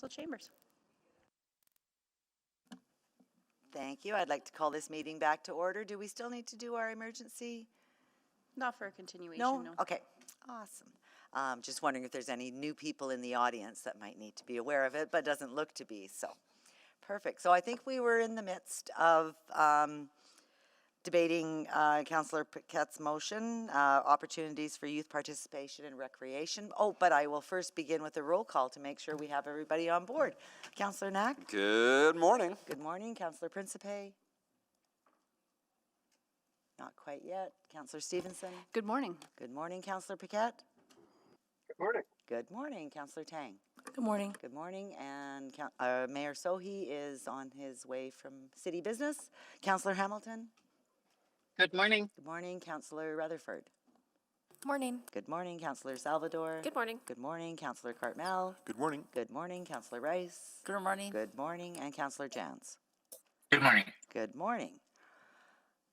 council chambers. Thank you. I'd like to call this meeting back to order. Do we still need to do our emergency? Not for a continuation, no. Okay, awesome. Just wondering if there's any new people in the audience that might need to be aware of it, but doesn't look to be, so. Perfect. So I think we were in the midst of debating Councillor Paquette's motion, opportunities for youth participation and recreation. Oh, but I will first begin with a roll call to make sure we have everybody on board. Councillor Knack? Good morning. Good morning. Councillor Principe? Not quite yet. Councillor Stevenson? Good morning. Good morning, Councillor Paquette? Good morning. Good morning, Councillor Tang. Good morning. Good morning, and Mayor Sohi is on his way from city business. Councillor Hamilton? Good morning. Good morning, Councillor Rutherford. Morning. Good morning, Councillor Salvador. Good morning. Good morning, Councillor Cartmel. Good morning. Good morning, Councillor Rice. Good morning. Good morning, and Councillor Jans. Good morning. Good morning.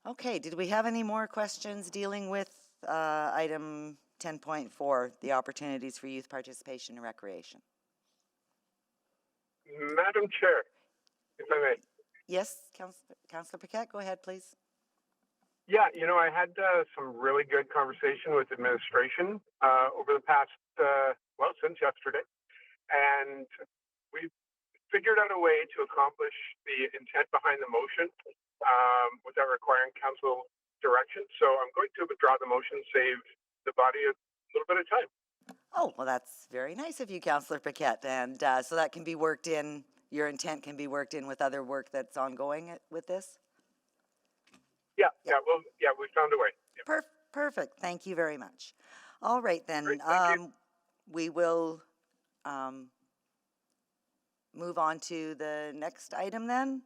Okay, did we have any more questions dealing with item 10.4, the opportunities for youth participation and recreation? Madam Chair, if I may. Yes, Councillor Paquette, go ahead, please. Yeah, I had some really good conversation with administration over the past, since yesterday. And we figured out a way to accomplish the intent behind the motion without requiring council direction. So I'm going to withdraw the motion, save the body a little bit of time. Oh, well, that's very nice of you, Councillor Paquette. And so that can be worked in, your intent can be worked in with other work that's ongoing with this? Yeah, we found a way. Yeah. Perfect. Thank you very much. All right, then. Great, thank you. We will move on to the next item then.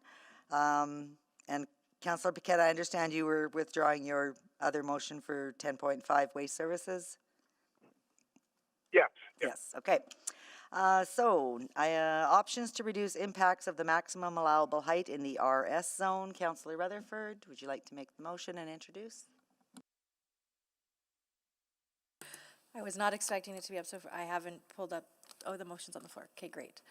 And Councillor Paquette, I understand you were withdrawing your other motion for 10.5 waste services? Yes. Yes, okay. Options to reduce impacts of the maximum allowable height in the RS zone. Councillor Rutherford, would you like to make the motion and introduce? I was not expecting it to be up, so I haven't pulled up. Oh, the motion's on the floor. Okay, great.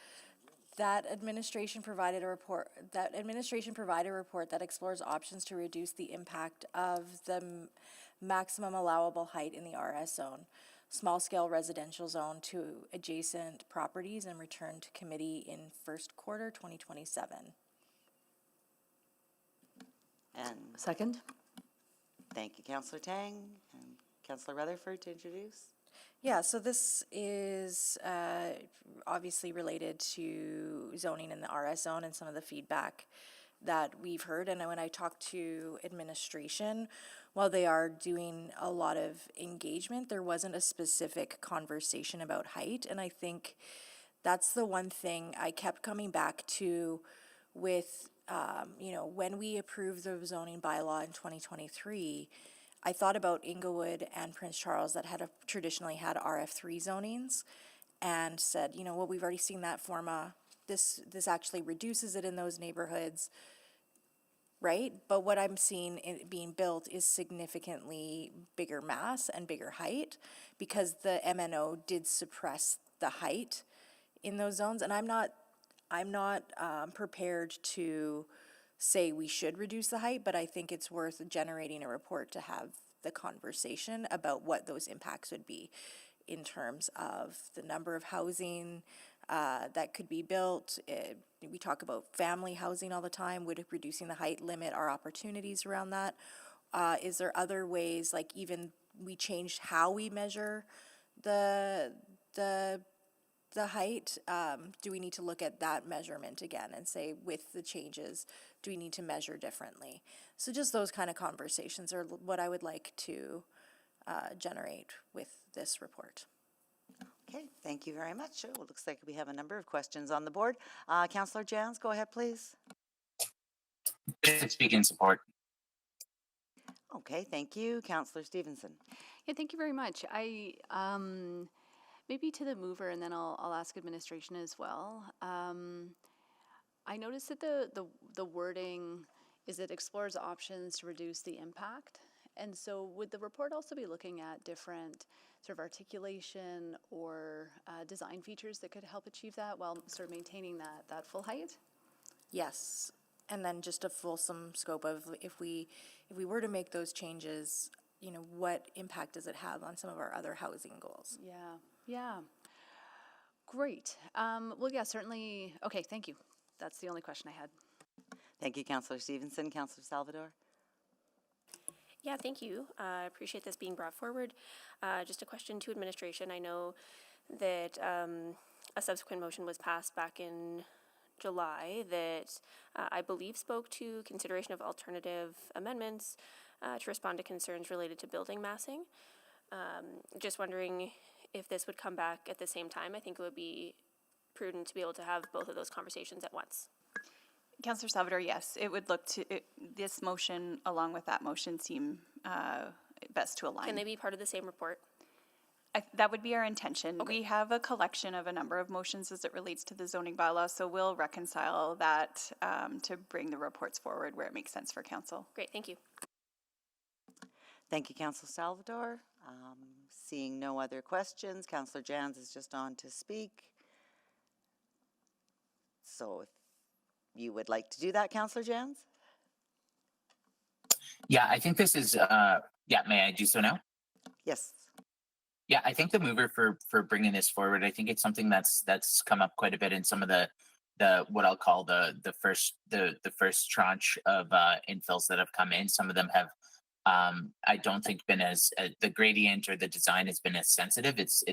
That administration provided a report that explores options to reduce the impact of the maximum allowable height in the RS zone, small-scale residential zone, to adjacent properties, and return to committee in first quarter 2027. And Second. thank you, Councillor Tang. And Councillor Rutherford to introduce. Yeah, so this is obviously related to zoning in the RS zone and some of the feedback that we've heard. And when I talked to administration, while they are doing a lot of engagement, there wasn't a specific conversation about height. And I think that's the one thing I kept coming back to with, when we approved the zoning bylaw in 2023, I thought about Inglewood and Prince Charles that had traditionally had RF3 zonings, and said, we've already seen that form this actually reduces it in those neighborhoods, right? But what I'm seeing being built is significantly bigger mass and bigger height, because the MNO did suppress the height in those zones, and I'm not prepared to say we should reduce the height, but I think it's worth generating a report to have the conversation about what those impacts would be in terms of the number of housing that could be built. We talk about family housing all the time. Would reducing the height limit our opportunities around that? Is there other ways, like even we changed how we measure the height? Do we need to look at that measurement again and say, with the changes, do we need to measure differently? So just those kind of conversations are what I would like to generate with this report. Okay, thank you very much. It looks like we have a number of questions on the board. Councillor Jans, go ahead, please. Speak in support. Okay, thank you. Councillor Stevenson. Yeah, thank you very much. I maybe to the mover, and then I'll ask administration as well. I noticed that the wording is it explores options to reduce the impact, And so would the report also be looking at different sort of articulation or design features that could help achieve that while sort of maintaining that full height? Yes, and then just a fulsome scope of if we were to make those changes, what impact does it have on some of our other housing goals? Yeah. Great. Well, yeah, certainly. Okay, thank you. That's the only question I had. Thank you, Councillor Stevenson. Councillor Salvador? Yeah, thank you. I appreciate this being brought forward. Just a question to administration. I know that a subsequent motion was passed back in July that I believe spoke to consideration of alternative amendments to respond to concerns related to building massing. Just wondering if this would come back at the same time. I think it would be prudent to be able to have both of those conversations at once. Councillor Salvador, yes, it would look to, this motion along with that motion seem best to align. Can they be part of the same report? That would be our intention. We have a collection of a number of motions as it relates to the zoning bylaw, so we'll reconcile that to bring the reports forward where it makes sense for council. Great, thank you. Thank you, Councillor Salvador. Seeing no other questions, Councillor Jans is just on to speak. So if you would like to do that, Councillor Jans? Yeah, I think this is, may I do so now? Yes. Yeah, I think the mover for bringing this forward, I think it's something that's come up quite a bit in some of the what I'll call the first tranche of infills that have come in. Some of them have I don't think been as the gradient or the design has been as sensitive. It's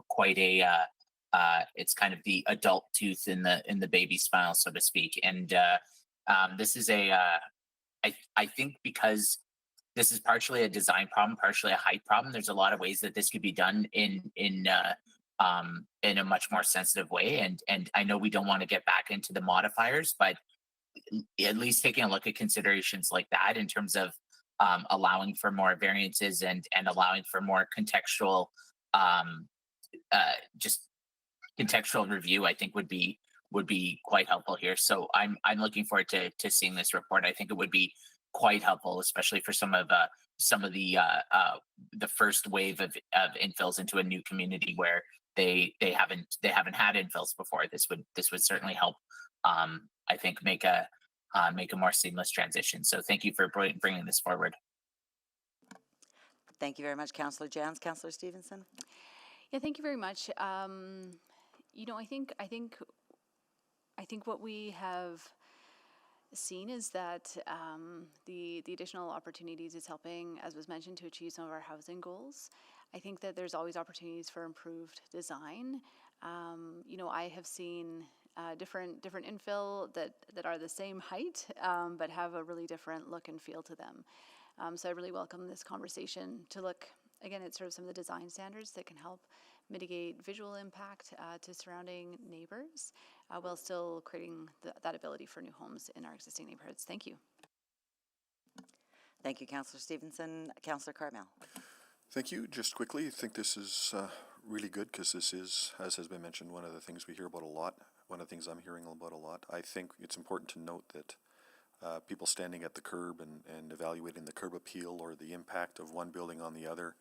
quite a it's kind of the adult tooth in the baby smile, so to speak. And this is I think because this is partially a design problem, partially a height problem. There's a lot of ways that this could be done in a much more sensitive way. And I know we don't want to get back into the modifiers, but at least taking a look at considerations like that in terms of allowing for more variances and allowing for more contextual just contextual review, I think would be quite helpful here. So I'm looking forward to seeing this report. I think it would be quite helpful, especially for some of the first wave of infills into a new community where they haven't had infills before. This would certainly help. I think make a more seamless transition. So thank you for bringing this forward. Thank you very much, Councillor Jans. Councillor Stevenson? Yeah, thank you very much. I think what we have seen is that the additional opportunities is helping, as was mentioned, to achieve some of our housing goals. I think that there's always opportunities for improved design. I have seen different infill that are the same height, but have a really different look and feel to them. So I really welcome this conversation to look, again, at sort of some of the design standards that can help mitigate visual impact to surrounding neighbors while still creating that ability for new homes in our existing neighborhoods. Thank you. Thank you, Councillor Stevenson. Councillor Cartmel? Thank you. Just quickly, I think this is really good because this is, as has been mentioned, one of the things we hear about a lot. One of the things I'm hearing about a lot. I think it's important to note that people standing at the curb and evaluating the curb appeal or the impact of one building on the other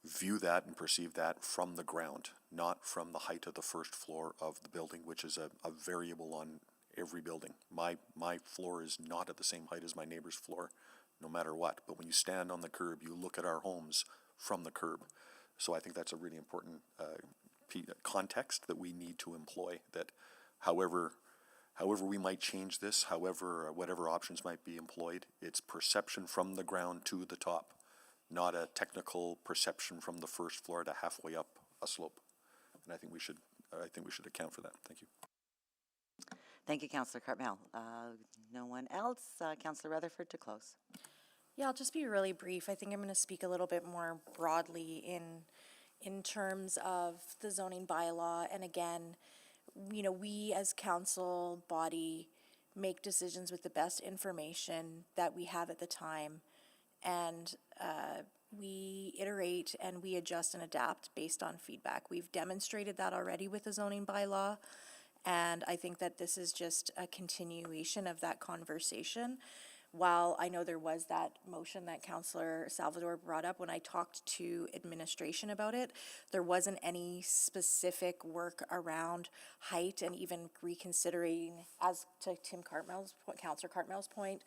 view that and perceive that from the ground, not from the height of the first floor of the building, which is a variable on every building. My floor is not at the same height as my neighbor's floor, no matter what. But when you stand on the curb, you look at our homes from the curb. So I think that's a really important context that we need to employ, that however we might change this, whatever options might be employed, it's perception from the ground to the top, not a technical perception from the first floor to halfway up a slope. And I think we should account for that. Thank you. Thank you, Councillor Cartmel. No one else? Councillor Rutherford to close. Yeah, I'll just be really brief. I think I'm going to speak a little bit more broadly in terms of the zoning bylaw. And again, we as council body make decisions with the best information that we have at the time. And we iterate and we adjust and adapt based on feedback. We've demonstrated that already with the zoning bylaw. And I think that this is just a continuation of that conversation while I know there was that motion that Councillor Salvador brought up, when I talked to administration about it, there wasn't any specific work around height and even reconsidering, as to Councillor Cartmell's point,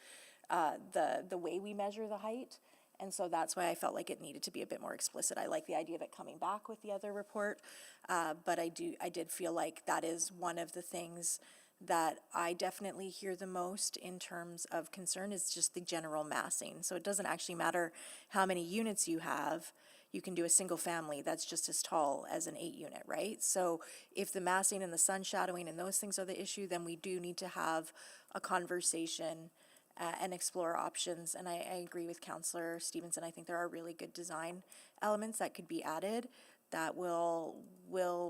the way we measure the height. And so that's why I felt like it needed to be a bit more explicit. I like the idea of it coming back with the other report, but I did feel like that is one of the things that I definitely hear the most in terms of concern is just the general massing. So it doesn't actually matter how many units you have. You can do a single family that's just as tall as an 8-unit, right? So if the massing and the sun shadowing and those things are the issue, then we do need to have a conversation and explore options. And I agree with Councillor Stevenson. I think there are really good design elements that could be added that will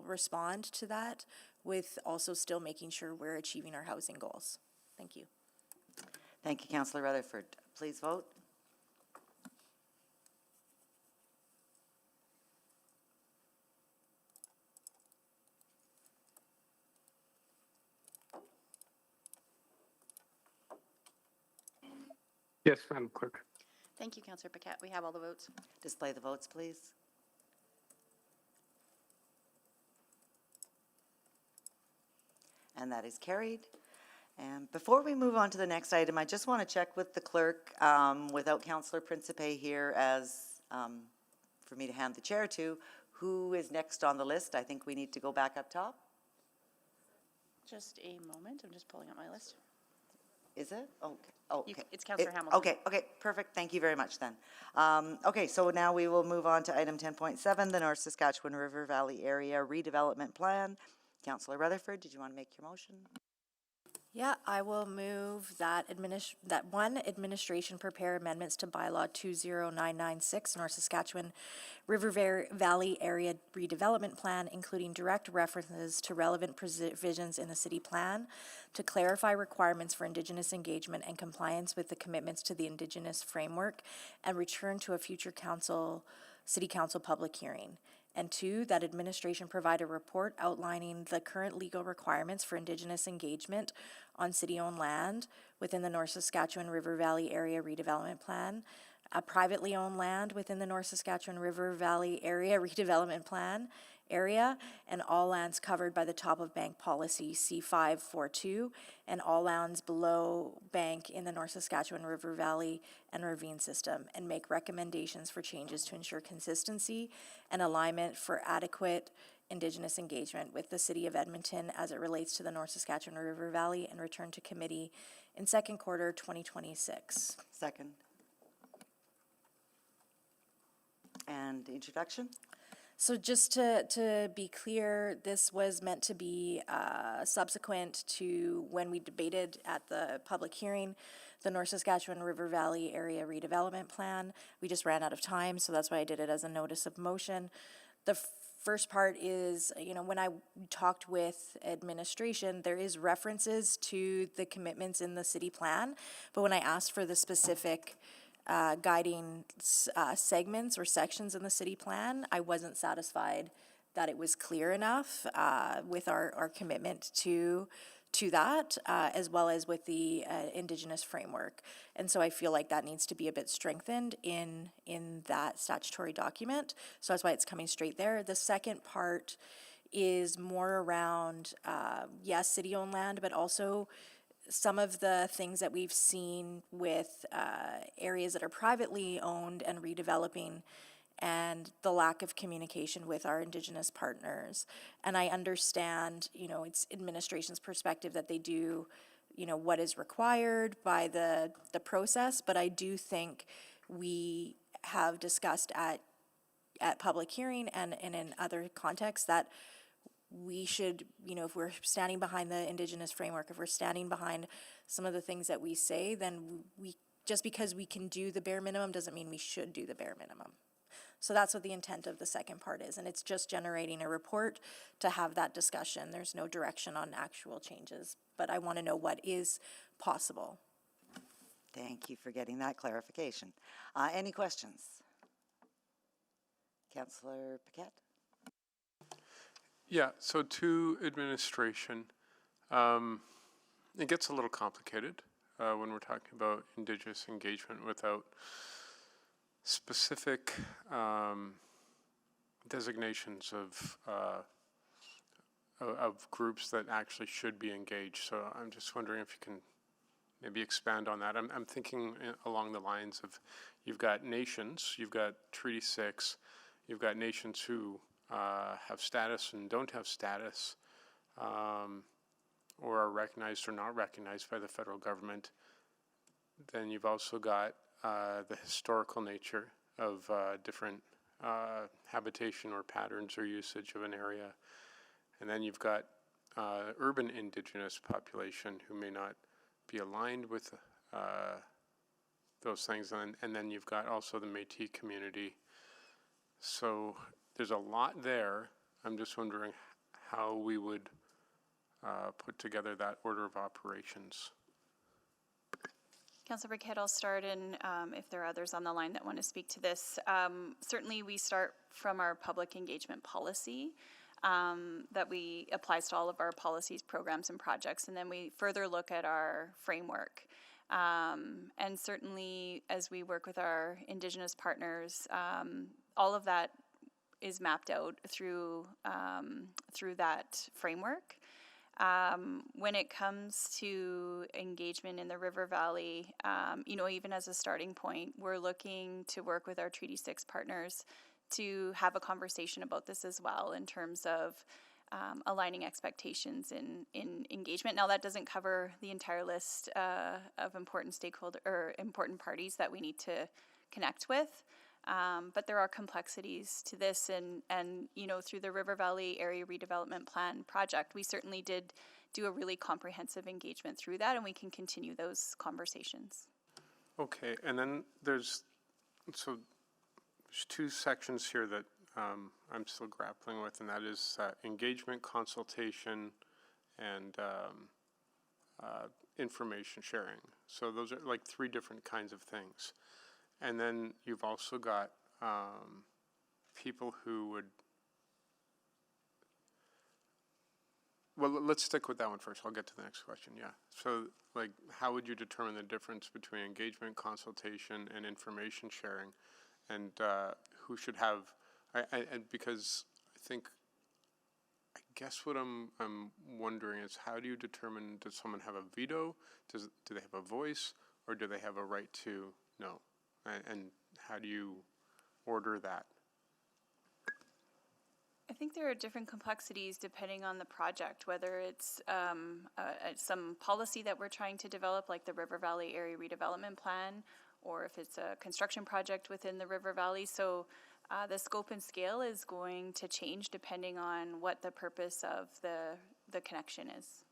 respond to that, with also still making sure we're achieving our housing goals. Thank you. Thank you, Councillor Rutherford. Please vote. Yes, Madam Clerk. Thank you, Councillor Paquette. We have all the votes. Display the votes, please. And that is carried. And before we move on to the next item, I just want to check with the clerk, without Councillor Principe here as, for me to hand the chair to, who is next on the list. I think we need to go back up top. Just a moment. I'm just pulling up my list. Is it? Okay. Okay. It's Councillor Hamilton. Okay, perfect. Thank you very much then. Okay, so now we will move on to item 10.7, the North Saskatchewan River Valley Area Redevelopment Plan. Councillor Rutherford, did you want to make your motion? Yeah, I will move that administration prepare amendments to bylaw 20996, North Saskatchewan River Valley Area Redevelopment Plan, including direct references to relevant provisions in the city plan to clarify requirements for Indigenous engagement and compliance with the commitments to the Indigenous framework, and return to a future city council public hearing. And 2, that administration provide a report outlining the current legal requirements for Indigenous engagement on city-owned land within the North Saskatchewan River Valley Area Redevelopment Plan, a privately owned land within the North Saskatchewan River Valley Area Redevelopment Plan area, and all lands covered by the top of bank policy C542, and all lands below bank in the North Saskatchewan River Valley and ravine system, and make recommendations for changes to ensure consistency and alignment for adequate Indigenous engagement with the City of Edmonton as it relates to the North Saskatchewan River Valley, and return to committee in second quarter 2026. Second. And introduction? So just to be clear, this was meant to be subsequent to when we debated at the public hearing the North Saskatchewan River Valley Area Redevelopment Plan. We just ran out of time, so that's why I did it as a notice of motion. The first part is, when I talked with administration, there is references to the commitments in the city plan, but when I asked for the specific guiding segments or sections in the city plan, I wasn't satisfied that it was clear enough with our commitment to that, as well as with the Indigenous framework. And so I feel like that needs to be a bit strengthened in that statutory document. So that's why it's coming straight there. The second part is more around, yes, city-owned land, but also some of the things that we've seen with areas that are privately owned and redeveloping, and the lack of communication with our Indigenous partners. And I understand, it's administration's perspective that they do, what is required by the process, but I do think we have discussed at public hearing and in other contexts that we should, if we're standing behind the Indigenous framework, if we're standing behind some of the things that we say, then just because we can do the bare minimum doesn't mean we should do the bare minimum. So that's what the intent of the second part is, and it's just generating a report to have that discussion. There's no direction on actual changes, but I want to know what is possible. Thank you for getting that clarification. Any questions? Councillor Paquette? Yeah, so to administration, it gets a little complicated. when we're talking about Indigenous engagement without specific designations of groups that actually should be engaged. So I'm just wondering if you can maybe expand on that. I'm thinking along the lines of, you've got nations, you've got Treaty 6, you've got nations who have status and don't have status, or are recognized or not recognized by the federal government. Then you've also got the historical nature of different habitation or patterns or usage of an area. And then you've got urban Indigenous population who may not be aligned with those things. And then you've got also the Métis community. So there's a lot there. I'm just wondering how we would put together that order of operations. Councilor Burkett, I'll start, and if there are others on the line that want to speak to this. Certainly, we start from our public engagement policy that we applies to all of our policies, programs, and projects, and then we further look at our framework. And certainly, as we work with our Indigenous partners, all of that is mapped out through that framework. When it comes to engagement in the River Valley, even as a starting point, we're looking to work with our Treaty 6 partners to have a conversation about this as well in terms of aligning expectations in engagement. Now, that doesn't cover the entire list of important stakeholder or important parties that we need to connect with. But there are complexities to this, and through the River Valley Area Redevelopment Plan project, we certainly did do a really comprehensive engagement through that, and we can continue those conversations. Okay, and then there's two sections here that I'm still grappling with, and that is engagement, consultation, and information sharing. So those are like three different kinds of things. And then you've also got people who would, well, let's stick with that one first. I'll get to the next question, yeah. So, like, how would you determine the difference between engagement, consultation, and information sharing? And who should have, and because I guess what I'm wondering is, how do you determine, does someone have a veto? Do they have a voice? Or do they have a right to no? And how do you order that? I think there are different complexities depending on the project, whether it's some policy that we're trying to develop, like the River Valley Area Redevelopment Plan, or if it's a construction project within the River Valley. So the scope and scale is going to change depending on what the purpose of the connection is.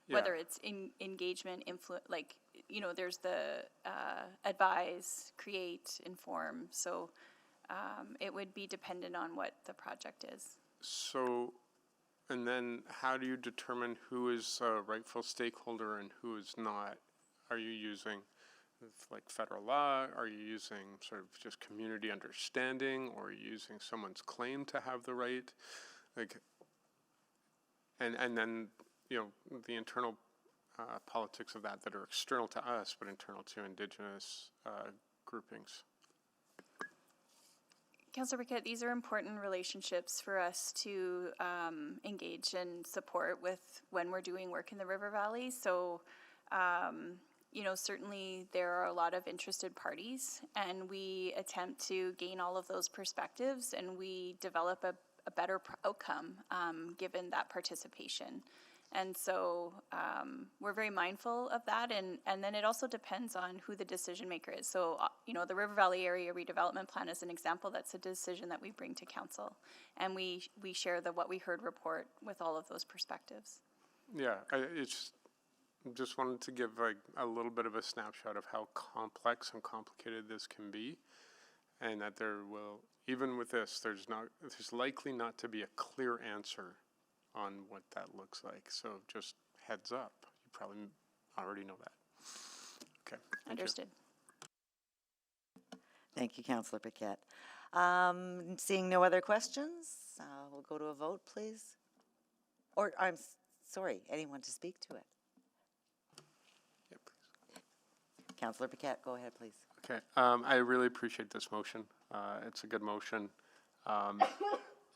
Yeah. Whether it's engagement, there's the advise, create, inform. So it would be dependent on what the project is. So, and then how do you determine who is a rightful stakeholder and who is not? Are you using like federal law? Are you using sort of just community understanding? Or are you using someone's claim to have the right? And then, the internal politics of that are external to us, but internal to Indigenous groupings. Councillor Burkett, these are important relationships for us to engage and support with when we're doing work in the River Valley. So, certainly there are a lot of interested parties, and we attempt to gain all of those perspectives, and we develop a better outcome given that participation. And so we're very mindful of that, and then it also depends on who the decision maker is. So, the River Valley Area Redevelopment Plan is an example. That's a decision that we bring to council, and we share the What We Heard report with all of those perspectives. Yeah, just wanted to give a little bit of a snapshot of how complex and complicated this can be, and that there will, even with this, there's likely not to be a clear answer on what that looks like. So just heads up. You probably already know that. Okay. Understood. Thank you, Councillor Paquette. Seeing no other questions, we'll go to a vote, please. Or, sorry, anyone to speak to it? Yeah, please. Councillor Paquette, go ahead, please. Okay, I really appreciate this motion. It's a good motion.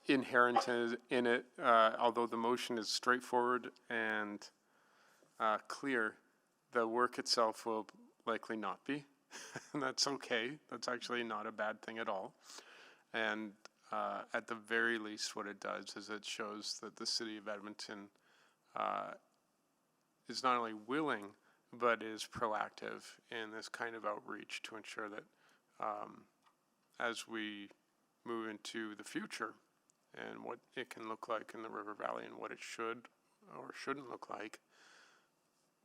Inherent in it, although the motion is straightforward and clear, the work itself will likely not be. And that's okay. That's actually not a bad thing at all. And at the very least, what it does is it shows that the city of Edmonton is not only willing, but is proactive in this kind of outreach to ensure that as we move into the future and what it can look like in the River Valley and what it should or shouldn't look like,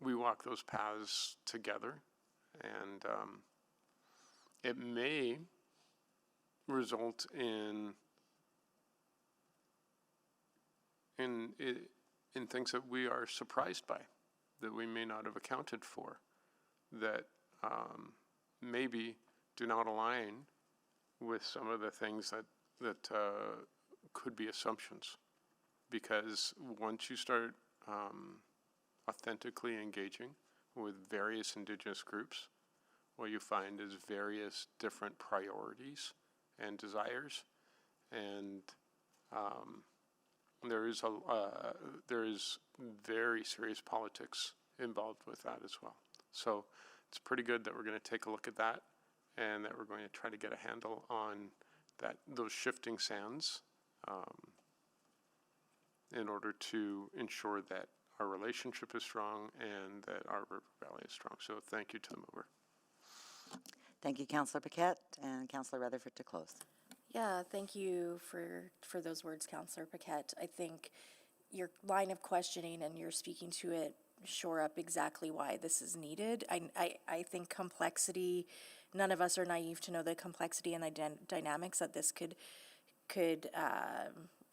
we walk those paths together. And it may result in things that we are surprised by, that we may not have accounted for, that maybe do not align with some of the things that could be assumptions. Because once you start authentically engaging with various Indigenous groups, what you find is various different priorities and desires, and there is very serious politics involved with that as well. So it's pretty good that we're going to take a look at that, and that we're going to try to get a handle on those shifting sands in order to ensure that our relationship is strong and that our River Valley is strong. So thank you to the mover. Thank you, Councillor Paquette, and Councillor Rutherford to close. Yeah, thank you for those words, Councillor Paquette. I think your line of questioning and you're speaking to it shore up exactly why this is needed. I think complexity, none of us are naive to know the complexity and the dynamics that this could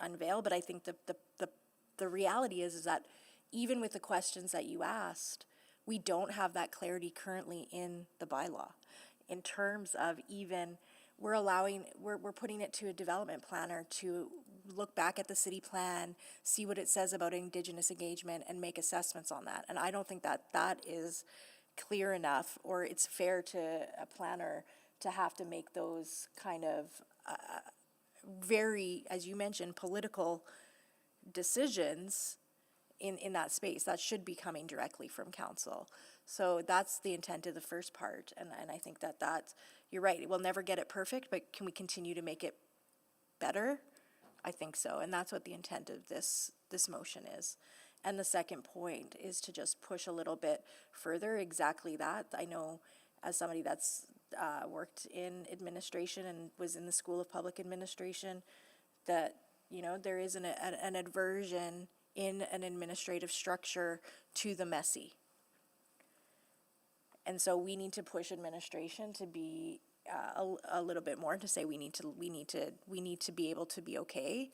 unveil, but I think the reality is that even with the questions that you asked, we don't have that clarity currently in the bylaw in terms of even we're putting it to a development planner to look back at the city plan, see what it says about Indigenous engagement, and make assessments on that. And I don't think that is clear enough, or it's fair to a planner to have to make those kind of very, as you mentioned, political decisions in that space. That should be coming directly from council. So that's the intent of the first part, and I think that's, you're right, we'll never get it perfect, but can we continue to make it better? I think so, and that's what the intent of this motion is. And the second point is to just push a little bit further exactly that. I know as somebody that's worked in administration and was in the School of Public Administration, that, you know, there is an aversion in an administrative structure to the messy. And so we need to push administration to be a little bit more, to say we need to be able to be okay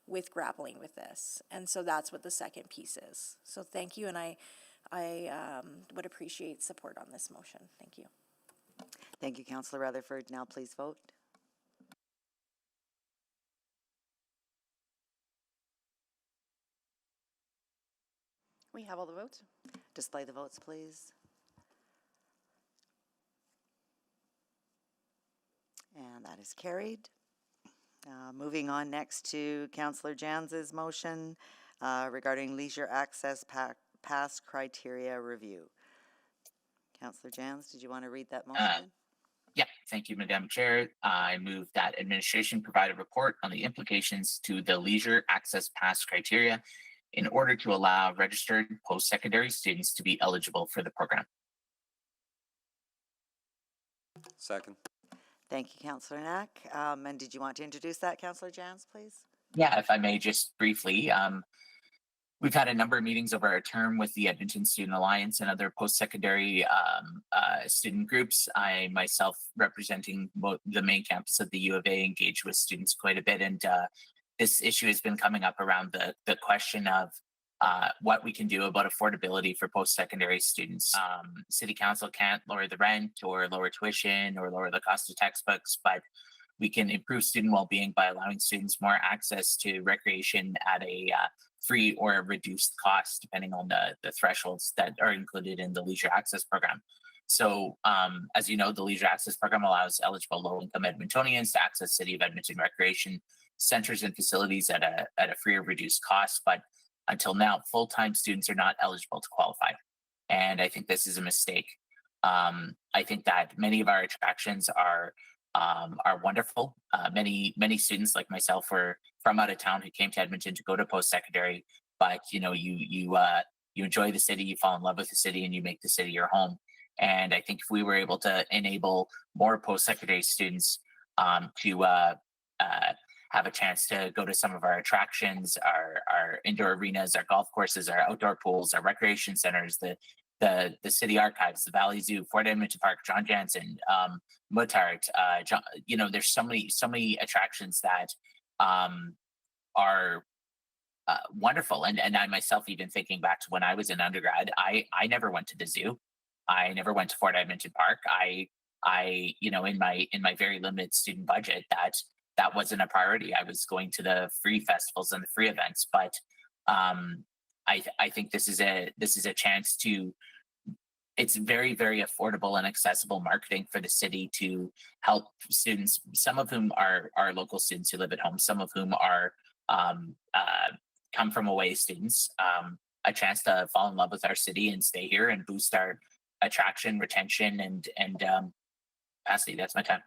with grappling with this. And so that's what the second piece is. So thank you, and I would appreciate support on this motion. Thank you. Thank you, Councillor Rutherford. Now please vote. We have all the votes. Display the votes, please. And that is carried. Moving on next to Councillor Jans's motion regarding leisure access pass criteria review. Councillor Jans, did you want to read that motion? Yeah, thank you, Madam Chair. I move that administration provide a report on the implications to the leisure access pass criteria in order to allow registered post-secondary students to be eligible for the program. Second. Thank you, Councillor Knack. And did you want to introduce that, Councillor Jans, please? Yeah, if I may just briefly, we've had a number of meetings over our term with the Edmonton Student Alliance and other post-secondary student groups. I myself, representing the main campus of the U of A, engage with students quite a bit, and this issue has been coming up around the question of what we can do about affordability for post-secondary students. City Council can't lower the rent or lower tuition or lower the cost of textbooks, but we can improve student well-being by allowing students more access to recreation at a free or reduced cost, depending on the thresholds that are included in the leisure access program. So, as you know, the Leisure Access Program allows eligible low-income Edmontonians to access City of Edmonton recreation centers and facilities at a free or reduced cost. But until now, full-time students are not eligible to qualify, and I think this is a mistake. I think that many of our attractions are wonderful. Many students like myself were from out of town who came to Edmonton to go to post-secondary, but you enjoy the city, you fall in love with the city, and you make the city your home. And I think if we were able to enable more post-secondary students to have a chance to go to some of our attractions, our indoor arenas, our golf courses, our outdoor pools, our recreation centers, the city archives, the Valley Zoo, Fort Edmonton Park, John Jansen, Mutart. There's so many attractions that are wonderful. And I myself, even thinking back to when I was in undergrad, I never went to the zoo. I never went to Fort Edmonton Park. In my very limited student budget, that wasn't a priority. I was going to the free festivals and the free events, but I think this is a chance to. It's very, very affordable and accessible marketing for the city to help students, some of whom are local students who live at home, some of whom are come from away students, a chance to fall in love with our city and stay here and boost our attraction, retention, and capacity. That's my time.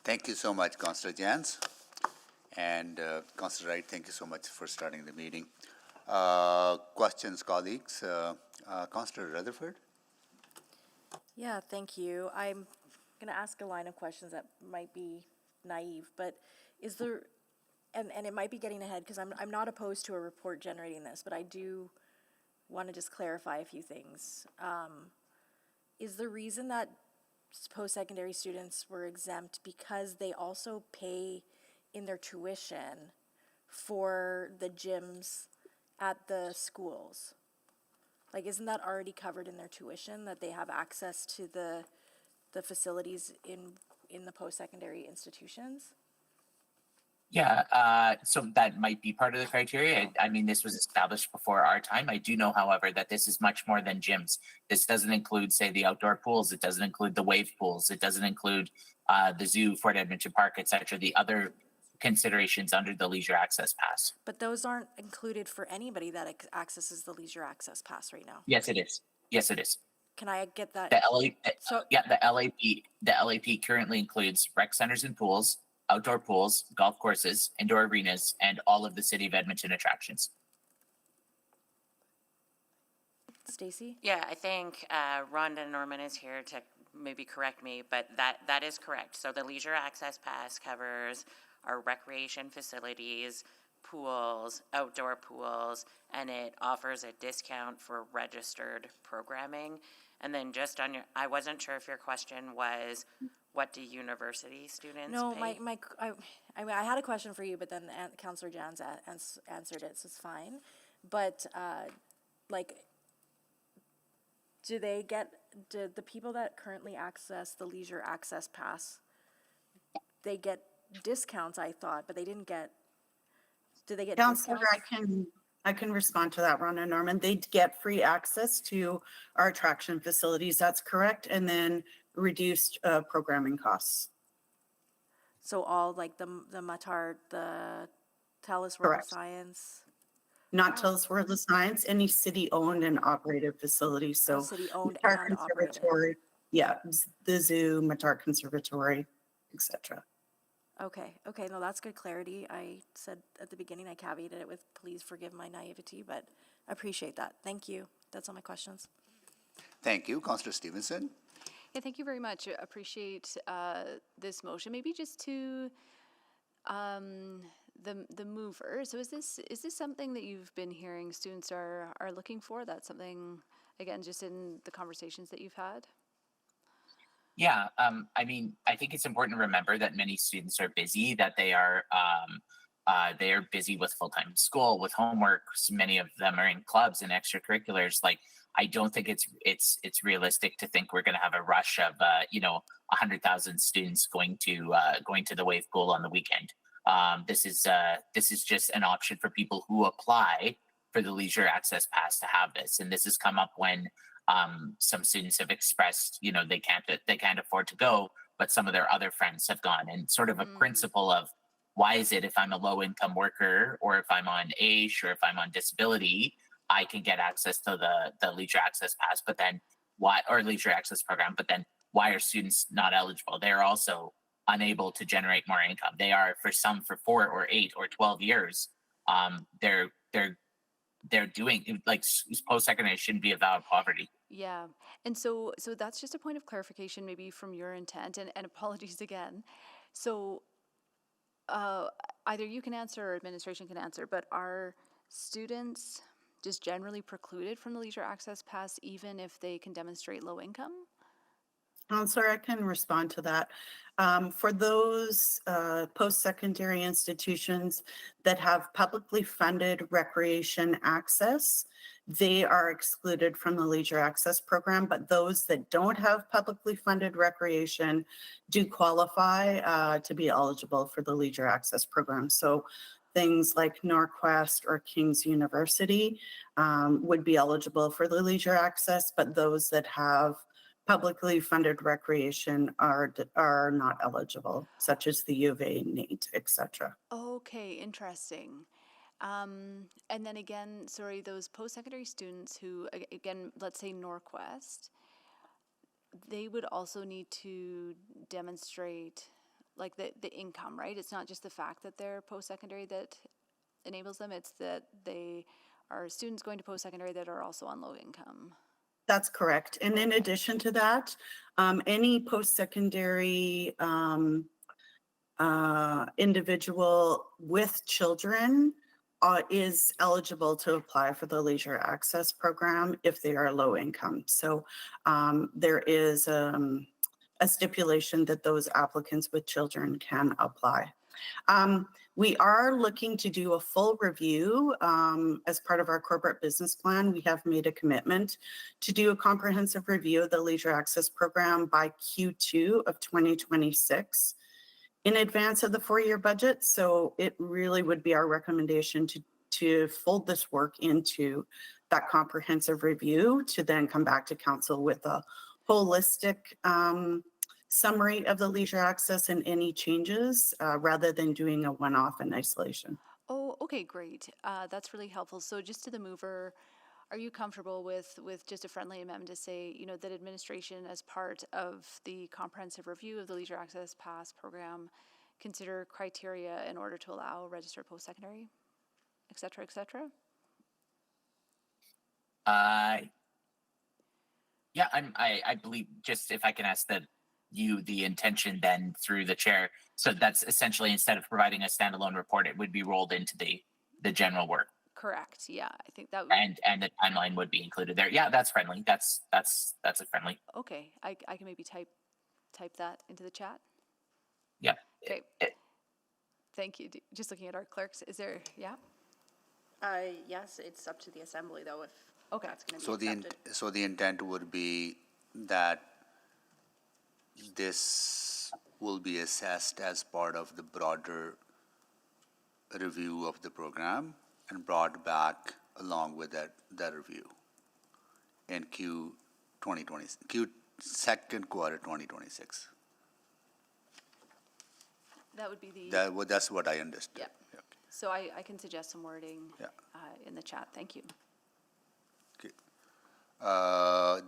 Thank you so much, Councillor Jans. And Councillor Wright, thank you so much for starting the meeting. Questions, colleagues? Councillor Rutherford? Yeah, thank you. I'm going to ask a line of questions that might be naive, but is there, and it might be getting ahead because I'm not opposed to a report generating this, but I do want to just clarify a few things. Is the reason that post-secondary students were exempt because they also pay in their tuition for the gyms at the schools? Like, isn't that already covered in their tuition, that they have access to the facilities in the post-secondary institutions? Yeah, so that might be part of the criteria. I mean, this was established before our time. I do know, however, that this is much more than gyms. This doesn't include, say, the outdoor pools. It doesn't include the wave pools. It doesn't include the zoo, Fort Edmonton Park, etc. The other considerations under the Leisure Access Pass. But those aren't included for anybody that accesses the Leisure Access Pass right now. Yes, it is. Yes, it is. Can I get that? The LAP currently includes rec centers and pools, outdoor pools, golf courses, indoor arenas, and all of the City of Edmonton attractions. Stacy? Yeah, I think Rhonda Norman is here to maybe correct me, but that is correct. So the Leisure Access Pass covers our recreation facilities, pools, outdoor pools, and it offers a discount for registered programming. And then just on your, I wasn't sure if your question was, what do university students No, pay? I had a question for you, but then Councillor Jans answered it, so it's fine. But do the people that currently access the Leisure Access Pass, they get discounts, I thought, but they didn't get, do they get Councillor, discounts? I can respond to that, Rhonda Norman. They get free access to our attraction facilities, that's correct, and then reduced programming costs. So all like the Mutart, the Tell Us World of Correct. Science? Not Tell Us World of Science, any city-owned and operated facilities, so. City-owned Matar and operated. Conservatory, yeah, the zoo, Matar Conservatory, etc. Okay, no, that's good clarity. I said at the beginning, I caveated it with, please forgive my naivety, but I appreciate that. Thank you. That's all my questions. Thank you. Councillor Stevenson? Yeah, thank you very much. Appreciate this motion. Maybe just to the mover. So is this something that you've been hearing students are looking for? That's something, again, just in the conversations that you've had? Yeah, I mean, I think it's important to remember that many students are busy, that they are busy with full-time school, with homework. Many of them are in clubs and extracurriculars. Like, I don't think it's realistic to think we're going to have a rush of 100,000 students going to the wave pool on the weekend. This is just an option for people who apply for the Leisure Access Pass to have this, and this has come up when some students have expressed, they can't afford to go, but some of their other friends have gone, and sort of a principle of why is it if I'm a low income worker or if I'm on AISH or if I'm on disability, I can get access to the leisure access pass, but then or leisure access program, but then why are students not eligible? They're also unable to generate more income. They are, for some, for 4 or 8 or 12 years. They're doing, like, post-secondary shouldn't be about poverty. Yeah, and so that's just a point of clarification, maybe from your intent, and apologies again. So, either you can answer or administration can answer, but are students just generally precluded from the leisure access pass even if they can demonstrate low income? Counselor, I can respond to that. For those post-secondary institutions that have publicly funded recreation access, they are excluded from the leisure access program, but those that don't have publicly funded recreation do qualify to be eligible for the leisure access program. So things like Norquest or King's University would be eligible for the leisure access, but those that have publicly funded recreation are not eligible, such as the U of A, NAIT, etc. Okay, interesting. And then again, sorry, those post-secondary students who, again, let's say Norquest, they would also need to demonstrate like the income, right? It's not just the fact that they're post-secondary that enables them, it's that they are students going to post-secondary that are also on low income. That's correct. And in addition to that, any post-secondary individual with children is eligible to apply for the leisure access program if they are low income. So there is a stipulation that those applicants with children can apply. We are looking to do a full review as part of our corporate business plan. We have made a commitment to do a comprehensive review of the leisure access program by Q2 of 2026 in advance of the 4-year budget. So it really would be our recommendation to fold this work into that comprehensive review to then come back to council with a holistic summary of the leisure access and any changes rather than doing a one-off in isolation. Oh, okay, great. That's really helpful. So just to the mover, are you comfortable with just a friendly amendment to say, that administration as part of the comprehensive review of the leisure access pass program consider criteria in order to allow registered post-secondary, et cetera, et cetera? Yeah, I believe, just if I can ask the intention then through the chair. So that's essentially, instead of providing a standalone report, it would be rolled into the general work. Correct. Yeah, I think that would. And the timeline would be included there. Yeah, that's friendly. That's a friendly. Okay, I can maybe type that into the chat. Yeah. Okay. Thank you. Just looking at our clerks, is there? Yeah. Yes, it's up to the assembly though if Okay. that's going to be accepted. So the intent would be that this will be assessed as part of the broader review of the program and brought back along with that review in Q second quarter 2026. That would be the. That's what I understood. Yeah. So I can suggest some wording in the chat. Thank you. Okay.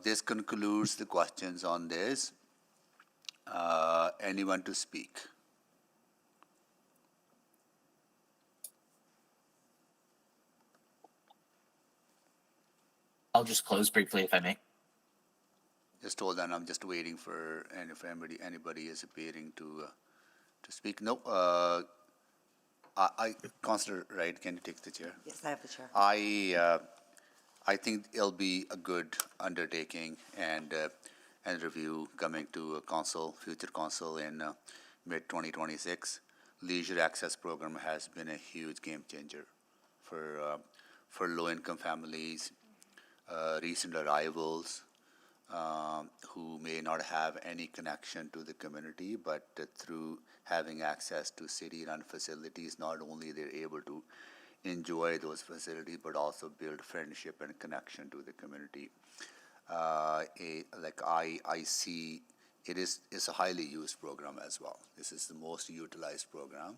This concludes the questions on this. Anyone to speak? I'll just close briefly if I may. Just hold on, I'm just waiting for, and if anybody is appearing to speak. No, Councillor Wright, can you take the chair? Yes, I have the chair. I think it'll be a good undertaking and review coming to future council in mid-2026. Leisure access program has been a huge game changer for low-income families, recent arrivals, who may not have any connection to the community, but through having access to city-run facilities, not only they're able to enjoy those facilities, but also build friendship and connection to the community. I see it's a highly used program as well. This is the most utilized program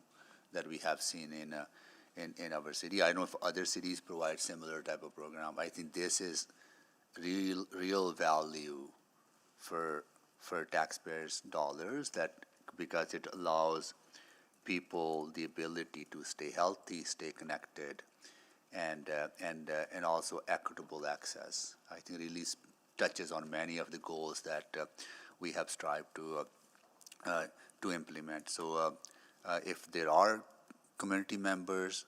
that we have seen in our city. I don't know if other cities provide similar type of program. I think this is real value for taxpayers' dollars, that because it allows people the ability to stay healthy, stay connected, and also equitable access. I think really touches on many of the goals that we have strived to implement. So if there are community members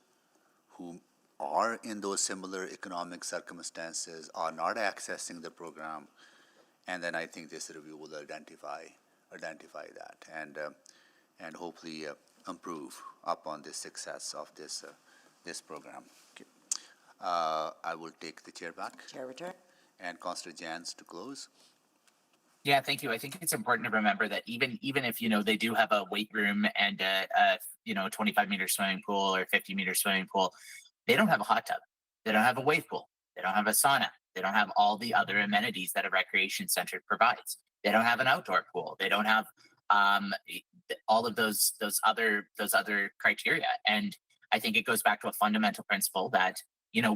who are in those similar economic circumstances, are not accessing the program, and then I think this review will identify that and hopefully improve upon the success of this program. Okay. I will take the chair back. Chair return. And Councillor Jans to close. Yeah, thank you. I think it's important to remember that even if they do have a weight room and a 25-meter swimming pool or 50-meter swimming pool, they don't have a hot tub. They don't have a wave pool. They don't have a sauna. They don't have all the other amenities that a recreation center provides. They don't have an outdoor pool. They don't have all of those other criteria. And I think it goes back to a fundamental principle that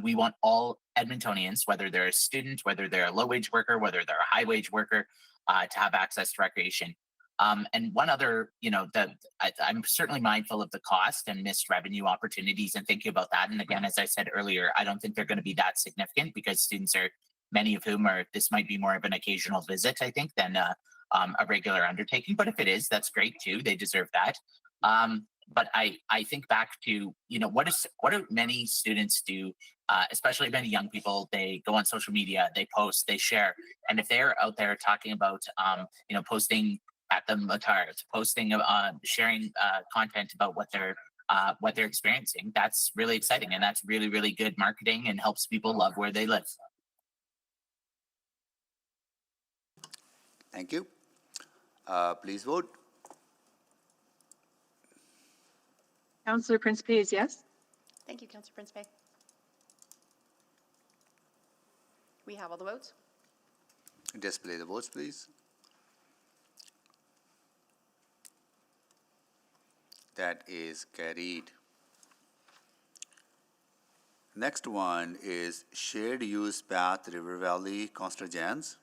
we want all Edmontonians, whether they're a student, whether they're a low-wage worker, whether they're a high-wage worker, to have access to recreation. And one other, I'm certainly mindful of the cost and missed revenue opportunities and thinking about that. And again, as I said earlier, I don't think they're going to be that significant because students many of whom this might be more of an occasional visit, I think, than a regular undertaking. But if it is, that's great too. They deserve that. But I think back to, what do many students do, especially many young people? They go on social media, they post, they share. And if they're out there talking about, posting at the Matars, posting, sharing content about what they're experiencing, that's really exciting. And that's really, really good marketing and helps people love where they live. Thank you. Please vote. Councillor Principe is yes. Thank you, Councillor Principe. We have all the votes. Display the votes, please. That is carried. Next one is shared use path River Valley. Councillor Jans.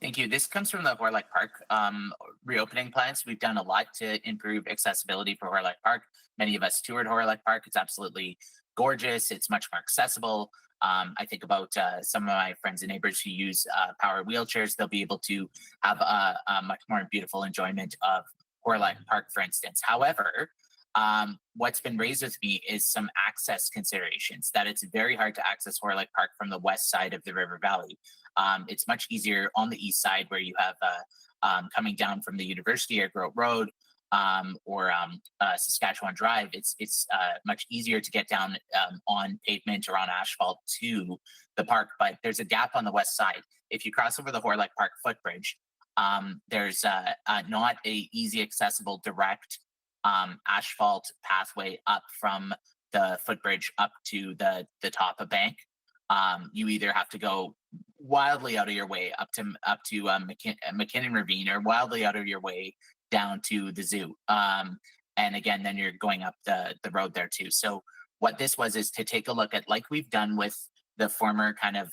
Thank you. This comes from the Horlock Park reopening plans. We've done a lot to improve accessibility for Horlock Park. Many of us toured Horlock Park. It's absolutely gorgeous. It's much more accessible. I think about some of my friends and neighbors who use power wheelchairs. They'll be able to have a much more beautiful enjoyment of Horlock Park, for instance. However, what's been raised with me is some access considerations, that it's very hard to access Horlock Park from the west side of the River Valley. It's much easier on the east side where you have coming down from the University or Grote Road or Saskatchewan Drive. It's much easier to get down on pavement or on asphalt to the park, but there's a gap on the west side. If you cross over the Horlock Park footbridge, there's not a easy accessible direct asphalt pathway up from the footbridge up to the top of Bank. You either have to go wildly out of your way up to McKinnon Ravine, or wildly out of your way down to the zoo. And again, then you're going up the road there too. So what this was is to take a look at, like we've done with the former kind of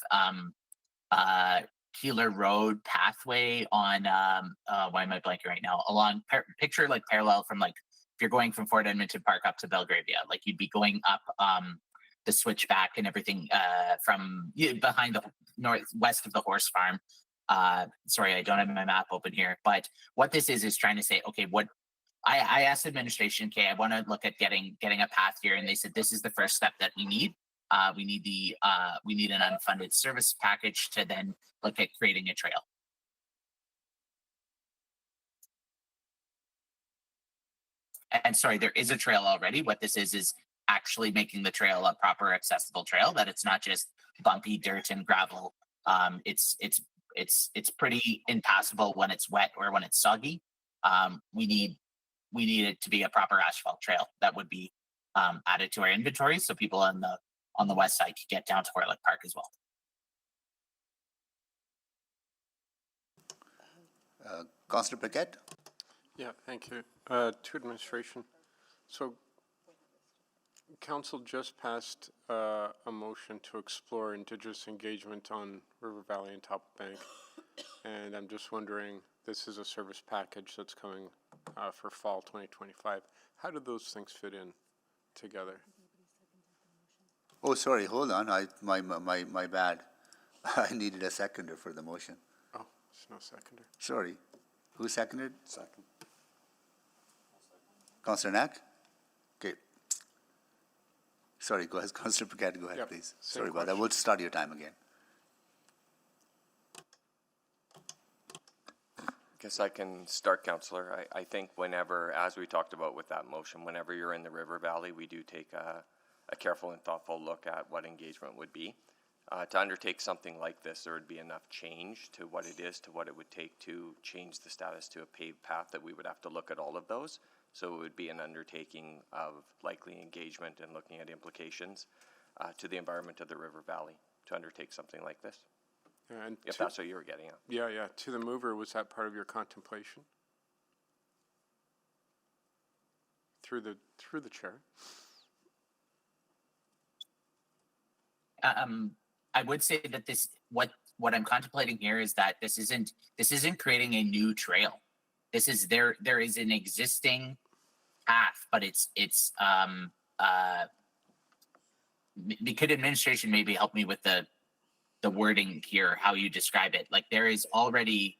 Keeler Road pathway on why am I blanking right now? Along picture like parallel from, like, if you're going from Fort Edmonton Park up to Belgravia, like you'd be going up the switchback and everything from behind the northwest of the horse farm. Sorry, I don't have my map open here, but what this is trying to say, okay, what I asked administration, okay, I want to look at getting a path here, and they said this is the first step that we need. We need an unfunded service package to then look at creating a trail. And sorry, there is a trail already. What this is actually making the trail a proper accessible trail, that it's not just bumpy dirt and gravel. It's pretty impassable when it's wet or when it's soggy. We need it to be a proper asphalt trail that would be added to our inventory, so people on the west side could get down to Horlock Park as well. Councillor Paquette? Yeah, thank you. To administration. So council just passed a motion to explore Indigenous engagement on River Valley and Top Bank. And I'm just wondering, this is a service package that's coming for fall 2025. How do those things fit in together? Oh, sorry, hold on, my bad. I needed a seconder for the motion. Oh, there's no seconder. Sorry. Who seconded? Second. Councillor Knack? Okay. Sorry, go ahead, Councillor Paquette, go ahead, Yep, please. same Sorry about that, question. we'll start your time again. Guess I can start, Councillor. I think whenever, as we talked about with that motion, whenever you're in the River Valley, we do take a careful and thoughtful look at what engagement would be. To undertake something like this, there would be enough change to what it is, to what it would take to change the status to a paved path, that we would have to look at all of those. So it would be an undertaking of likely engagement and looking at implications to the environment of the River Valley to undertake something like this, And if that's what you were getting at. yeah, to the mover, was that part of your contemplation? Through the chair. I would say that what I'm contemplating here is that this isn't creating a new trail. This is there is an existing path, but could administration maybe help me with the wording here, how you describe it? Like, there is already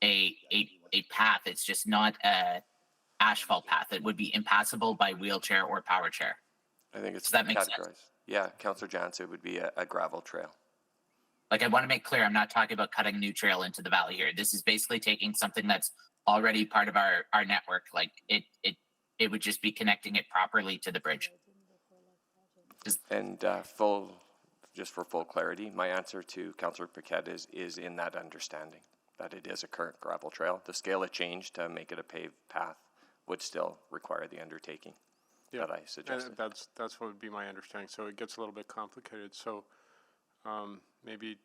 a path. It's just not a asphalt path. It would be impassable by wheelchair or power chair. I think it's Does that make sense? categorized. Yeah, Councillor Jansen, it would be a gravel trail. Like, I want to make clear, I'm not talking about cutting a new trail into the valley here. This is basically taking something that's already part of our network. Like, it would just be connecting it properly to the bridge. And just for full clarity, my answer to Councillor Paquette is in that understanding, that it is a current gravel trail. The scale of change to make it a paved path would still require the undertaking that I suggested. And that's what would be my understanding. So it gets a little bit complicated. So maybe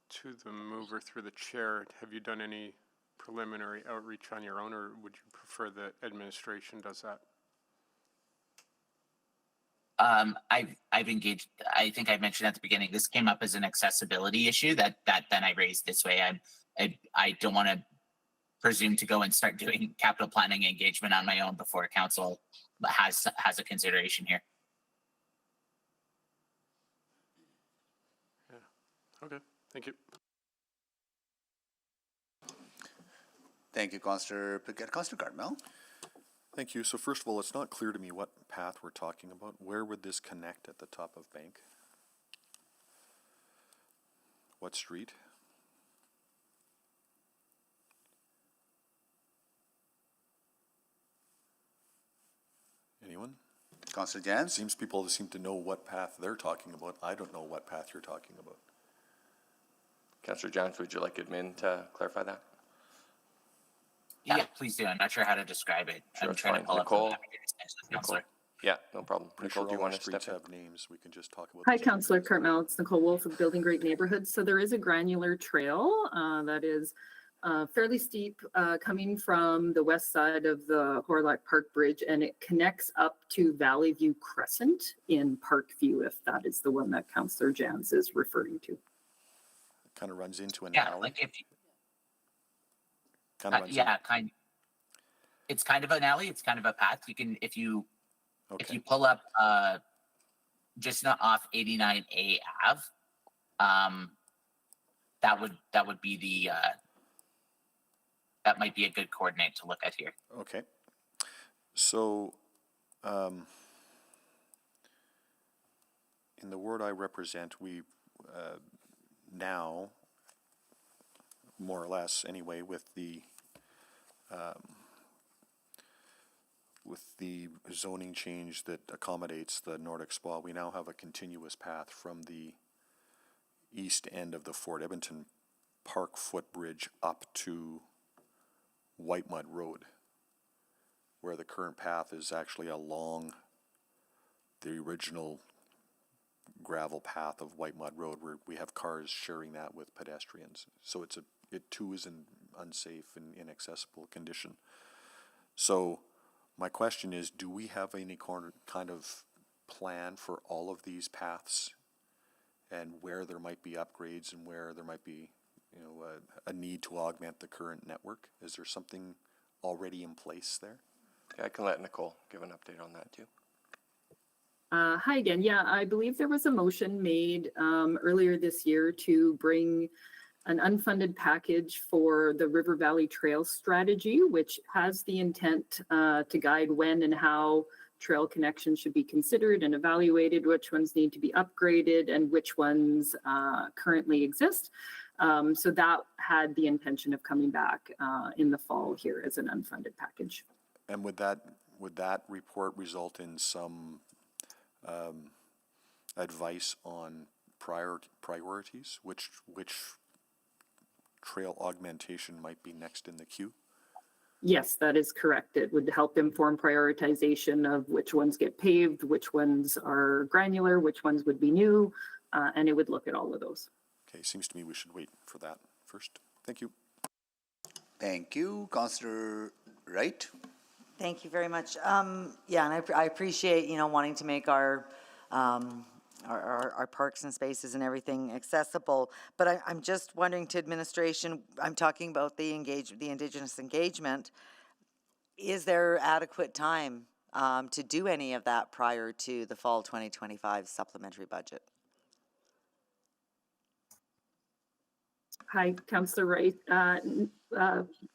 to the mover through the chair, have you done any preliminary outreach on your own, or would you prefer that administration does that? I've engaged. I think I mentioned at the beginning, this came up as an accessibility issue that then I raised this way. I don't want to presume to go and start doing capital planning engagement on my own before council has a consideration here. Yeah. Okay. Thank you. Thank you, Councillor Paquette. Councillor Cartmel? Thank you. So first of all, it's not clear to me what path we're talking about. Where would this connect at the top of Bank? What street? Anyone? Councillor Jans? Seems people seem to know what path they're talking about. I don't know what path you're talking about. Councillor Jansen, would you like admin to clarify that? Yeah, please do. I'm not sure how to describe it. Sure, I'm it's trying fine. to pull Nicole? up the counselor. Yeah, no problem. Pretty Nicole, sure do you all our want to step streets in? have names. We can just talk about. Hi, this. Councillor Cartmel. It's Nicole Wolf of Building Great Neighborhoods. So there is a granular trail that is fairly steep coming from the west side of the Horlock Park Bridge, and it connects up to Valley View Crescent in Parkview, if that is the one that Councillor Jans is referring to. Kind of runs into an Yeah, alley. like if Kind of runs yeah, it's kind of an alley. It's kind of a path. You can if you pull up just not off 89A Ave, that would be the that might be a good coordinate to look at here. Okay. So, in the ward I represent, we now, more or less anyway, with the zoning change that accommodates the Nordic Spa, we now have a continuous path from the east end of the Fort Edmonton Park footbridge up to White Mud Road, where the current path is actually along the original gravel path of White Mud Road, where we have cars sharing that with pedestrians. So it's it too is in unsafe and inaccessible condition. So my question is, do we have any kind of plan for all of these paths and where there might be upgrades and where there might be, you know, a need to augment the current network? Is there something already in place there? Okay, I can let Nicole give an update on that too. Hi again. Yeah, I believe there was a motion made earlier this year to bring an unfunded package for the River Valley Trail Strategy, which has the intent to guide when and how trail connections should be considered and evaluated, which ones need to be upgraded and which ones currently exist. So that had the intention of coming back in the fall here as an unfunded package. And would that report result in some advice on priorities? Which trail augmentation might be next in the queue? Yes, that is correct. It would help inform prioritization of which ones get paved, which ones are granular, which ones would be new, and it would look at all of those. Okay, seems to me we should wait for that first. Thank you. Thank you. Councillor Wright? Thank you very much. Yeah, and I appreciate, you know, wanting to make our parks and spaces and everything accessible. But I'm just wondering to administration, I'm talking about the Indigenous engagement. Is there adequate time to do any of that prior to the fall 2025 supplementary budget? Hi, Councillor Wright.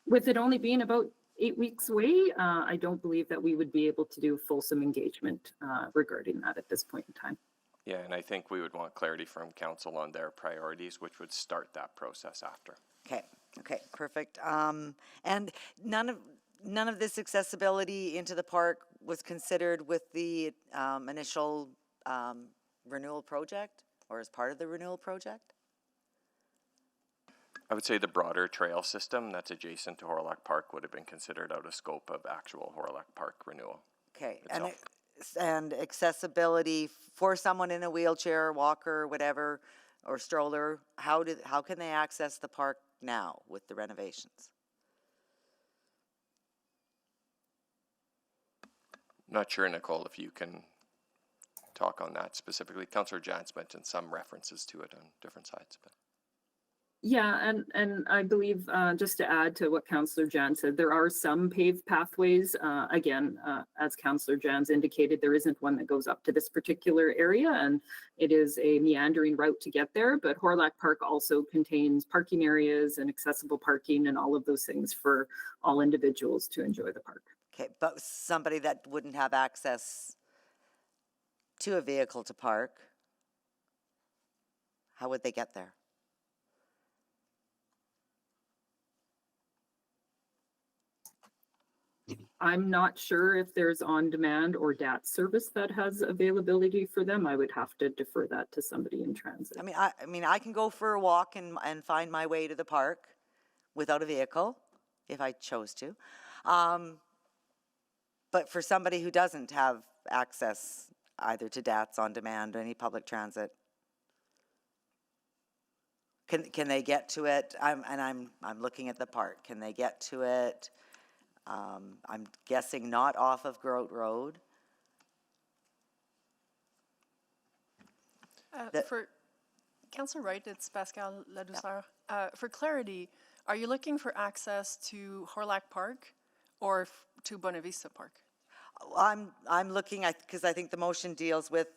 With it only being about 8 weeks away, I don't believe that we would be able to do fulsome engagement regarding that at this point in time. Yeah, and I think we would want clarity from council on their priorities, which would start that process after. Okay, perfect. And none of this accessibility into the park was considered with the initial renewal project or as part of the renewal project? I would say the broader trail system that's adjacent to Horlock Park would have been considered out of scope of actual Horlock Park renewal. Okay, itself. and accessibility for someone in a wheelchair, walker, whatever, or stroller, how can they access the park now with the renovations? Not sure, Nicole, if you can talk on that specifically. Councillor Jans mentioned some references to it on different sides. But. Yeah, and I believe, just to add to what Councillor Jan said, there are some paved pathways. Again, as Councillor Jan's indicated, there isn't one that goes up to this particular area, and it is a meandering route to get there. But Horlock Park also contains parking areas and accessible parking and all of those things for all individuals to enjoy the park. Okay, but somebody that wouldn't have access to a vehicle to park, how would they get there? I'm not sure if there's on-demand or DAT service that has availability for them. I would have to defer that to somebody in transit. I mean, I can go for a walk and find my way to the park without a vehicle, if I chose to. But for somebody who doesn't have access either to DATs, on-demand, or any public transit, can they get to it? I'm looking at the park. Can they get to it? I'm guessing not off of Grote Road. For Councillor Wright, it's Pascal Ladouceur. For clarity, are you looking for access to Horlock Park or to Bonavista Park? I'm looking at, because I think the motion deals with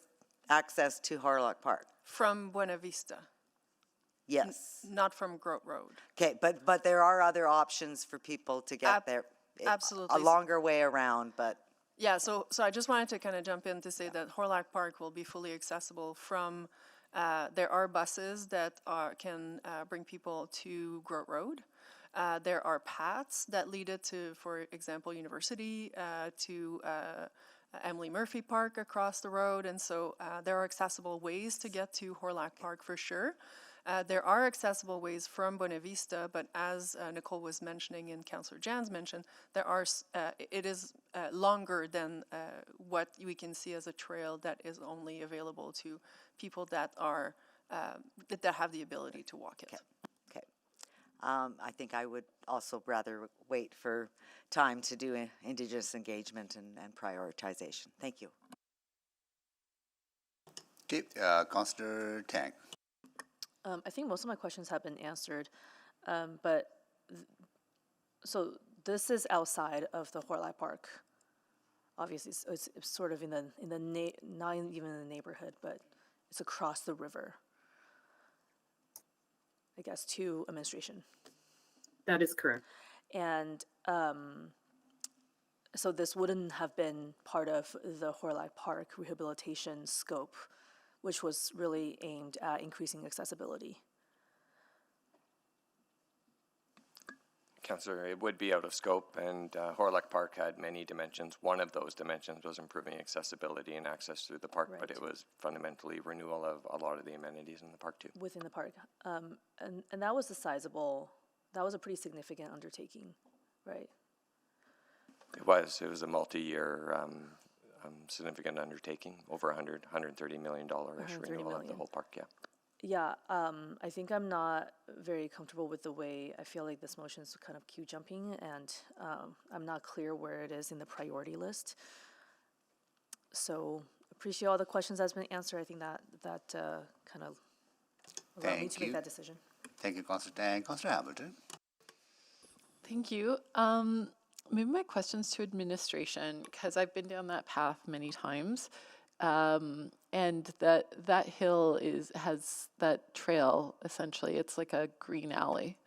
access to Horlock Park. From Buenavista? Yes. Not from Grote Road? Okay, but there are other options for people to get there. Absolutely. A longer way around, but. Yeah, so I just wanted to kind of jump in to say that Horlock Park will be fully accessible from, there are buses that can bring people to Grote Road. There are paths that lead it to, for example, University, to Emily Murphy Park across the road. And so there are accessible ways to get to Horlock Park for sure. There are accessible ways from Buenavista, but as Nicole was mentioning and Councillor Jans mentioned, there are it is longer than what we can see as a trail that is only available to people that are that have the ability to walk it. Okay. I think I would also rather wait for time to do Indigenous engagement and prioritization. Thank you. Okay, Councillor Tang. I think most of my questions have been answered, but so this is outside of the Horlack Park. Obviously, it's sort of not even in the neighborhood, but it's across the river, I guess, to administration. That is correct. And so this wouldn't have been part of the Horlack Park rehabilitation scope, which was really aimed at increasing accessibility. Councillor, it would be out of scope, and Horlock Park had many dimensions. One of those dimensions was improving accessibility and access through the park, but it was fundamentally renewal of a lot of the amenities in the park too. Within the park. And that was that was a pretty significant undertaking, right? It was a multi-year significant undertaking, over $130 million-ish renewal of the whole park, yeah. Yeah, I think I'm not very comfortable with the way I feel like this motion is kind of queue jumping, and I'm not clear where it is in the priority list. So appreciate all the questions that's been answered. I think that kind of allowed me to make that decision. Thank you, Councillor Tang. Councillor Hamilton. Thank you. Maybe my question's to administration, because I've been down that path many times. And that hill has that trail, essentially. It's like a green alley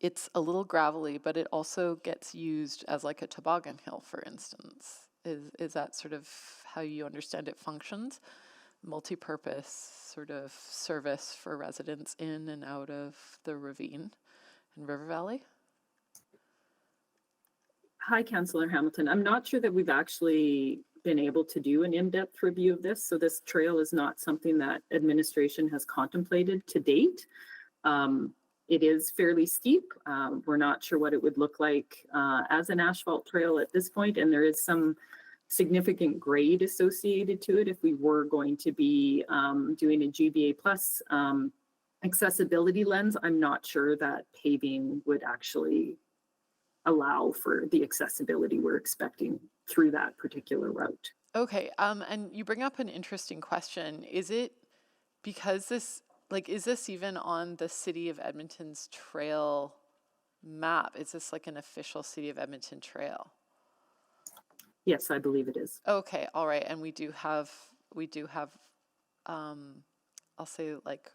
it's a little gravelly, but it also gets used as like a toboggan hill, for instance. Is that sort of how you understand it functions? Multi-purpose sort of service for residents in and out of the ravine in River Valley? Hi, Councillor Hamilton. I'm not sure that we've actually been able to do an in-depth review of this, so this trail is not something that administration has contemplated to date. It is fairly steep. We're not sure what it would look like as an asphalt trail at this point, and there is some significant grade associated to it if we were going to be doing a GBA plus accessibility lens. I'm not sure that paving would actually allow for the accessibility we're expecting through that particular route. Okay, and you bring up an interesting question. Is it because is this even on the City of Edmonton's trail map? Is this like an official City of Edmonton trail? Yes, I believe it is. Okay, all right, and we do have, I'll say like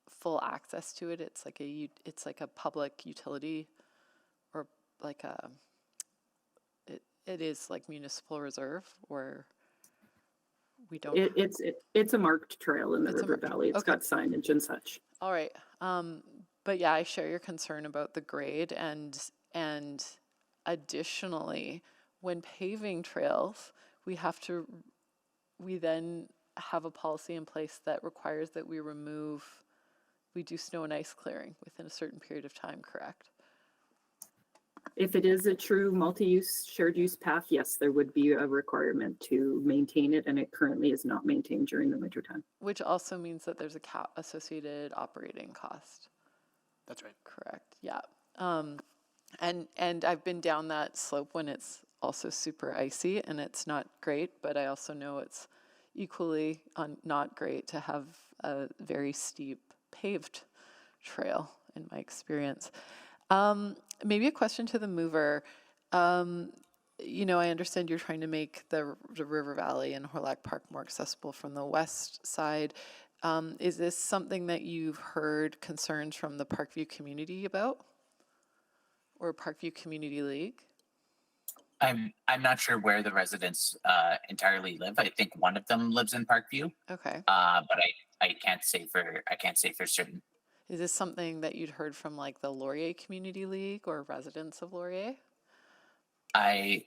full access to it. It's like a public utility, or like it is like municipal reserve, or we don't. It's a marked trail in the River Valley. It's got signage and such. All right, but yeah, I share your concern about the grade, and additionally, when paving trails, we then have a policy in place that requires that we do snow and ice clearing within a certain period of time, correct? If it is a true multi-use shared use path, yes, there would be a requirement to maintain it, and it currently is not maintained during the wintertime. Which also means that there's a associated operating cost. That's right. Correct, yeah. And I've been down that slope when it's also super icy, and it's not great, but I also know it's equally not great to have a very steep paved trail in my experience. Maybe a question to the mover. I understand you're trying to make the River Valley and Horlack Park more accessible from the west side. Is this something that you've heard concerns from the Parkview community about, or Parkview Community League? I'm not sure where the residents entirely live. I think one of them lives in Parkview. Okay. But I can't say for certain. Is this something that you'd heard from like the Laurier Community League or residents of Laurier? I'm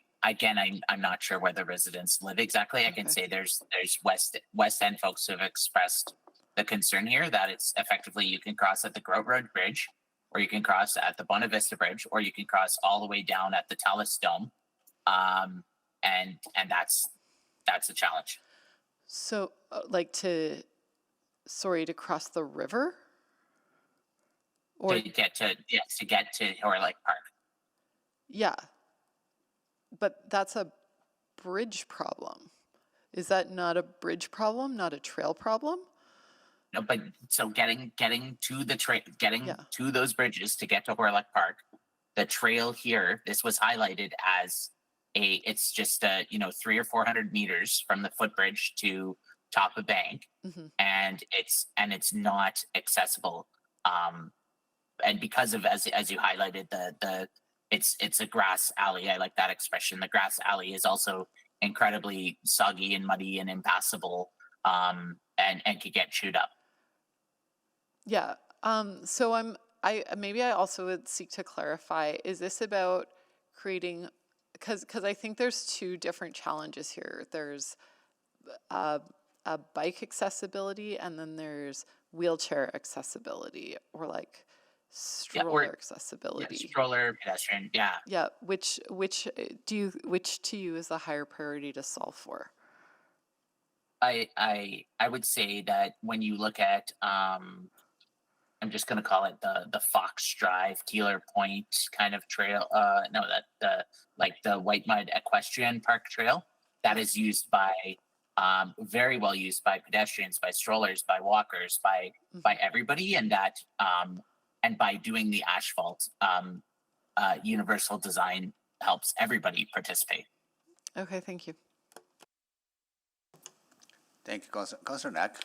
not sure where the residents live exactly. I can say there's West End folks who have expressed the concern here that it's effectively you can cross at the Groat Road Bridge, or you can cross at the Buena Vista Bridge, or you can cross all the way down at the Talus Dome, and that's a challenge. So, to cross the river? Or, to get to, yes, to get to Horlick Park. yeah, but that's a bridge problem. Is that not a bridge problem, not a trail problem? No, but so getting to the getting Yeah. to those bridges to get to Horlick Park, the trail here, this was highlighted as it's just 300 or 400 meters from the footbridge to top of bank, and it's not accessible. And because of as you highlighted it's a grass alley. I like that expression. The grass alley is also incredibly soggy and muddy and impassable, and could get chewed up. Yeah. So I maybe I also would seek to clarify, is this about creating, because I think there's two different challenges here. There's a bike accessibility, and then there's wheelchair accessibility, or like stroller accessibility. Yeah, stroller, pedestrian, yeah. Yeah, which to you is the higher priority to solve for? I would say that when you look at I'm just going to call it the Fox Drive, Keeler Point kind of trail. No, the White Mud Equestrian Park Trail that is used by very well used by pedestrians, by strollers, by walkers, by everybody, and that and by doing the asphalt, universal design helps everybody participate. Okay, thank you. Thank you, Councillor Knack.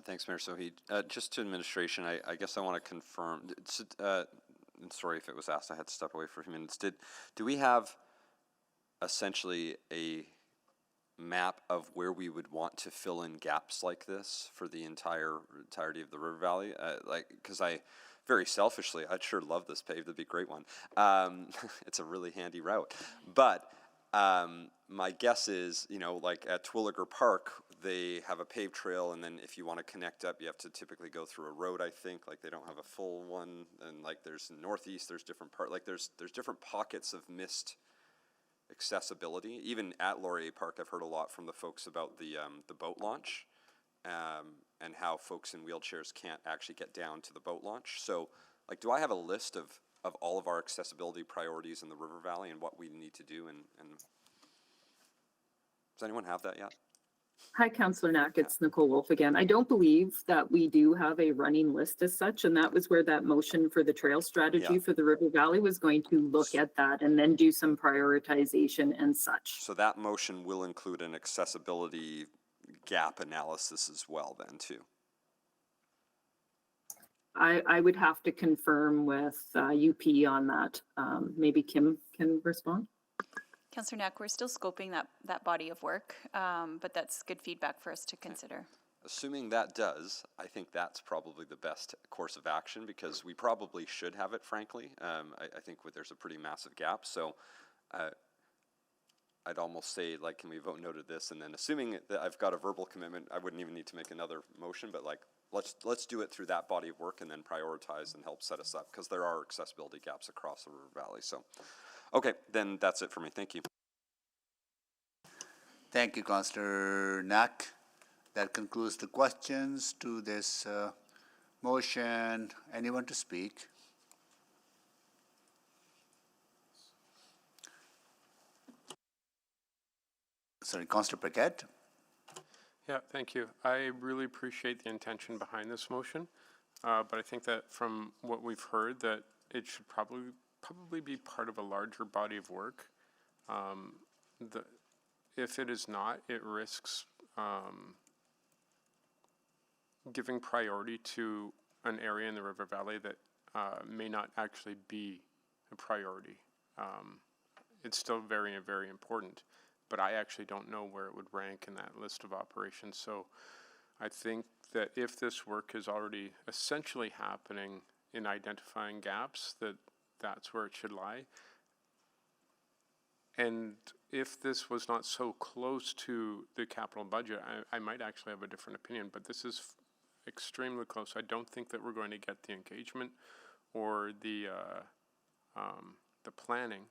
Thanks, Mayor Sohi. Just to administration, I guess I want to confirm, and sorry if it was asked, I had to step away for a few minutes. Do we have essentially a map of where we would want to fill in gaps like this for the entirety of the River Valley? Because very selfishly, I'd sure love this paved. That'd be a great one. It's a really handy route. But my guess is, like at Twilliger Park, they have a paved trail, and then if you want to connect up, you have to typically go through a road, I think. Like, they don't have a full one, and like there's northeast, there's different there's different pockets of missed accessibility. Even at Laurier Park, I've heard a lot from the folks about the boat launch, and how folks in wheelchairs can't actually get down to the boat launch. So, like, do I have a list of all of our accessibility priorities in the River Valley and what we need to do? And does anyone have that yet? Hi, Councillor Knack. It's Nicole Wolf again. I don't believe that we do have a running list as such, and that was where that motion for the trail strategy for the River Valley was going to look at that and then do some prioritization and such. So that motion will include an accessibility gap analysis as well then too. I would have to confirm with UP on that. Maybe Kim can respond. Councillor Knack, we're still scoping that body of work, but that's good feedback for us to consider. Assuming that does, I think that's probably the best course of action, because we probably should have it, frankly. I think there's a pretty massive gap. So I'd almost say, like, can we vote no to this? And then assuming that I've got a verbal commitment, I wouldn't even need to make another motion, but like, let's do it through that body of work and then prioritize and help set us up, because there are accessibility gaps across the River Valley. So, okay, then that's it for me. Thank you. Thank you, Councillor Knack. That concludes the questions to this motion. Anyone to speak? Sorry, Councillor Paquette. Yeah, thank you. I really appreciate the intention behind this motion, but I think that from what we've heard, that it should probably be part of a larger body of work. If it is not, it risks giving priority to an area in the River Valley that may not actually be a priority. It's still very, very important, but I actually don't know where it would rank in that list of operations. So I think that if this work is already essentially happening in identifying gaps, that's where it should lie. And if this was not so close to the capital budget, I might actually have a different opinion, but this is extremely close. I don't think that we're going to get the engagement or the planning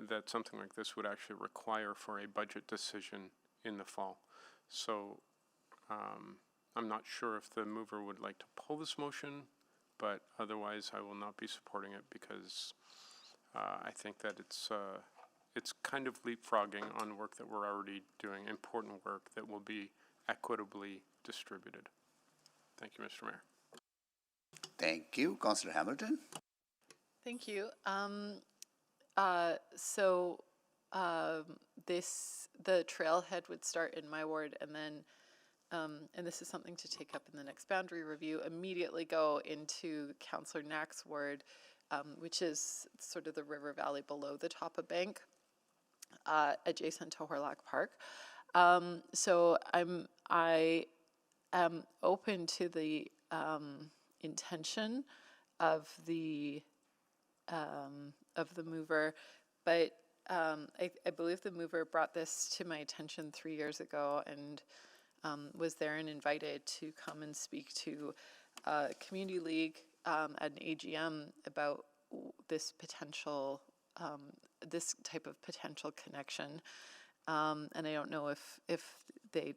that something like this would actually require for a budget decision in the fall. So I'm not sure if the mover would like to pull this motion but otherwise I will not be supporting it because I think that it's kind of leapfrogging on work that we're already doing, important work that will be equitably distributed. Thank you, Mr. Mayor. Thank you. Councillor Hamilton? Thank you. The trailhead would start in my ward, and then, and this is something to take up in the next boundary review, immediately go into Councillor Knack's ward, which is sort of the river valley below the top of Bank, adjacent to Horlock Park. So I am open to the intention of the mover, but I believe the mover brought this to my attention 3 years ago and was there and invited to come and speak to Community League at an AGM about this potential, this type of potential connection. And I don't know if they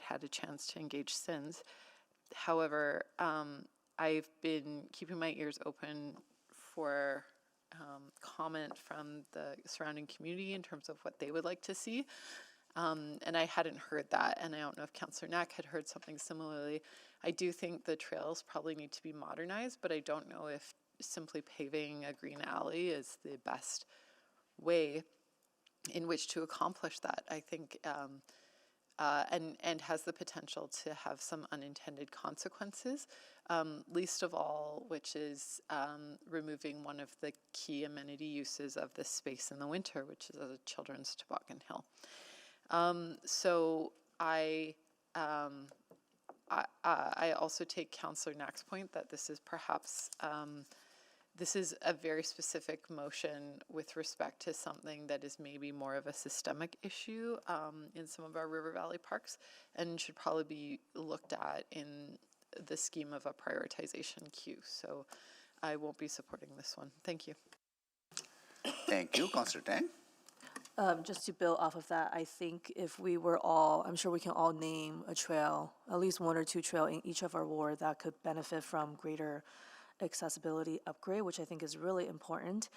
had a chance to engage since. However, I've been keeping my ears open for comment from the surrounding community in terms of what they would like to see. And I hadn't heard that, and I don't know if Councillor Knack had heard something similarly. I do think the trails probably need to be modernized, but I don't know if simply paving a green alley is the best way in which to accomplish that. I think and has the potential to have some unintended consequences, least of all which is removing one of the key amenity uses of this space in the winter, which is a children's toboggan hill. So I also take Councillor Knack's point that this is perhaps this is a very specific motion with respect to something that is maybe more of a systemic issue in some of our River Valley parks and should probably be looked at in the scheme of a prioritization queue. So I won't be supporting this one. Thank you. Thank you. Councillor Tang? Just to build off of that, I think if we were all, I'm sure we can all name a trail, at least one or two trail in each of our ward that could benefit from greater accessibility upgrade, which I think is really important.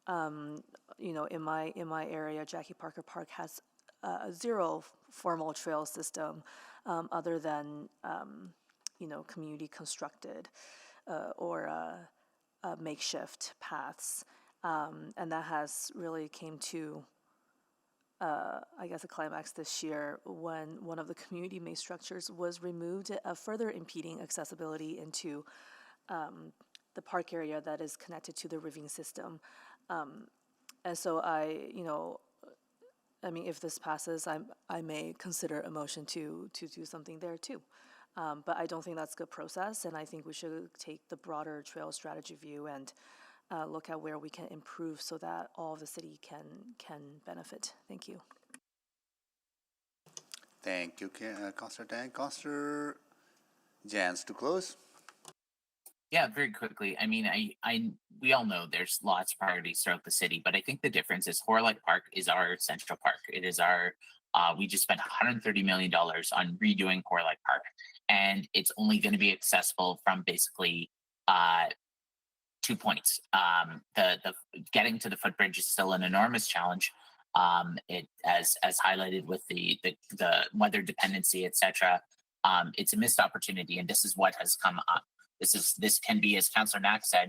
You know, in my area, Jackie Parker Park has zero formal trail system other than you know, community constructed or makeshift paths, and that has really came to I guess a climax this year when one of the community-made structures was removed, further impeding accessibility into the park area that is connected to the ravine system. And so you know, I mean, if this passes, I may consider a motion to do something there too. But I don't think that's a good process, and I think we should take the broader trail strategy view and look at where we can improve so that all of the city can benefit. Thank you. Thank you, Councillor Tang. Councillor Jans to close. Yeah, very quickly. I mean, we all know there's lots of priorities throughout the city, but I think the difference is Horlock Park is our central park. It is our, we just spent $130 million on redoing Horlock Park, and it's only going to be accessible from basically 2 points. The getting to the footbridge is still an enormous challenge. It as highlighted with the weather dependency, etc. It's a missed opportunity, and this is what has come up. This can be, as Councillor Knack said,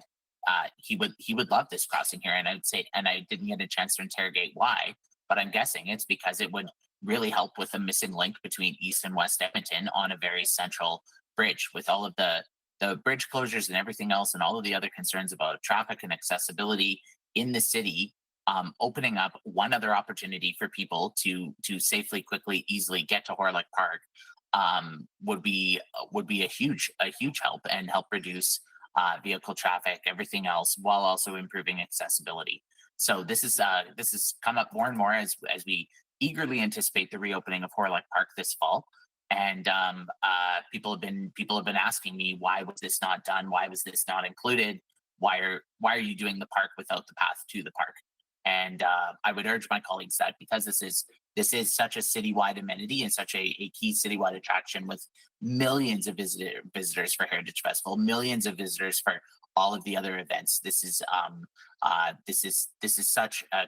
he would love this crossing here, and I'd say, and I didn't get a chance to interrogate why, but I'm guessing it's because it would really help with a missing link between East and West Edmonton on a very central bridge. With all of the bridge closures and everything else, and all of the other concerns about traffic and accessibility in the city, opening up one other opportunity for people to safely, quickly, easily get to Horlock Park would be a huge help and help reduce vehicle traffic, everything else, while also improving accessibility. So this has come up more and more as we eagerly anticipate the reopening of Horlock Park this fall. And people have been asking me, why was this not done? Why was this not included? Why are you doing the park without the path to the park? And I would urge my colleagues that because this is such a citywide amenity and such a key citywide attraction with millions of visitors for Heritage Festival, millions of visitors for all of the other events. This is such a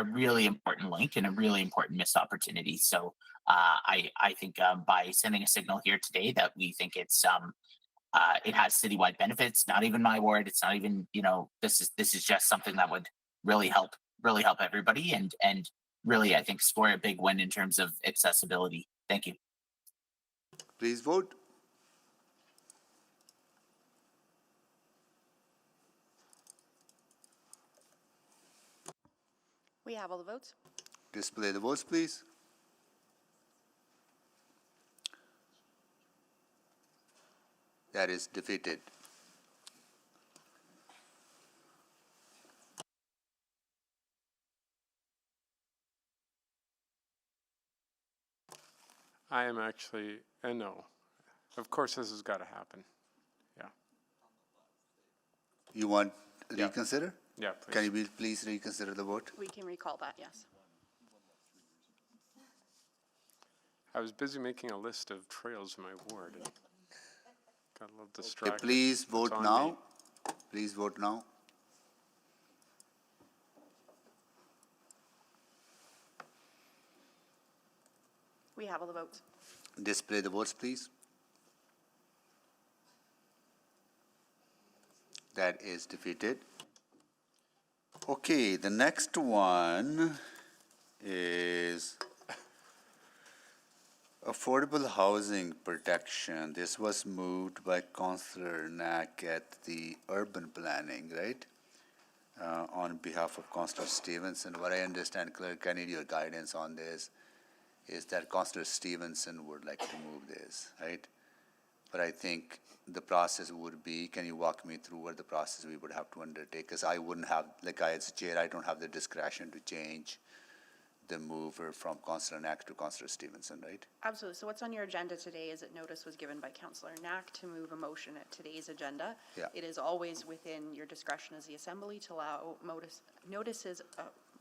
really important link and a really important missed opportunity. So I think by sending a signal here today that we think it has citywide benefits. Not even my ward. It's not even, this is just something that would really help everybody and really, I think, score a big win in terms of accessibility. Thank you. Please vote. We have all the votes. Display the votes, please. That is defeated. I am actually a no. Of course, this has got to happen. Yeah. You want Yeah. reconsider? Yeah, please. Can you please reconsider the vote? We can recall that, yes. I was busy making a list of trails in my ward and got a little Okay, distracted. please It's vote on now. me. Please vote now. We have all the votes. Display the votes, please. That is defeated. Okay, the next one is affordable housing protection. This was moved by Councillor Knack at the urban planning, right? On behalf of Councillor Stevenson. What I understand, Clerk, I need your guidance on this, is that Councillor Stevenson would like to move this, right? But I think the process would be, can you walk me through what the process we would have to undertake? Because I wouldn't have, like I as chair, I don't have the discretion to change the mover from Councillor Knack to Councillor Stevenson, right? Absolutely. So what's on your agenda today is that notice was given by Councillor Knack to move a motion at today's agenda. Yeah. It is always within your discretion as the assembly to allow notices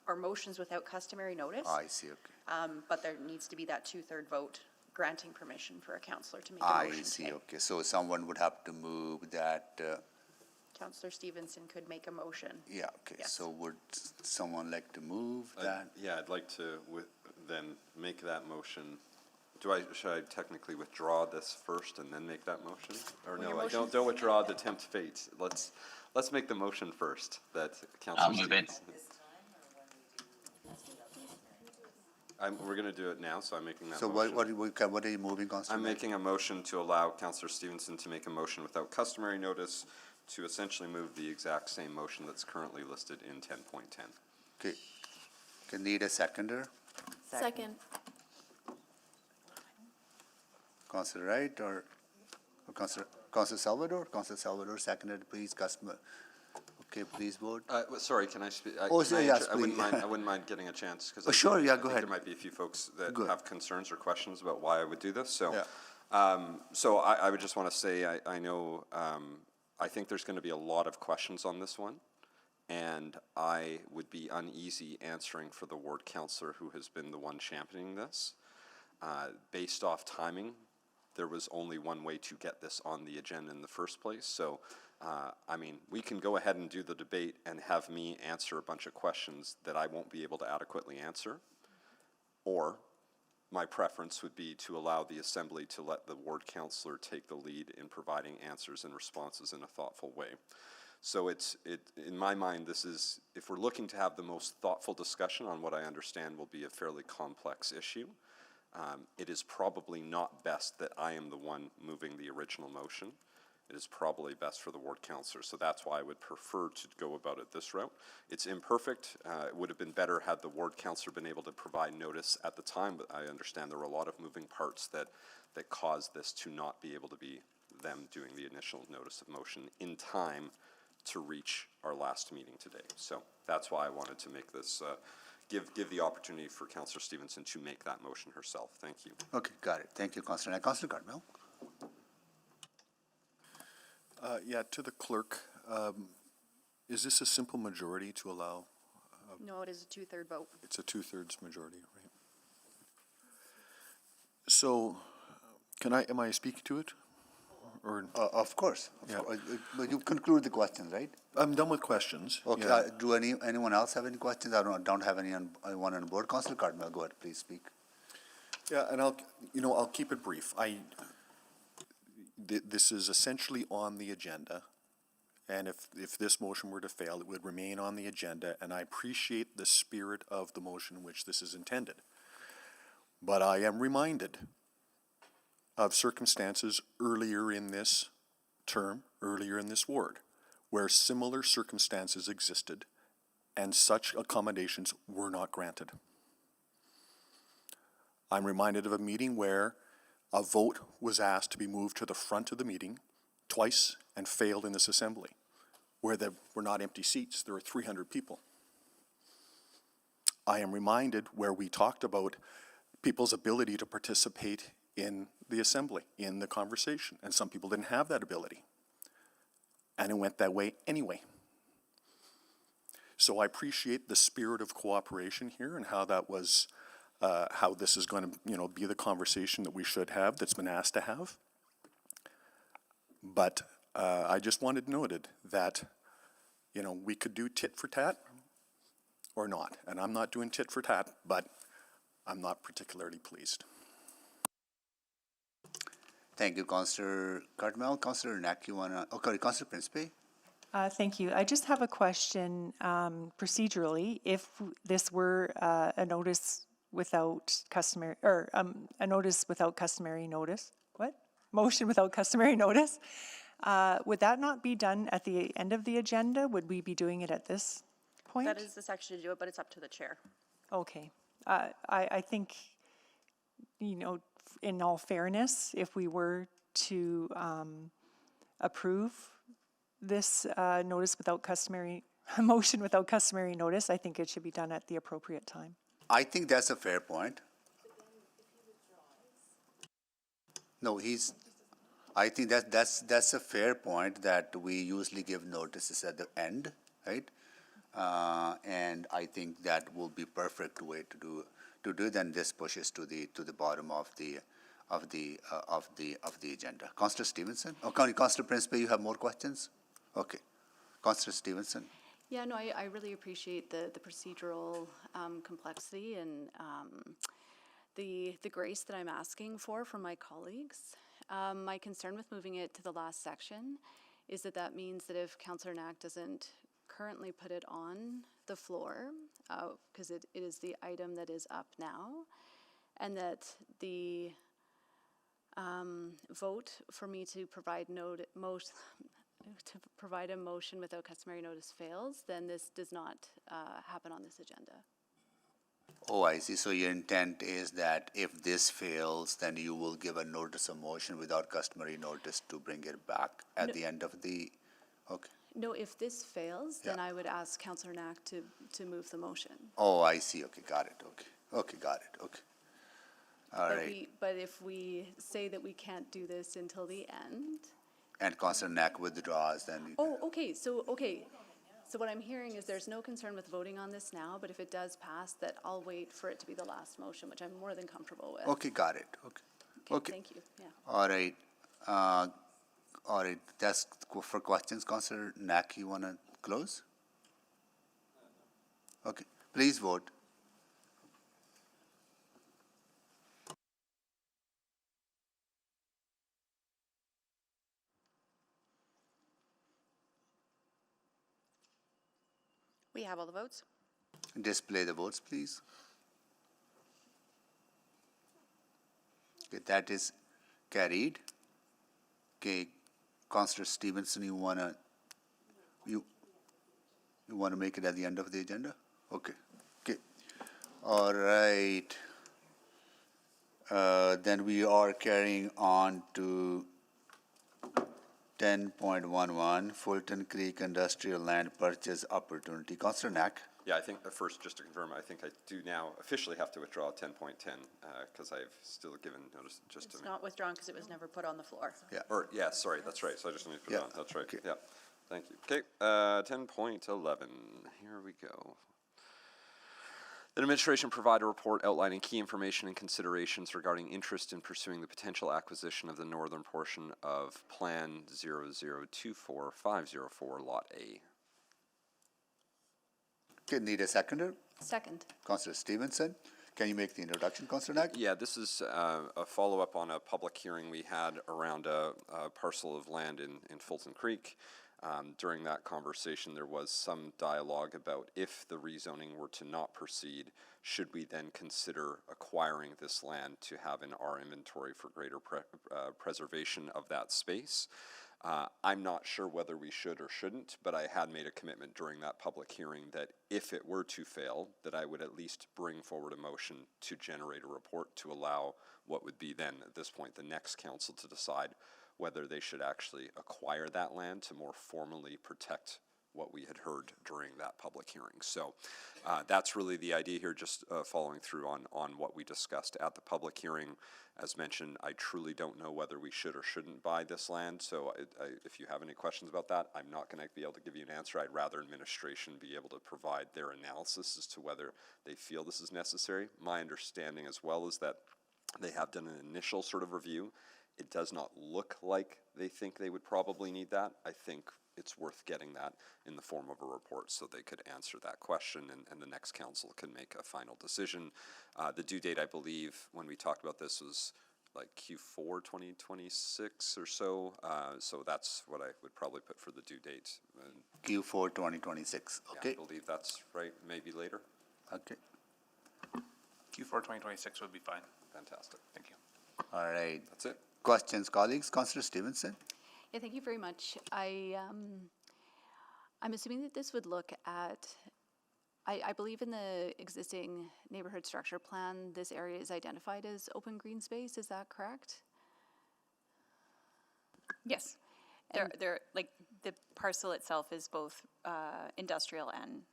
or motions without customary notice. Oh, I see, okay. But there needs to be that 2/3 vote granting permission for a councillor to make a I motion see, today. okay. So someone would have to move that, Councillor Stevenson could make a motion. yeah, okay. Yes. So would someone like to move that? Yeah, I'd like to then make that motion. Should I technically withdraw this first and then make that motion? Or Well, no, your I don't motion- withdraw to tempt fate. Let's make the motion first, that I'll Councilor move it. Stevens. We're gonna do it now, so I'm making that So motion. what are you moving, Councillor I'm Knack? making a motion to allow Councillor Stevenson to make a motion without customary notice to essentially move the exact same motion that's currently listed in 10.10. Okay. Can need a seconder? Second. Councillor Wright or Councillor Salvador? Councillor Salvador seconded, please, customer. Okay, please vote. Sorry, can I speak? Oh, so yes, I wouldn't please. mind, I wouldn't mind getting a chance, because Oh, sure, yeah, go I think ahead. there might be a few folks that Good. have concerns or questions about why I would do this, so. Yeah. So I would just want to say, I know, I think there's going to be a lot of questions on this one, and I would be uneasy answering for the ward councillor who has been the one championing this. Based off timing, there was only one way to get this on the agenda in the first place, so I mean, we can go ahead and do the debate and have me answer a bunch of questions that I won't be able to adequately answer, or my preference would be to allow the assembly to let the ward councillor take the lead in providing answers and responses in a thoughtful way. So in my mind, this is, if we're looking to have the most thoughtful discussion on what I understand will be a fairly complex issue, it is probably not best that I am the one moving the original motion. It is probably best for the ward councillor, so that's why I would prefer to go about it this route. It's imperfect. It would have been better had the ward councillor been able to provide notice at the time, but I understand there were a lot of moving parts that caused this to not be able to be them doing the initial notice of motion in time to reach our last meeting today. So that's why I wanted to make this, give the opportunity for Councillor Stevenson to make that motion herself. Thank you. Okay, got it. Thank you, Councillor Knack. Councillor Cartmel? Yeah, to the clerk, is this a simple majority to allow? No, it is a 2/3 vote. It's a 2/3 majority, right? So, am I speaking to it? or? Of course, Yeah. But you conclude the questions, right? I'm done with questions. Okay, Yeah. do anyone else have any questions? I don't have anyone on board. Councillor Cardinal, go ahead, please speak. Yeah, and I'll keep it brief. This is essentially on the agenda, and if this motion were to fail, it would remain on the agenda, and I appreciate the spirit of the motion in which this is intended. But I am reminded of circumstances earlier in this term, earlier in this ward, where similar circumstances existed and such accommodations were not granted. I'm reminded of a meeting where a vote was asked to be moved to the front of the meeting twice and failed in this assembly, where there were not empty seats, there were 300 people. I am reminded where we talked about people's ability to participate in the assembly, in the conversation, and some people didn't have that ability. And it went that way anyway. So I appreciate the spirit of cooperation here and how that was, how this is going to, be the conversation that we should have, that's been asked to have. But I just wanted noted that, we could do tit for tat or not. And I'm not doing tit for tat, but I'm not particularly pleased. Thank you, Councillor Cardinal. Councillor Nack, you wanna? Oh, sorry, Councillor Principe. Thank you. I just have a question procedurally. If this were a notice without customary, or a notice without customary notice, motion without customary notice, would that not be done at the end of the agenda? Would we be doing it at this point? That is the section to do it, but it's up to the chair. Okay. I think, in all fairness, if we were to approve this notice without customary, motion without customary notice, I think it should be done at the appropriate time. I think that's a fair point. No, I think that's a fair point, that we usually give notices at the end, right? And I think that will be perfect way to do. Then this pushes to the bottom of the agenda. Councillor Stevenson. Oh, Councillor Principe, you have more questions? Okay, Councillor Stevenson. Yeah, no, I really appreciate the procedural complexity and the grace that I'm asking for from my colleagues. My concern with moving it to the last section is that means that if Councillor Knack doesn't currently put it on the floor, because it is the item that is up now, and that the vote for me to provide provide a motion without customary notice fails, then this does not happen on this agenda. Oh, I see. So your intent is that if this fails, then you will give a notice of motion without customary notice to bring it back at the end of the, okay. No, if this fails, then I would ask Councillor Knack to move the motion. Oh, I see. Okay, got it. Okay, got it. Okay. All right. But if we say that we can't do this until the end. And Councillor Knack withdraws, then. Okay. So what I'm hearing is there's no concern with voting on this now, but if it does pass, that I'll wait for it to be the last motion, which I'm more than comfortable with. Okay, got it. Okay. Thank you. Yeah. All right. All right. That's for questions. Councillor Knack, you want to close? Okay. Please vote. We have all the votes. Display the votes, please. Okay, that is carried. Okay, Councillor Stevenson, you wanna make it at the end of the agenda? Okay. All right. Then we are carrying on to 10.11, Fulton Creek Industrial Land Purchase Opportunity. Councillor Knack. Yeah, I think first, just to confirm, I think I do now officially have to withdraw 10.10 because I've still given notice just to. It's not withdrawn because it was never put on the floor. Yeah. Sorry, that's right. So I just need to put it on. That's right. Okay. Yeah. Thank you. Okay. 10.11. Here we go. The administration provide a report outlining key information and considerations regarding interest in pursuing the potential acquisition of the northern portion of Plan 0024504 Lot A. Okay, need a seconder? Second. Councillor Stevenson, can you make the introduction, Councillor Knack? Yeah, this is a follow-up on a public hearing we had around a parcel of land in Fulton Creek. During that conversation, there was some dialogue about if the rezoning were to not proceed, should we then consider acquiring this land to have in our inventory for greater preservation of that space. I'm not sure whether we should or shouldn't, but I had made a commitment during that public hearing that if it were to fail, that I would at least bring forward a motion to generate a report to allow what would be then, at this point, the next council to decide whether they should actually acquire that land to more formally protect what we had heard during that public hearing. So that's really the idea here, just following through on what we discussed at the public hearing. As mentioned, I truly don't know whether we should or shouldn't buy this land, so if you have any questions about that, I'm not going to be able to give you an answer. I'd rather administration be able to provide their analysis as to whether they feel this is necessary. My understanding as well is that they have done an initial sort of review. It does not look like they think they would probably need that. I think it's worth getting that in the form of a report so they could answer that question and the next council can make a final decision. The due date, I believe, when we talked about this was like Q4 2026 or so. So that's what I would probably put for the due date. Q4 2026, okay. Yeah, I believe that's right, maybe later. Okay. Q4 2026 would be fine. Fantastic. Thank you. All right. That's it. Questions, colleagues? Councillor Stevenson? Yeah, thank you very much. I'm assuming that this would look at, I believe in the existing neighborhood structure plan, this area is identified as open green space, is that correct? Yes. They're like the parcel itself is both industrial and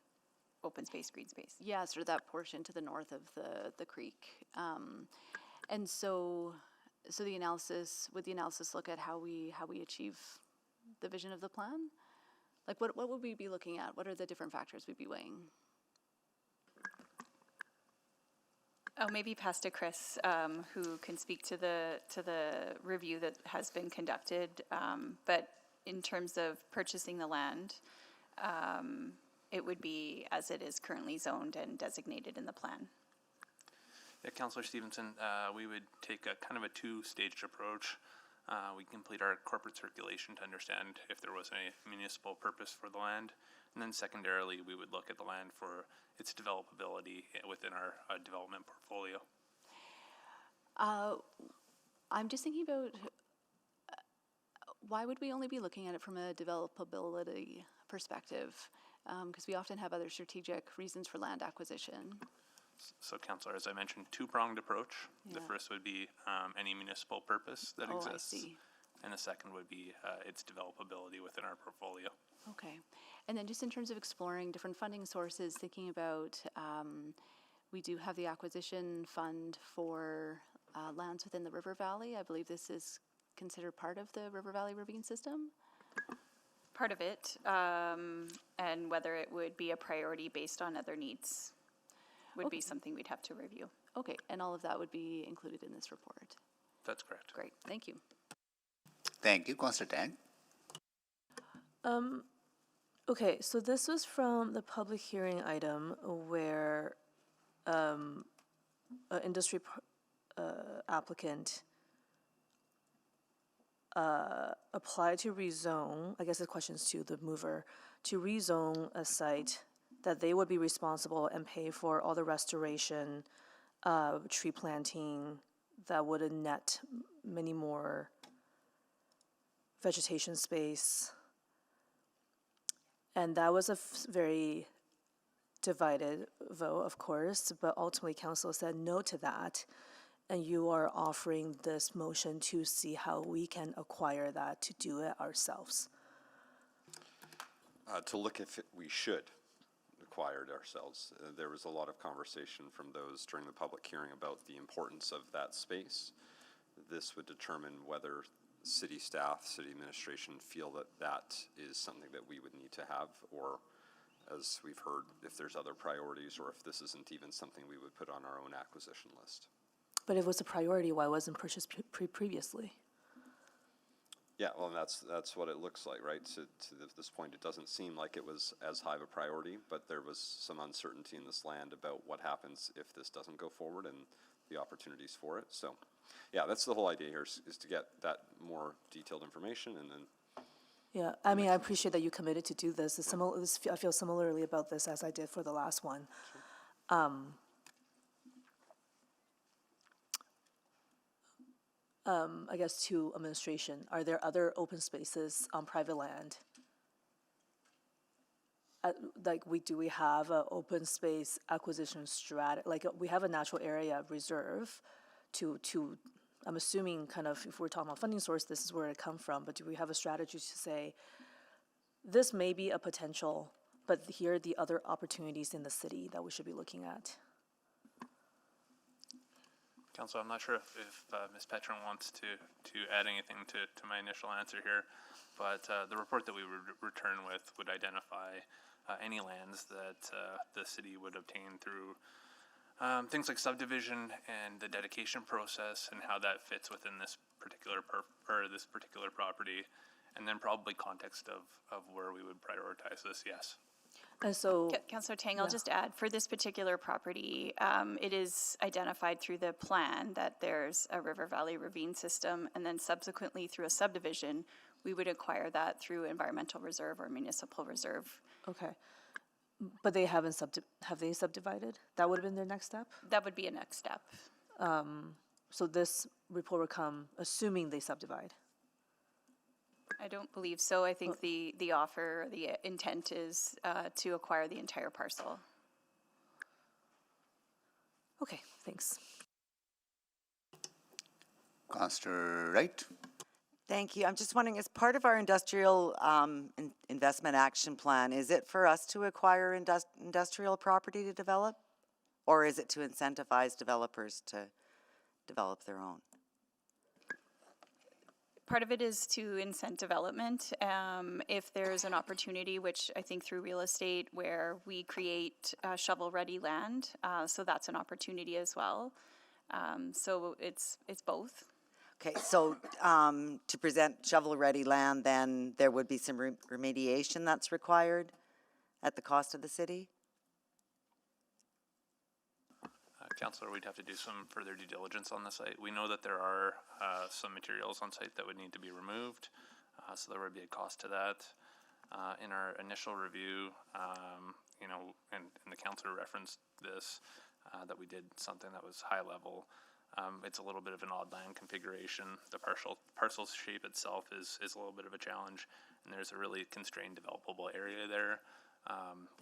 open space, green space. Yeah, sort of that portion to the north of the creek. And so the analysis, would the analysis look at how we achieve the vision of the plan? Like what would we be looking at? What are the different factors we'd be weighing? Oh, maybe pass to Chris, who can speak to the review that has been conducted. But in terms of purchasing the land, it would be as it is currently zoned and designated in the plan. Yeah, Councillor Stevenson, we would take a kind of a two-staged approach. We complete our corporate circulation to understand if there was a municipal purpose for the land. And then secondarily, we would look at the land for its developability within our development portfolio. I'm just thinking about why would we only be looking at it from a developability perspective? Because we often have other strategic reasons for land acquisition. So, Councillor, as I mentioned, two-pronged approach. Yeah. The first would be any municipal purpose that exists. I see. And the second would be its developability within our portfolio. Okay. And then just in terms of exploring different funding sources, thinking about, we do have the acquisition fund for lands within the River Valley. I believe this is considered part of the River Valley Ravine System. Part of it, and whether it would be a priority based on other needs would be something we'd have to review. Okay, and all of that would be included in this report. That's correct. Great, thank you. Thank you, Councillor Tang. Okay, so this was from the public hearing item where an industry applicant applied to rezone, I guess the question's to the mover, to rezone a site that they would be responsible and pay for all the restoration, tree planting that would net many more vegetation space. And that was a very divided vote, of course, but ultimately council said no to that. And you are offering this motion to see how we can acquire that, to do it ourselves. To look if we should acquire it ourselves. There was a lot of conversation from those during the public hearing about the importance of that space. This would determine whether city staff, city administration feel that that is something that we would need to have, or as we've heard, if there's other priorities or if this isn't even something we would put on our own acquisition list. But if it was a priority, why wasn't purchased previously? Yeah, well, and that's what it looks like, right? This point, it doesn't seem like it was as high of a priority, but there was some uncertainty in this land about what happens if this doesn't go forward and the opportunities for it. So, yeah, that's the whole idea here is to get that more detailed information and then. Yeah, I mean, I appreciate that you committed to do this. I feel similarly about this as I did for the last one. I guess to administration, are there other open spaces on private land? Do we have an open space acquisition like we have a natural area reserve to I'm assuming kind of if we're talking about funding source, this is where it come from, but do we have a strategy to say, this may be a potential, but here are the other opportunities in the city that we should be looking at? Council, I'm not sure if Ms. Petron wants to add anything to my initial answer here, but the report that we would return with would identify any lands that the city would obtain through things like subdivision and the dedication process and how that fits within this particular this particular property, and then probably context of where we would prioritize this. Yes. And so, Councillor Tang, I'll just add, for this particular property, it is identified through the plan that there's a river valley ravine system, and then subsequently through a subdivision, we would acquire that through environmental reserve or municipal reserve. okay. But they haven't have they subdivided? That would have been their next step? That would be a next step. So this report would come assuming they subdivide? I don't believe so. I think the offer, the intent is to acquire the entire parcel. Okay, thanks. Councillor Wright? Thank you. I'm just wondering, as part of our industrial investment action plan, is it for us to acquire industrial property to develop? Or is it to incentivize developers to develop their own? Part of it is to incent development. If there's an opportunity, which I think through real estate, where we create shovel-ready land, so that's an opportunity as well. So it's both. Okay, so to present shovel-ready land, then there would be some remediation that's required at the cost of the city? Councillor, we'd have to do some further due diligence on the site. We know that there are some materials on site that would need to be removed, so there would be a cost to that. In our initial review, you know, and the councillor referenced this, that we did something that was high level. It's a little bit of an odd land configuration. The parcel shape itself is a little bit of a challenge, and there's a really constrained developable area there.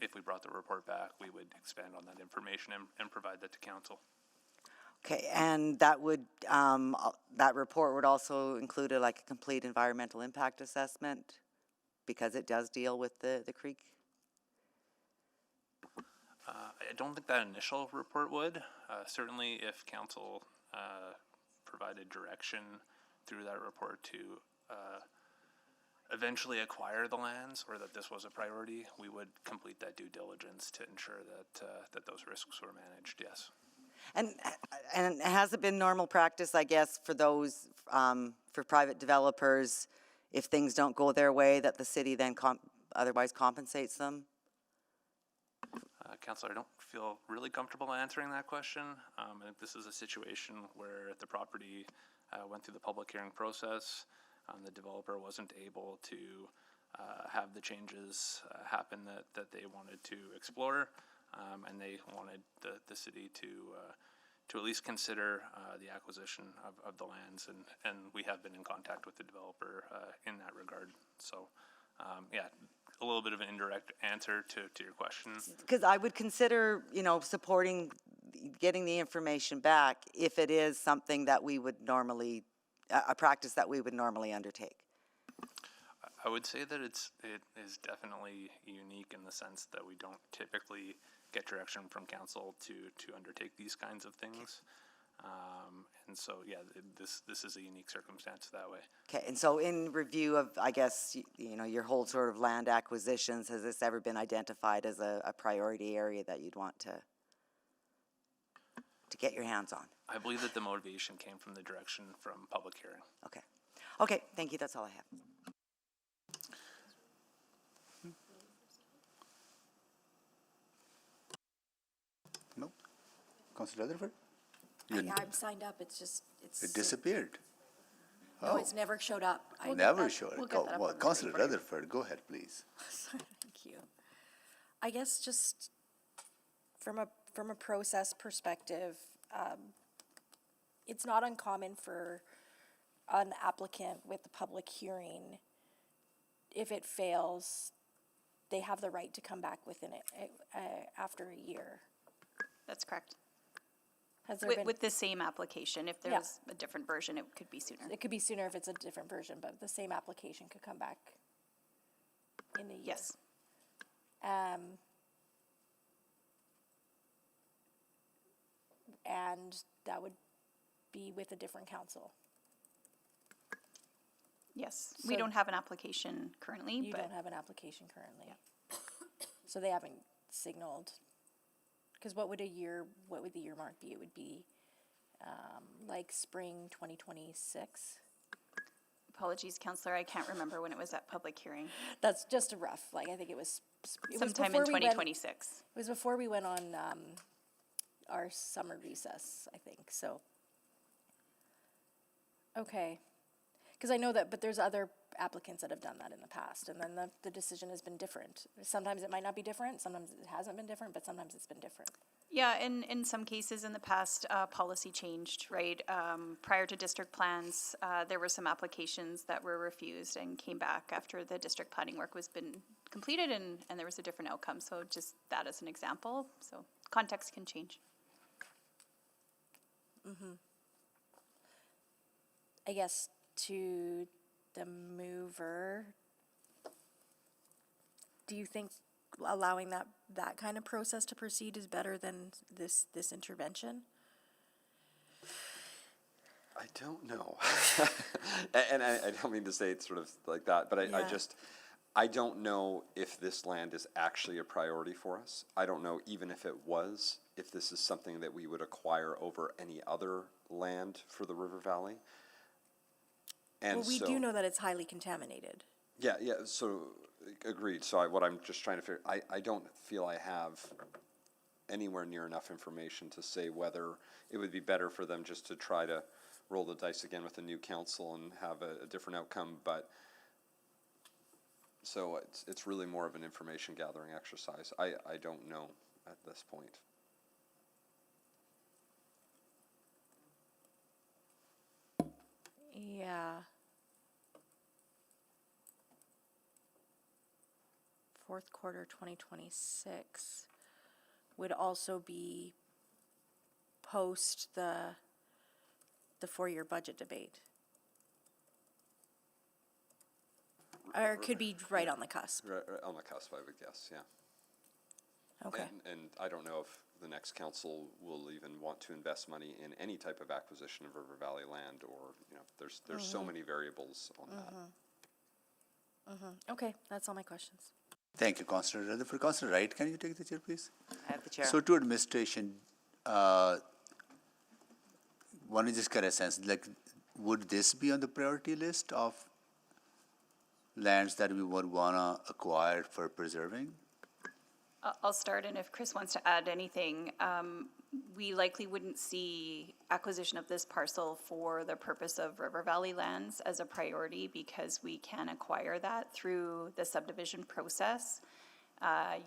If we brought the report back, we would expand on that information and provide that to council. Okay, and that would, that report would also include a complete environmental impact assessment, because it does deal with the creek? I don't think that initial report would. Certainly if council provided direction through that report to eventually acquire the lands, or that this was a priority, we would complete that due diligence to ensure that those risks were managed, yes. And has it been normal practice, I guess, for those, for private developers, if things don't go their way, that the city then otherwise compensates them? Councillor, I don't feel really comfortable answering that question. I think this is a situation where the property went through the public hearing process. The developer wasn't able to have the changes happen that they wanted to explore, and they wanted the city to at least consider the acquisition of the lands, and we have been in contact with the developer in that regard. So, yeah, a little bit of an indirect answer to your question. Because I would consider, you know, supporting getting the information back if it is something that we would normally, a practice that we would normally undertake. I would say that it is definitely unique in the sense that we don't typically get direction from council to undertake these kinds of things. And so, yeah, this is a unique circumstance that way. Okay, and so in review of, I guess, you know, your whole sort of land acquisitions, has this ever been identified as a priority area that you'd want to get your hands on? I believe that the motivation came from the direction from public hearing. Okay. Okay, thank you, that's all I have. No? Councillor Rutherford? I'm signed up, it's It disappeared. no, it's never showed up. Never showed. we'll get that up on the Councillor screen for you. Rutherford, go ahead, please. Thank you. I guess just from a process perspective, it's not uncommon for an applicant with the public hearing, if it fails, they have the right to come back within it after a year. That's correct. Has there been? With the same application, if Yeah. there's a different version, it could be sooner. It could be sooner if it's a different version, but the same application could come back in a year. Yes. And that would be with a different council. Yes, we So- don't have an application currently, You but don't have an application currently. So they haven't signaled, because what would the year mark be? It would be like spring 2026. apologies, Counselor, I can't remember when it was at public hearing. That's just a rough, like, I think it was. It was Sometime in before we went- 2026. It was before we went on our summer recess, I think, so. Okay. Because I know that, but there's other applicants that have done that in the past, and then the decision has been different. Sometimes it might not be different, sometimes it hasn't been different, but sometimes it's been different. Yeah, and in some cases in the past, policy changed, right? Prior to district plans, there were some applications that were refused and came back after the district planning work was been completed, and there was a different outcome. So just that as an example. So context can change. I guess to the mover, do you think allowing that kind of process to proceed is better than this intervention? I don't know. And I don't mean to say it sort of like that, but I don't know if this land is actually a priority for us. I don't know even if it was, if this is something that we would acquire over any other land for the River Valley. And Well, we so, do know that it's highly contaminated. Yeah, so agreed. So what I'm just trying to figure, I don't feel I have anywhere near enough information to say whether it would be better for them just to try to roll the dice again with a new council and have a different outcome, but so it's really more of an information gathering exercise. I don't know at this point. Yeah. Fourth quarter 2026 would also be post the 4-year budget debate. Or it could be right on the cusp. Right on the cusp, I would guess, yeah. Okay. And I don't know if the next council will even want to invest money in any type of acquisition of River Valley land, or, you know, there's so many variables on that. Okay, that's all my questions. Thank you, Councillor Rutherford. Councillor Wright, can you take the chair, please? I have the chair. So to administration, want to just get a sense, like, would this be on the priority list of lands that we would want to acquire for preserving? I'll start, and if Chris wants to add anything, we likely wouldn't see acquisition of this parcel for the purpose of River Valley lands as a priority, because we can acquire that through the subdivision process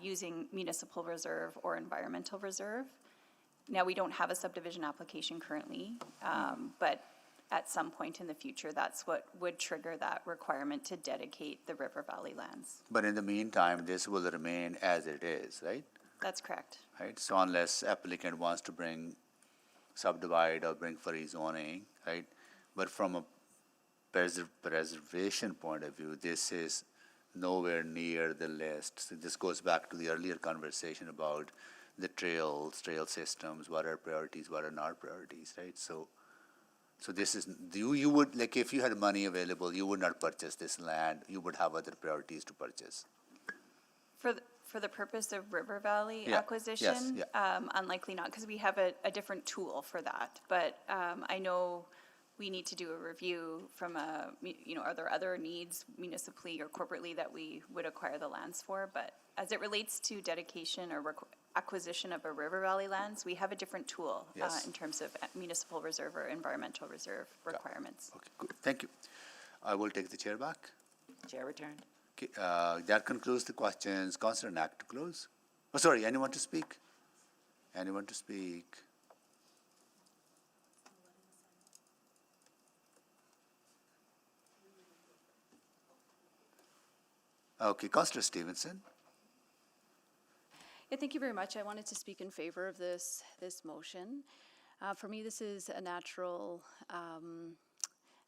using municipal reserve or environmental reserve. Now, we don't have a subdivision application currently, but at some point in the future, that's what would trigger that requirement to dedicate the River Valley lands. But in the meantime, this will remain as it is, right? That's correct. Right, so unless applicant wants to bring subdivide or bring for rezoning, right? But from a preservation point of view, this is nowhere near the list. So this goes back to the earlier conversation about the trails, trail systems, what are priorities, what are not priorities, right? So this is, you would, like, if you had money available, you would not purchase this land, you would have other priorities to purchase. For the purpose of River Valley Yeah, acquisition? yes, Unlikely not, because we have a different tool for that. But I know we need to do a review from are there other needs municipally or corporately that we would acquire the lands for? But as it relates to dedication or acquisition of a River Valley lands, we have a different tool Yes. in terms of municipal reserve or environmental reserve requirements. Okay, good, thank you. I will take the chair back. Chair returned. Okay, that concludes the questions. Councillor Knack to close. Oh, sorry, anyone to speak? Anyone to speak? Okay, Councillor Stevenson. Yeah, thank you very much. I wanted to speak in favor of this motion. For me, this is a natural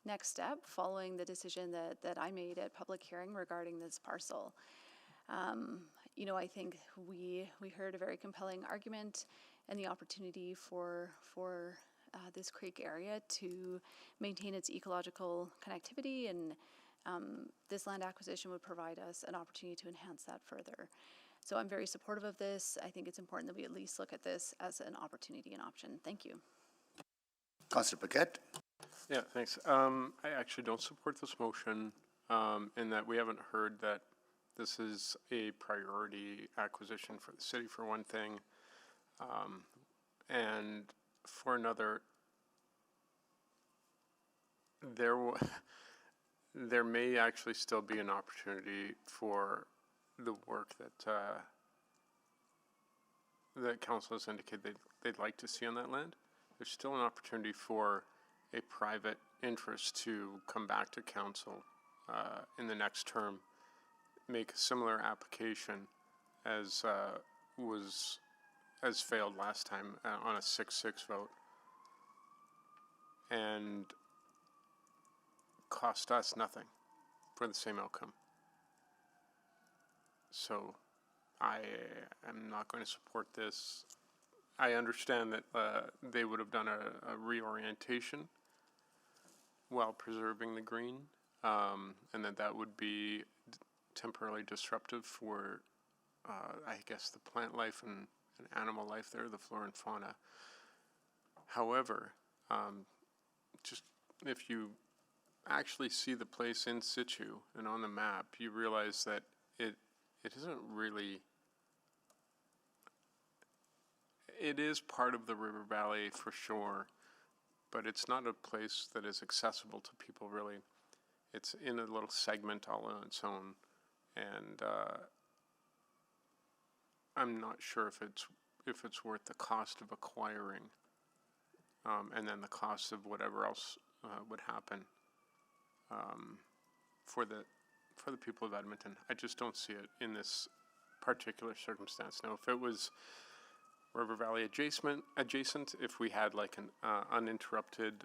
next step following the decision that I made at public hearing regarding this parcel. I think we heard a very compelling argument and the opportunity for this creek area to maintain its ecological connectivity, and this land acquisition would provide us an opportunity to enhance that further. So I'm very supportive of this. I think it's important that we at least look at this as an opportunity and option. Thank you. Councillor Paquette. Yeah, thanks. I actually don't support this motion in that we haven't heard that this is a priority acquisition for the city, for one thing. And for another, there may actually still be an opportunity for the work that that council has indicated they'd like to see on that land. There's still an opportunity for a private interest to come back to council in the next term, make a similar application as failed last time on a 6-6 vote, and cost us nothing for the same outcome. So I am not going to support this. I understand that they would have done a reorientation while preserving the green, and that would be temporarily disruptive for, I guess, the plant life and animal life there, the flora and fauna. However, just if you actually see the place in situ and on the map, you realize that it isn't really. It is part of the river valley for sure, but it's not a place that is accessible to people really. It's in a little segment all on its own, and I'm not sure if it's worth the cost of acquiring, and then the cost of whatever else would happen for the people of Edmonton. I just don't see it in this particular circumstance. Now, if it was River Valley adjacent, if we had like an uninterrupted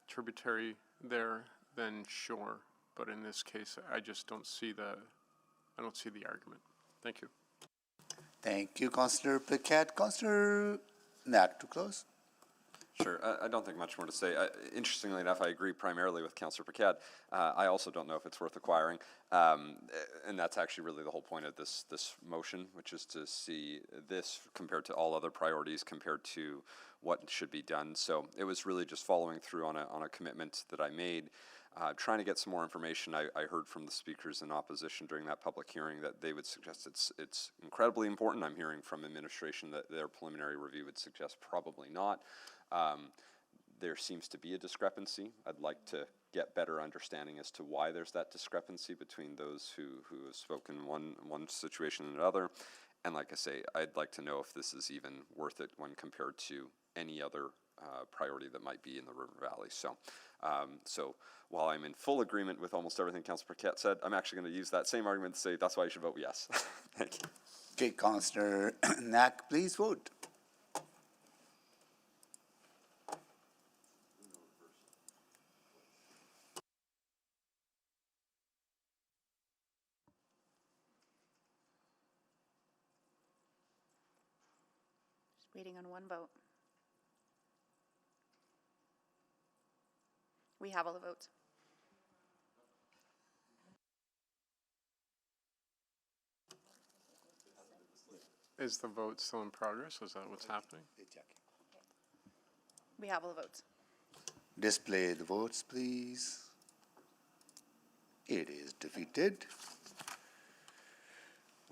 tributary there, then sure. But in this case, I just don't see the argument. Thank you. Thank you, Councillor Paquette. Councillor Knack to close. Sure. I don't think much more to say. Interestingly enough, I agree primarily with Councillor Paquette. I also don't know if it's worth acquiring, and that's actually really the whole point of this motion, which is to see this compared to all other priorities, compared to what should be done. So it was really just following through on a commitment that I made, trying to get some more information. I heard from the speakers in opposition during that public hearing that they would suggest it's incredibly important. I'm hearing from administration that their preliminary review would suggest probably not. There seems to be a discrepancy. I'd like to get better understanding as to why there's that discrepancy between those who have spoken one situation and another. And like I say, I'd like to know if this is even worth it when compared to any other priority that might be in the River Valley. So while I'm in full agreement with almost everything Councillor Paquette said, I'm actually going to use that same argument to say that's why you should vote yes. Thank you. Okay, Councillor Knack, please vote. Waiting on one vote. We have all the votes. Is the vote still in progress? Is that what's happening? We have all the votes. Display the votes, please. It is defeated.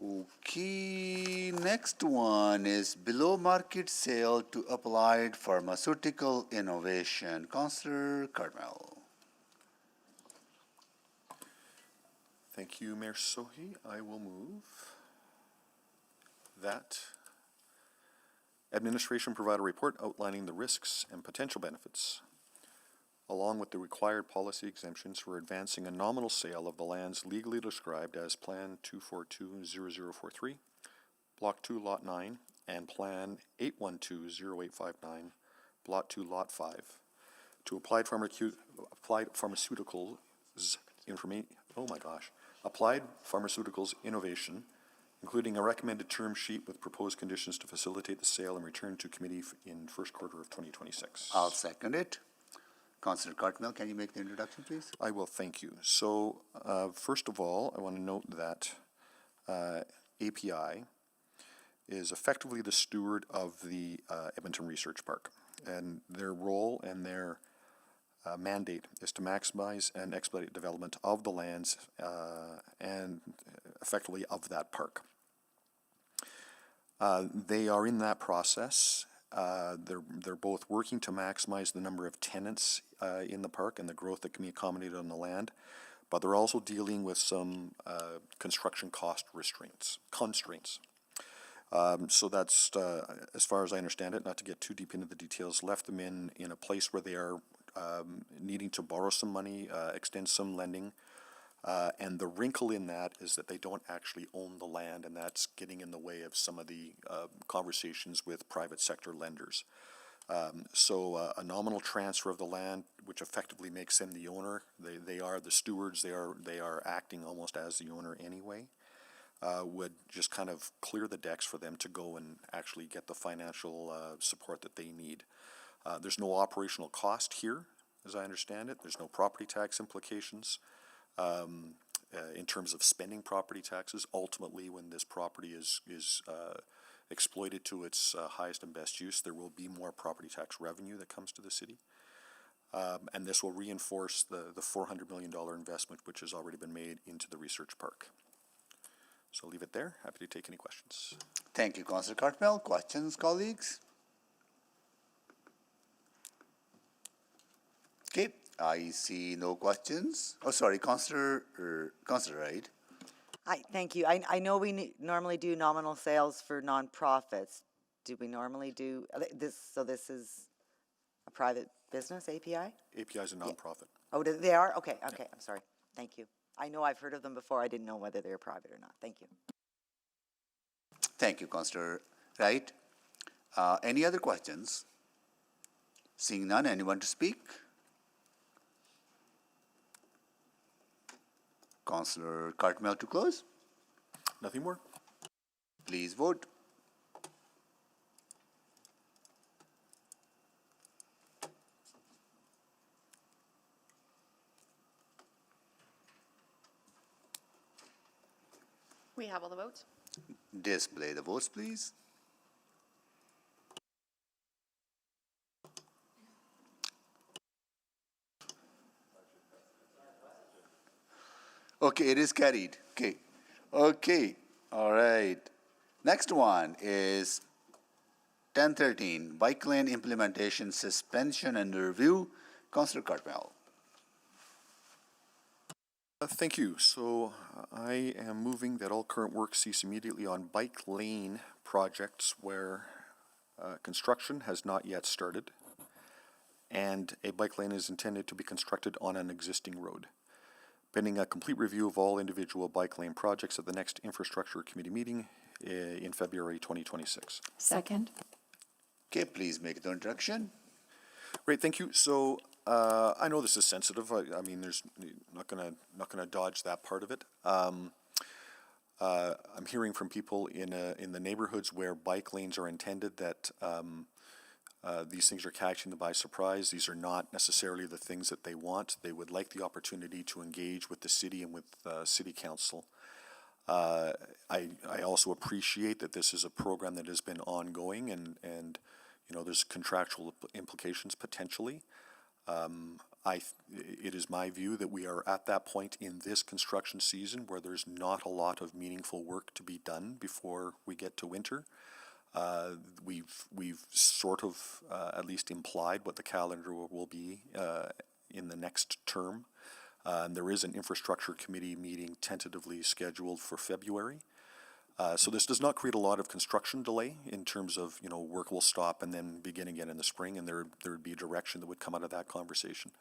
Okay, next one is below market sale to applied pharmaceutical innovation. Councillor Carmel. Thank you, Mayor Sohi. I will move that administration provide a report outlining the risks and potential benefits, along with the required policy exemptions for advancing a nominal sale of the lands legally described as Plan 242-0043, Block 2, Lot 9, and Plan 812-0859, Block 2, Lot 5, to applied pharmaceuticals applied pharmaceuticals innovation, including a recommended term sheet with proposed conditions to facilitate the sale and return to committee in first quarter of 2026. I'll second it. Councillor Cartmel, can you make the introduction, please? I will, thank you. So, first of all, I want to note that API is effectively the steward of the Edmonton Research Park, and their role and their mandate is to maximize and expedite development of the lands and effectively of that park. They are in that process. They're both working to maximize the number of tenants in the park and the growth that can be accommodated on the land, but they're also dealing with some construction cost constraints. So that's, as far as I understand it, not to get too deep into the details, left them in a place where they are needing to borrow some money, extend some lending, and the wrinkle in that is that they don't actually own the land, and that's getting in the way of some of the conversations with private sector lenders. So a nominal transfer of the land, which effectively makes them the owner, they are the stewards, they are acting almost as the owner anyway, would just kind of clear the decks for them to go and actually get the financial support that they need. There's no operational cost here, as I understand it. There's no property tax implications. In terms of spending property taxes, ultimately, when this property is exploited to its highest and best use, there will be more property tax revenue that comes to the city. And this will reinforce the $400 million investment which has already been made into the research park. So I'll leave it there. Happy to take any questions. Thank you, Councillor Cartmel. Questions, colleagues? Okay, I see no questions. Oh, sorry, Councillor Wright. Hi, thank you. I know we normally do nominal sales for nonprofits. Do we normally do this? So this is a private business, API? API is a nonprofit. Oh, they are? Okay, okay, I'm sorry. Thank you. I know I've heard of them before. I didn't know whether they're private or not. Thank you. Thank you, Councillor Wright. Any other questions? Seeing none, anyone to speak? Councillor Cartmel to close. Nothing more. Please vote. We have all the votes. Display the votes, please. Okay, it is carried. Okay. Okay. All right. Next one is 1013, bike lane implementation suspension and review. Councillor Cartmel. Thank you. So I am moving that all current work cease immediately on bike lane projects where construction has not yet started and a bike lane is intended to be constructed on an existing road. Pending a complete review of all individual bike lane projects at the next infrastructure committee meeting in February 2026. Second. Okay, please make the introduction. Great, thank you. So I know this is sensitive. I mean, there's not gonna dodge that part of it. I'm hearing from people in the neighborhoods where bike lanes are intended that these things are catching them by surprise. These are not necessarily the things that they want. They would like the opportunity to engage with the city and with city council. I also appreciate that this is a program that has been ongoing and you know, there's contractual implications potentially. It is my view that we are at that point in this construction season where there's not a lot of meaningful work to be done before we get to winter. We've sort of at least implied what the calendar will be in the next term. There is an infrastructure committee meeting tentatively scheduled for February. So this does not create a lot of construction delay in terms of, you know, work will stop and then begin again in the spring, and there would be direction that would come out of that conversation.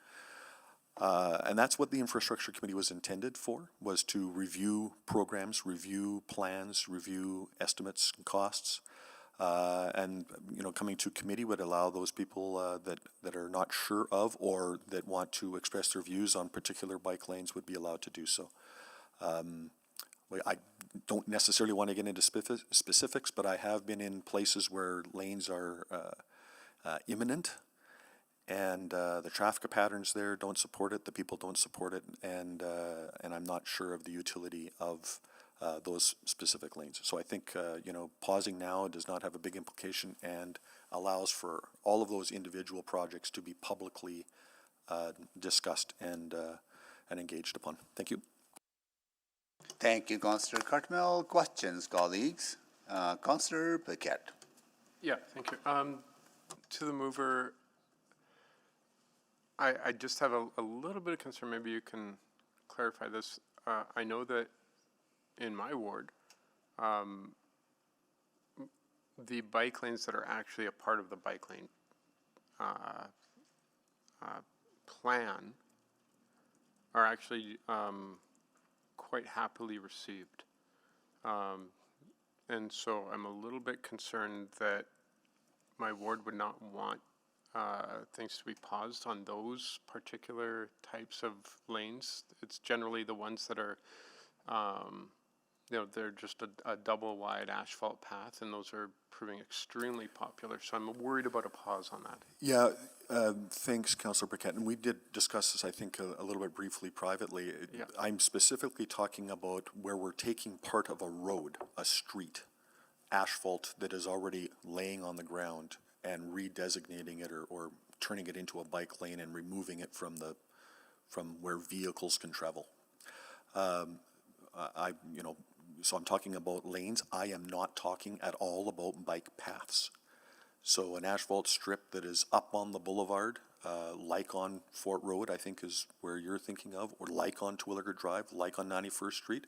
And that's what the infrastructure committee was intended for, was to review programs, review plans, review estimates and costs. And, you know, coming to committee would allow those people that are not sure of or that want to express their views on particular bike lanes would be allowed to do so. I don't necessarily want to get into specifics, but I have been in places where lanes are imminent, and the traffic patterns there don't support it, the people don't support it, and I'm not sure of the utility of those specific lanes. So I think, you know, pausing now does not have a big implication and allows for all of those individual projects to be publicly discussed and engaged upon. Thank you. Thank you, Councillor Cartmel. Questions, colleagues? Councillor Paquette. Yeah, thank you. To the mover, I just have a little bit of concern. Maybe you can clarify this. I know that in my ward, the bike lanes that are actually a part of the bike lane plan are actually quite happily received. And so I'm a little bit concerned that my ward would not want things to be paused on those particular types of lanes. It's generally the ones that are, you know, they're just a double wide asphalt path, and those are proving extremely popular. So I'm worried about a pause on that. Yeah, thanks, Councillor Paquette. And we did discuss this, I think, a little bit briefly privately. Yeah. I'm specifically talking about where we're taking part of a road, a street, asphalt that is already laying on the ground and redesignating it or turning it into a bike lane and removing it from where vehicles can travel. You know, so I'm talking about lanes. I am not talking at all about bike paths. So an asphalt strip that is up on the boulevard, like on Fort Road, I think is where you're thinking of, or like on Terwillegar Drive, like on 91st Street.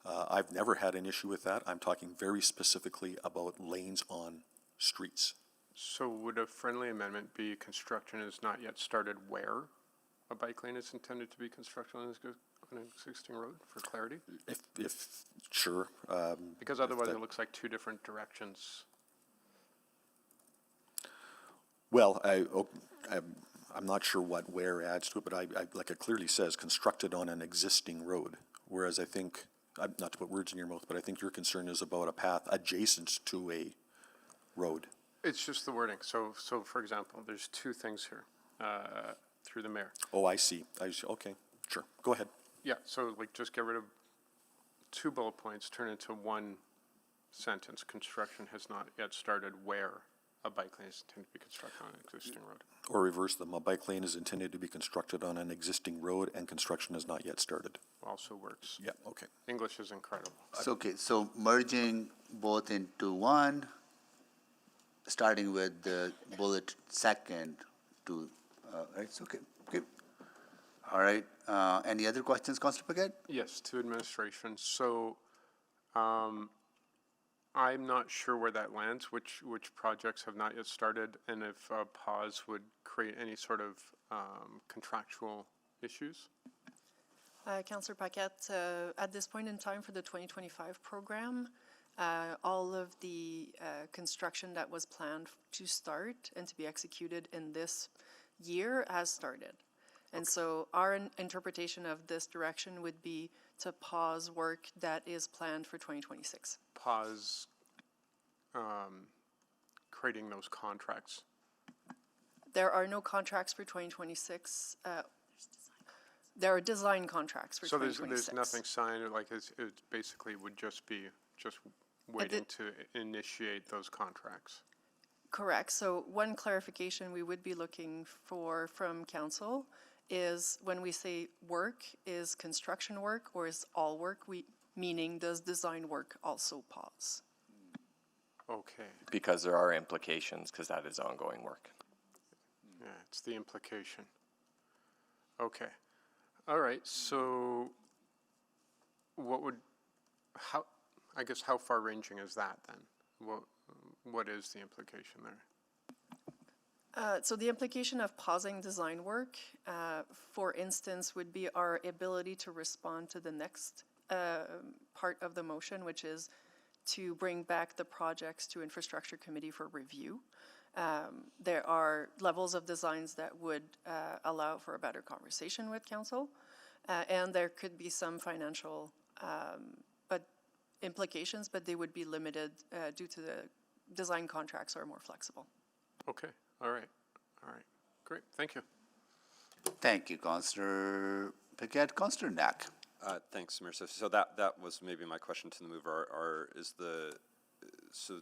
I've never had an issue with that. I'm talking very specifically about lanes on streets. So would a friendly amendment be construction is not yet started where a bike lane is intended to be constructed on an existing road, for clarity? If sure. Because otherwise it looks like two different directions. Well, I'm not sure what where adds to it, but I like it clearly says constructed on an existing road. Whereas I think, not to put words in your mouth, but I think your concern is about a path adjacent to a road. It's just the wording. So for example, there's two things here through the mayor. Oh, I see. Okay, sure. Go ahead. Yeah, so like just get rid of two bullet points, turn into one sentence. Construction has not yet started where a bike lane is intended to be constructed on an existing road. Or reverse them. A bike lane is intended to be constructed on an existing road and construction has not yet started. Also works. Yeah, okay. English is incredible. So, okay, so merging both into one, starting with the bullet second to, right, so okay. All right, any other questions, Councillor Paquette? Yes, to administration. So I'm not sure where that lands, which projects have not yet started, and if a pause would create any sort of contractual issues. Councillor Paquette, at this point in time for the 2025 program, all of the construction that was planned to start and to be executed in this year has started. And so our interpretation of this direction would be to pause work that is planned for 2026. Pause creating those contracts. There are no contracts for 2026. There are design contracts for So 2026. there's nothing signed, like it basically would just be waiting to initiate those contracts. Correct. So one clarification we would be looking for from council is when we say work, is construction work or is all work? Meaning does design work also pause? Okay, Because there are implications, because that is ongoing work. yeah, it's the implication. Okay, all right, so I guess how far ranging is that then? What is the implication there? So the implication of pausing design work, for instance, would be our ability to respond to the next part of the motion, which is to bring back the projects to Infrastructure Committee for review. There are levels of designs that would allow for a better conversation with council, and there could be some financial implications, but they would be limited due to the design contracts are more flexible. Okay, all right, great, thank you. Thank you, Councillor Paquette. Councillor Knack. Thanks, Mayor. So that was maybe my question to the mover. So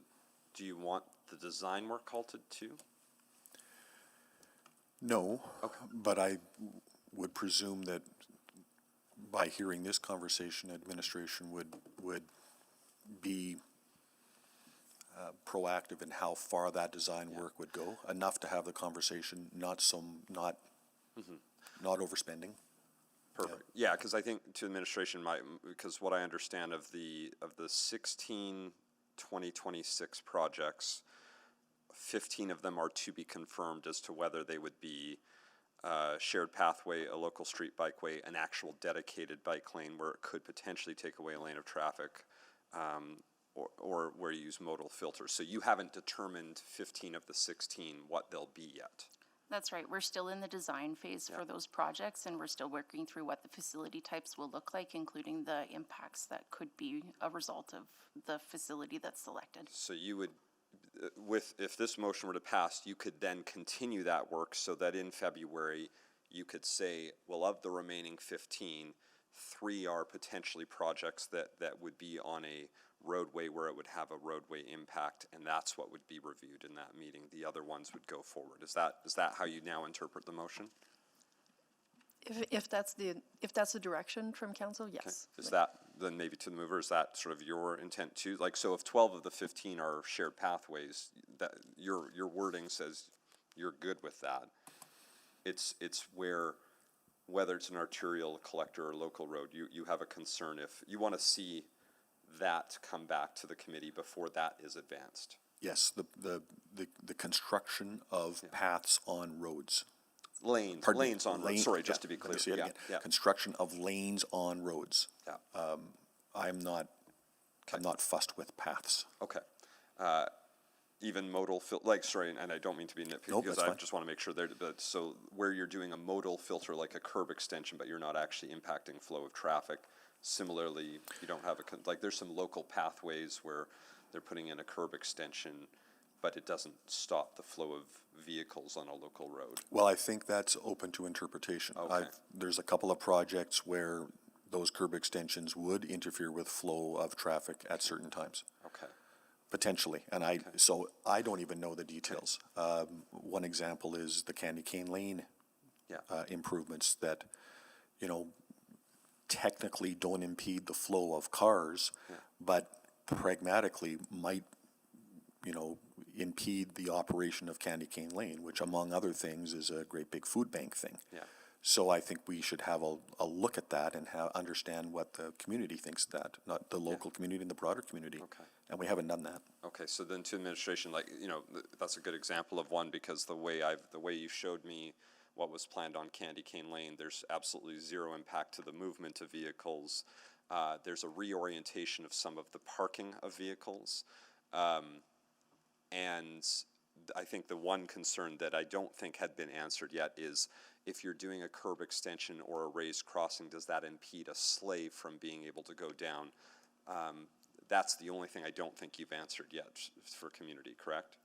do you want the design work halted too? No, Okay. but I would presume that by hearing this conversation, administration would be proactive in how far that design work would go, enough to have the conversation, not overspending. Perfect. Yeah, because I think to administration, because what I understand of the 16 2026 projects, 15 of them are to be confirmed as to whether they would be shared pathway, a local street bikeway, an actual dedicated bike lane where it could potentially take away a lane of traffic, or where you use modal filters. So you haven't determined 15 of the 16 what they'll be yet. That's right. We're still in the design phase for those projects, and we're still working through what the facility types will look like, including the impacts that could be a result of the facility that's selected. So you would, if this motion were to pass, you could then continue that work so that in February you could say, well, of the remaining 15, 3 are potentially projects that would be on a roadway where it would have a roadway impact, and that's what would be reviewed in that meeting. The other ones would go forward. Is that how you now interpret the motion? If that's the direction from council, yes. Okay. Is that, then maybe to the mover, is that sort of your intent too? Like, so if 12 of the 15 are shared pathways, that your wording says you're good with that. It's whether it's an arterial, collector, or local road, you have a concern if you want to see that come back to the committee before that is advanced. Yes, the construction of paths on roads. Lanes on roads, sorry, just to be clear. Let me say it again. Yeah. Construction of lanes on roads. Yeah. I'm not fussed with paths. Okay. Even modal sorry, and I don't mean to be nitpicky, Nope, because that's I fine. just want to make sure but so where you're doing a modal filter like a curb extension, but you're not actually impacting flow of traffic. Similarly, you don't have there's some local pathways where they're putting in a curb extension, but it doesn't stop the flow of vehicles on a local road. Well, I think that's open to interpretation. Okay. There's a couple of projects where those curb extensions would interfere with flow of traffic at certain times. Okay. Potentially, and so I don't even know the details. One example is the Candy Cane Lane improvements that, technically don't impede the flow of cars, but pragmatically might, impede the operation of Candy Cane Lane, which among other things is a great big food bank thing. Yeah. So I think we should have a look at that and understand what the community thinks of that, not the local community and the broader community. Okay. And we haven't done that. Okay, so then to administration, that's a good example of one, because the way you showed me what was planned on Candy Cane Lane, there's absolutely zero impact to the movement of vehicles. There's a reorientation of some of the parking of vehicles. And I think the one concern that I don't think had been answered yet is if you're doing a curb extension or a raised crossing, does that impede a sleigh from being able to go down? That's the only thing I don't think you've answered yet for community, correct?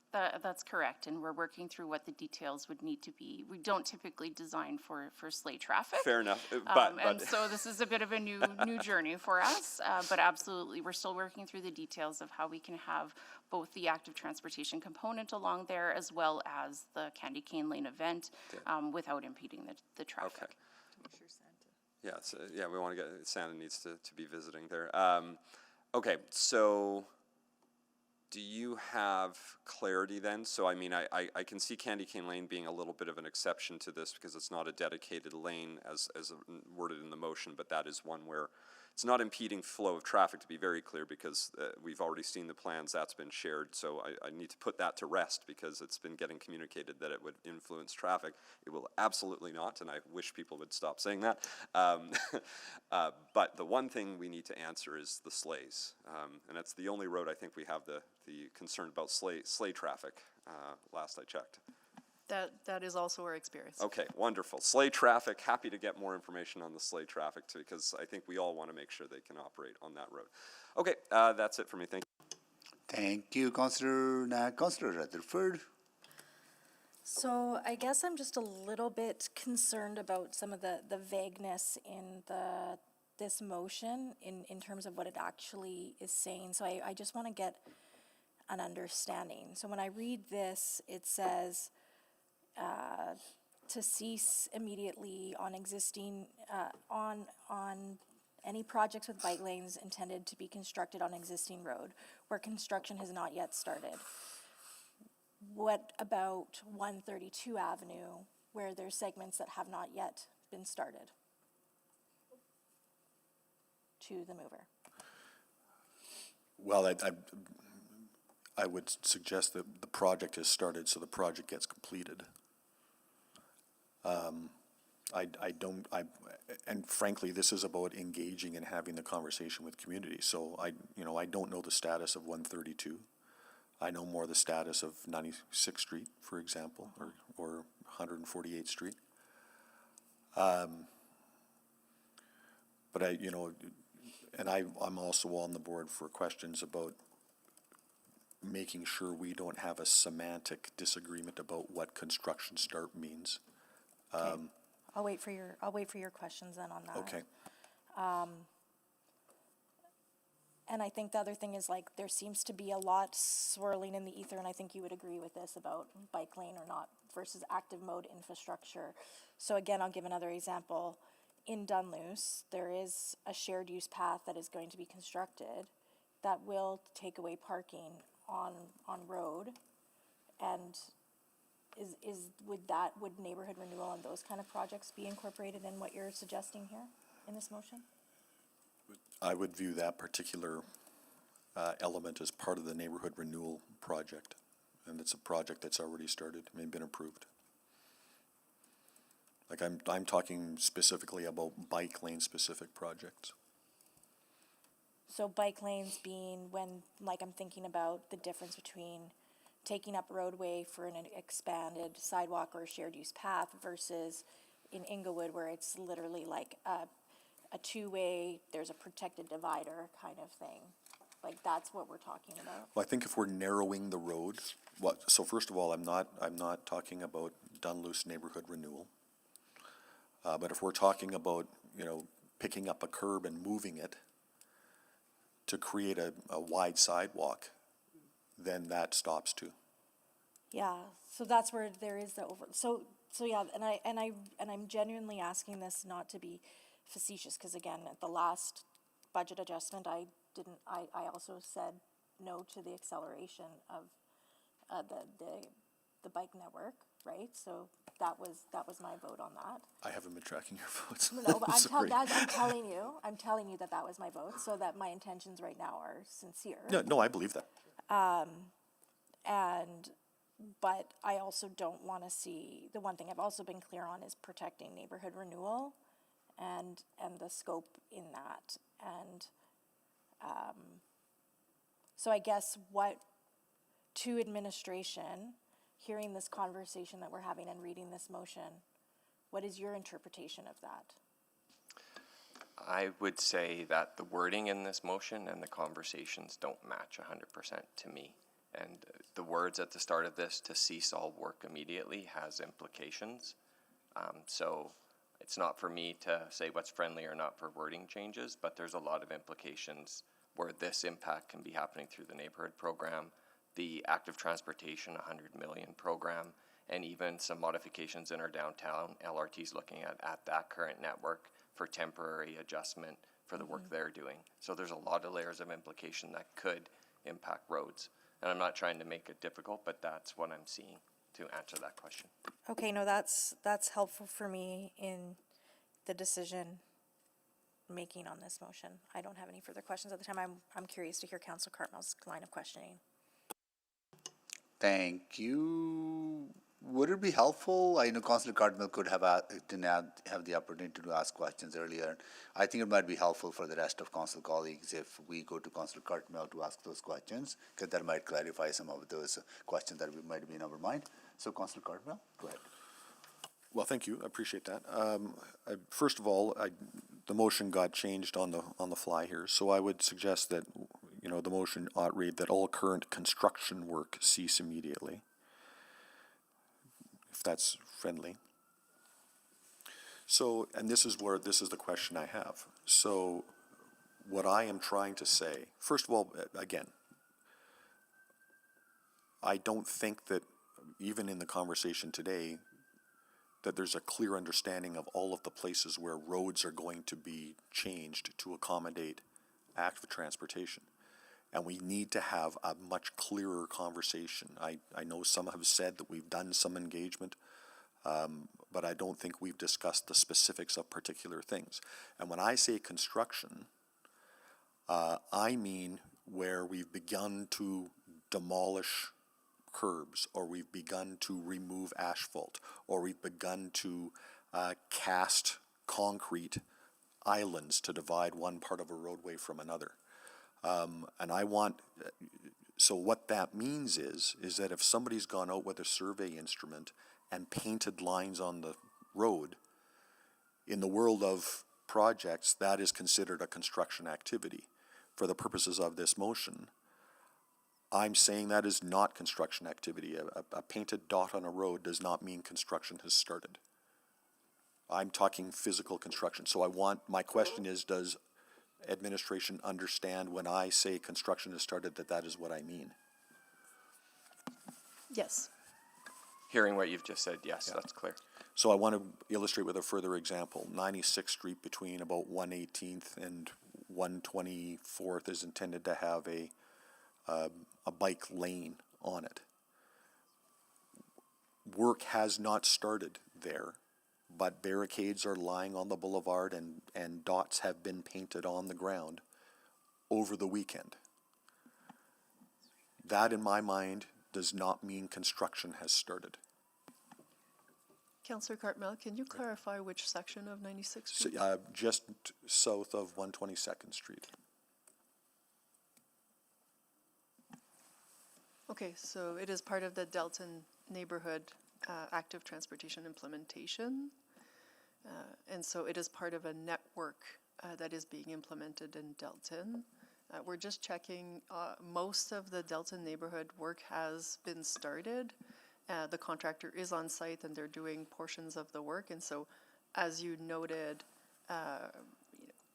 That's correct, and we're working through what the details would need to be. We don't typically design for sleigh traffic. Fair enough, And so this is a bit of a new journey for us, but absolutely, we're still working through the details of how we can have both the active transportation component along there as well as the Candy Cane Lane event without impeding the traffic. Okay. Yeah, so, yeah, we want to get, Santa needs to be visiting there. Okay, so do you have clarity then? So, I mean, I can see Candy Cane Lane being a little bit of an exception to this because it's not a dedicated lane as worded in the motion, but that is one where it's not impeding flow of traffic, to be very clear, because we've already seen the plans, that's been shared, so I need to put that to rest because it's been getting communicated that it would influence traffic. It will absolutely not, and I wish people would stop saying that. But the one thing we need to answer is the sleighs, and that's the only road I think we have the concern about sleigh traffic, last I checked. That is also our experience. Okay, wonderful. Sleigh traffic, happy to get more information on the sleigh traffic too, because I think we all want to make sure they can operate on that road. Okay, that's it for me. Thank you. Thank you, Councillor Rutherford. So I guess I'm just a little bit concerned about some of the vagueness in this motion in terms of what it actually is saying. So I just want to get an understanding. So when I read this, it says to cease immediately on existing, on any projects with bike lanes intended to be constructed on existing road where construction has not yet started. What about 132 Avenue where there's segments that have not yet been started? To the mover. Well, I would suggest that the project has started, so the project gets completed. And frankly, this is about engaging and having the conversation with community. So I don't know the status of 132. I know more the status of 96th Street, for example, or 148th Street. But I'm also on the board for questions about making sure we don't have a semantic disagreement about what construction start means. Okay. I'll wait for your questions then on that. Okay. And I think the other thing is like there seems to be a lot swirling in the ether, and I think you would agree with this about bike lane or not versus active mode infrastructure. So again, I'll give another example. In Dunluce, there is a shared use path that is going to be constructed that will take away parking on road, and would neighborhood renewal and those kind of projects be incorporated in what you're suggesting here in this motion? I would view that particular element as part of the neighborhood renewal project, and it's a project that's already started and been approved. Like I'm talking specifically about bike lane specific projects. So bike lanes being when, like I'm thinking about the difference between taking up roadway for an expanded sidewalk or a shared use path versus in Inglewood where it's literally like a two-way, there's a protected divider kind of thing. Like that's what we're talking about. Well, I think if we're narrowing the road, so first of all, I'm not talking about Dunluce neighborhood renewal. But if we're talking about, picking up a curb and moving it to create a wide sidewalk, then that stops too. Yeah, so that's where there is the so yeah, and I'm genuinely asking this not to be facetious, because again, at the last budget adjustment, I also said no to the acceleration of the bike network, right? So that was my vote on that. I haven't been tracking your votes. No, but I'm telling you that was my vote, so that my intentions right now are sincere. No, I believe that. But I also don't want to see, the one thing I've also been clear on is protecting neighborhood renewal and the scope in that. And so I guess what to administration, hearing this conversation that we're having and reading this motion, what is your interpretation of that? I would say that the wording in this motion and the conversations don't match 100% to me. And the words at the start of this, to cease all work immediately, has implications. So it's not for me to say what's friendly or not for wording changes, but there's a lot of implications where this impact can be happening through the neighborhood program, the active transportation 100 million program, and even some modifications in our downtown. LRT's looking at that current network for temporary adjustment for the work they're doing. So there's a lot of layers of implication that could impact roads. And I'm not trying to make it difficult, but that's what I'm seeing to answer that question. Okay, no, that's helpful for me in the decision making on this motion. I don't have any further questions at the time. I'm curious to hear Councillor Cartmell's line of questioning. Thank you. Would it be helpful? I know Councillor Cardinal didn't have the opportunity to ask questions earlier. I think it might be helpful for the rest of council colleagues if we go to Councillor Cardinal to ask those questions, because that might clarify some of those questions that might be in our mind. So, Councillor Cardinal, go ahead. Well, thank you. I appreciate that. First of all, the motion got changed on the fly here, so I would suggest that the motion ought read that all current construction work cease immediately, if that's friendly. So, and this is the question I have. So, what I am trying to say, first of all, again, I don't think that even in the conversation today, that there's a clear understanding of all of the places where roads are going to be changed to accommodate active transportation. And we need to have a much clearer conversation. I know some have said that we've done some engagement, but I don't think we've discussed the specifics of particular things. And when I say construction, I mean where we've begun to demolish curbs, or we've begun to remove asphalt, or we've begun to cast concrete islands to divide one part of a roadway from another. And I want, so what that means is that if somebody's gone out with a survey instrument and painted lines on the road, in the world of projects, that is considered a construction activity. For the purposes of this motion, I'm saying that is not construction activity. A painted dot on a road does not mean construction has started. I'm talking physical construction. So my question is, does administration understand when I say construction has started that is what I mean? Yes. Hearing what you've just said, yes, that's clear. So I want to illustrate with a further example. 96th Street between about 118th and 124th is intended to have a bike lane on it. Work has not started there, but barricades are lying on the boulevard and dots have been painted on the ground over the weekend. That, in my mind, does not mean construction has started. Councillor Cartmell, can you clarify which section of 96th Street? Just south of 122nd Street. Okay, so it is part of the Delton neighborhood active transportation implementation. And so it is part of a network that is being implemented in Delton. We're just checking, most of the Delton neighborhood work has been started. The contractor is on site and they're doing portions of the work. And so, as you noted,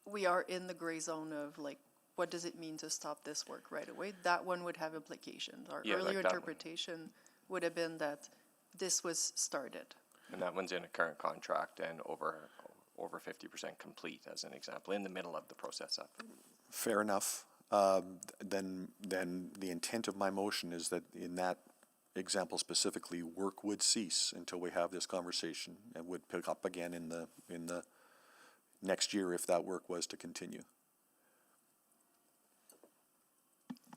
we are in the gray zone of like, what does it mean to stop this work right away? That one would have implications. Our earlier interpretation would have been that this was started. And that one's in a current contract and over 50% complete, as an example, in the middle of the process up. Fair enough. Then the intent of my motion is that in that example specifically, work would cease until we have this conversation and would pick up again in the next year if that work was to continue.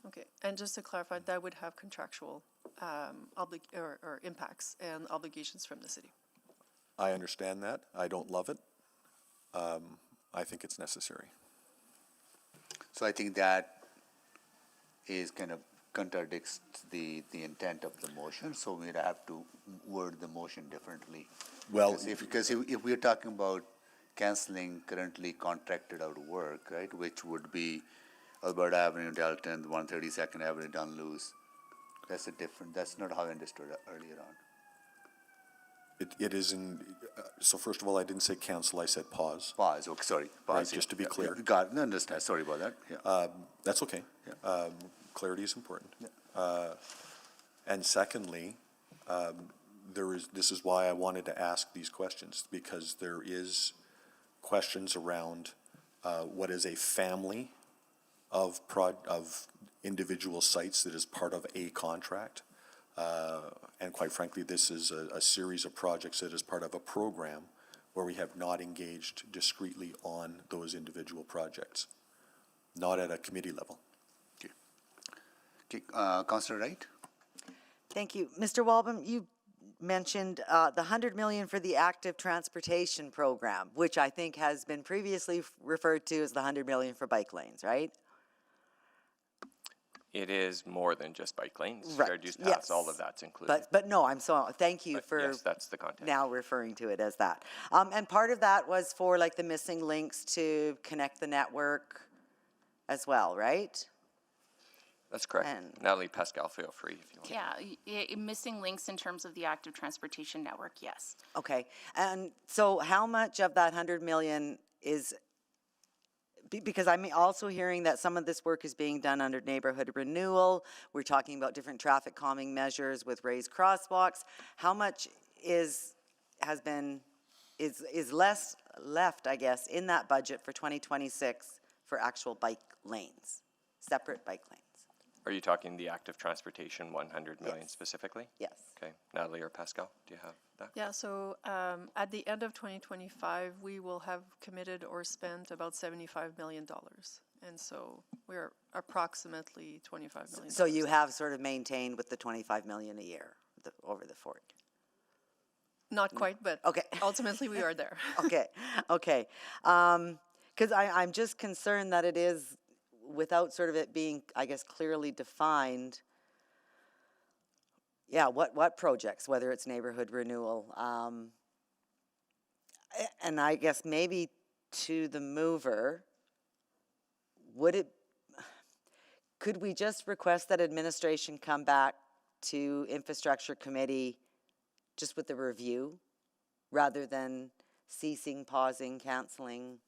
Okay, and just to clarify, that would have contractual or impacts and obligations from the city. I understand that. I don't love it. I think it's necessary. So I think that is kind of contradicts the intent of the motion, so we'd have to word the motion differently. Well, Because if we're talking about canceling currently contracted out work, right, which would be Alberta Avenue, Dalton, 132nd Avenue, Dunluce, that's not how I understood it earlier on. it is in, so first of all, I didn't say cancel, I said pause. Pause, okay, sorry, pause. Right, yeah. just to be Yeah, clear. yeah, got it, no, understand, sorry about that, yeah. That's okay. Clarity is important. And secondly, this is why I wanted to ask these questions, because there is questions around what is a family of individual sites that is part of a contract. And quite frankly, this is a series of projects that is part of a program where we have not engaged discreetly on those individual projects, not at a committee level. Okay, Councillor Wright? Thank you. Mr. Walbom, you mentioned the 100 million for the active transportation program, which I think has been previously referred to as the 100 million for bike lanes, right? It is more than just bike lanes. Right, Shared use paths, yes. all of that's included. But no, thank you But for yes, that's the context. now referring to it as that. And part of that was for like the missing links to connect the network as well, right? That's correct. And- Natalie Pascal, feel free if you want. Yeah, missing links in terms of the active transportation network, yes. Okay, and so how much of that 100 million is, because I'm also hearing that some of this work is being done under neighborhood renewal. We're talking about different traffic calming measures with raised crosswalks. How much is less left, I guess, in that budget for 2026 for actual bike lanes, separate bike lanes? Are you talking the active transportation 100 million Yes. specifically? Yes. Okay. Natalie or Pascal, do you have that? Yeah, so at the end of 2025, we will have committed or spent about $75 million. And so we're approximately $25 million. So you have sort of maintained with the 25 million a year over the 4 years? Not quite, but Okay. ultimately we are there. Okay. Because I'm just concerned that it is, without sort of it being, I guess, clearly defined, what projects, whether it's neighborhood renewal. And I guess maybe to the mover, could we just request that administration come back to infrastructure committee just with the review, rather than ceasing, pausing, canceling?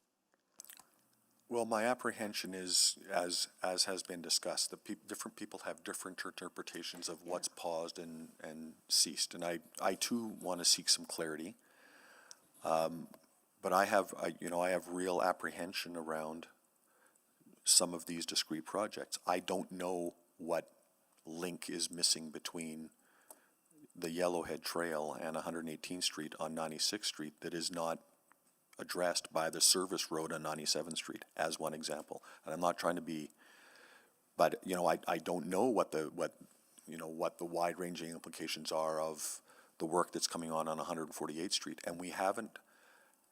Well, my apprehension is, as has been discussed, that different people have different interpretations of what's paused and ceased. And I too want to seek some clarity. But I have real apprehension around some of these discrete projects. I don't know what link is missing between the Yellowhead Trail and 118th Street on 96th Street that is not addressed by the service road on 97th Street, as one example. And I'm not trying to be, but I don't know what the wide-ranging implications are of the work that's coming on 148th Street, and we haven't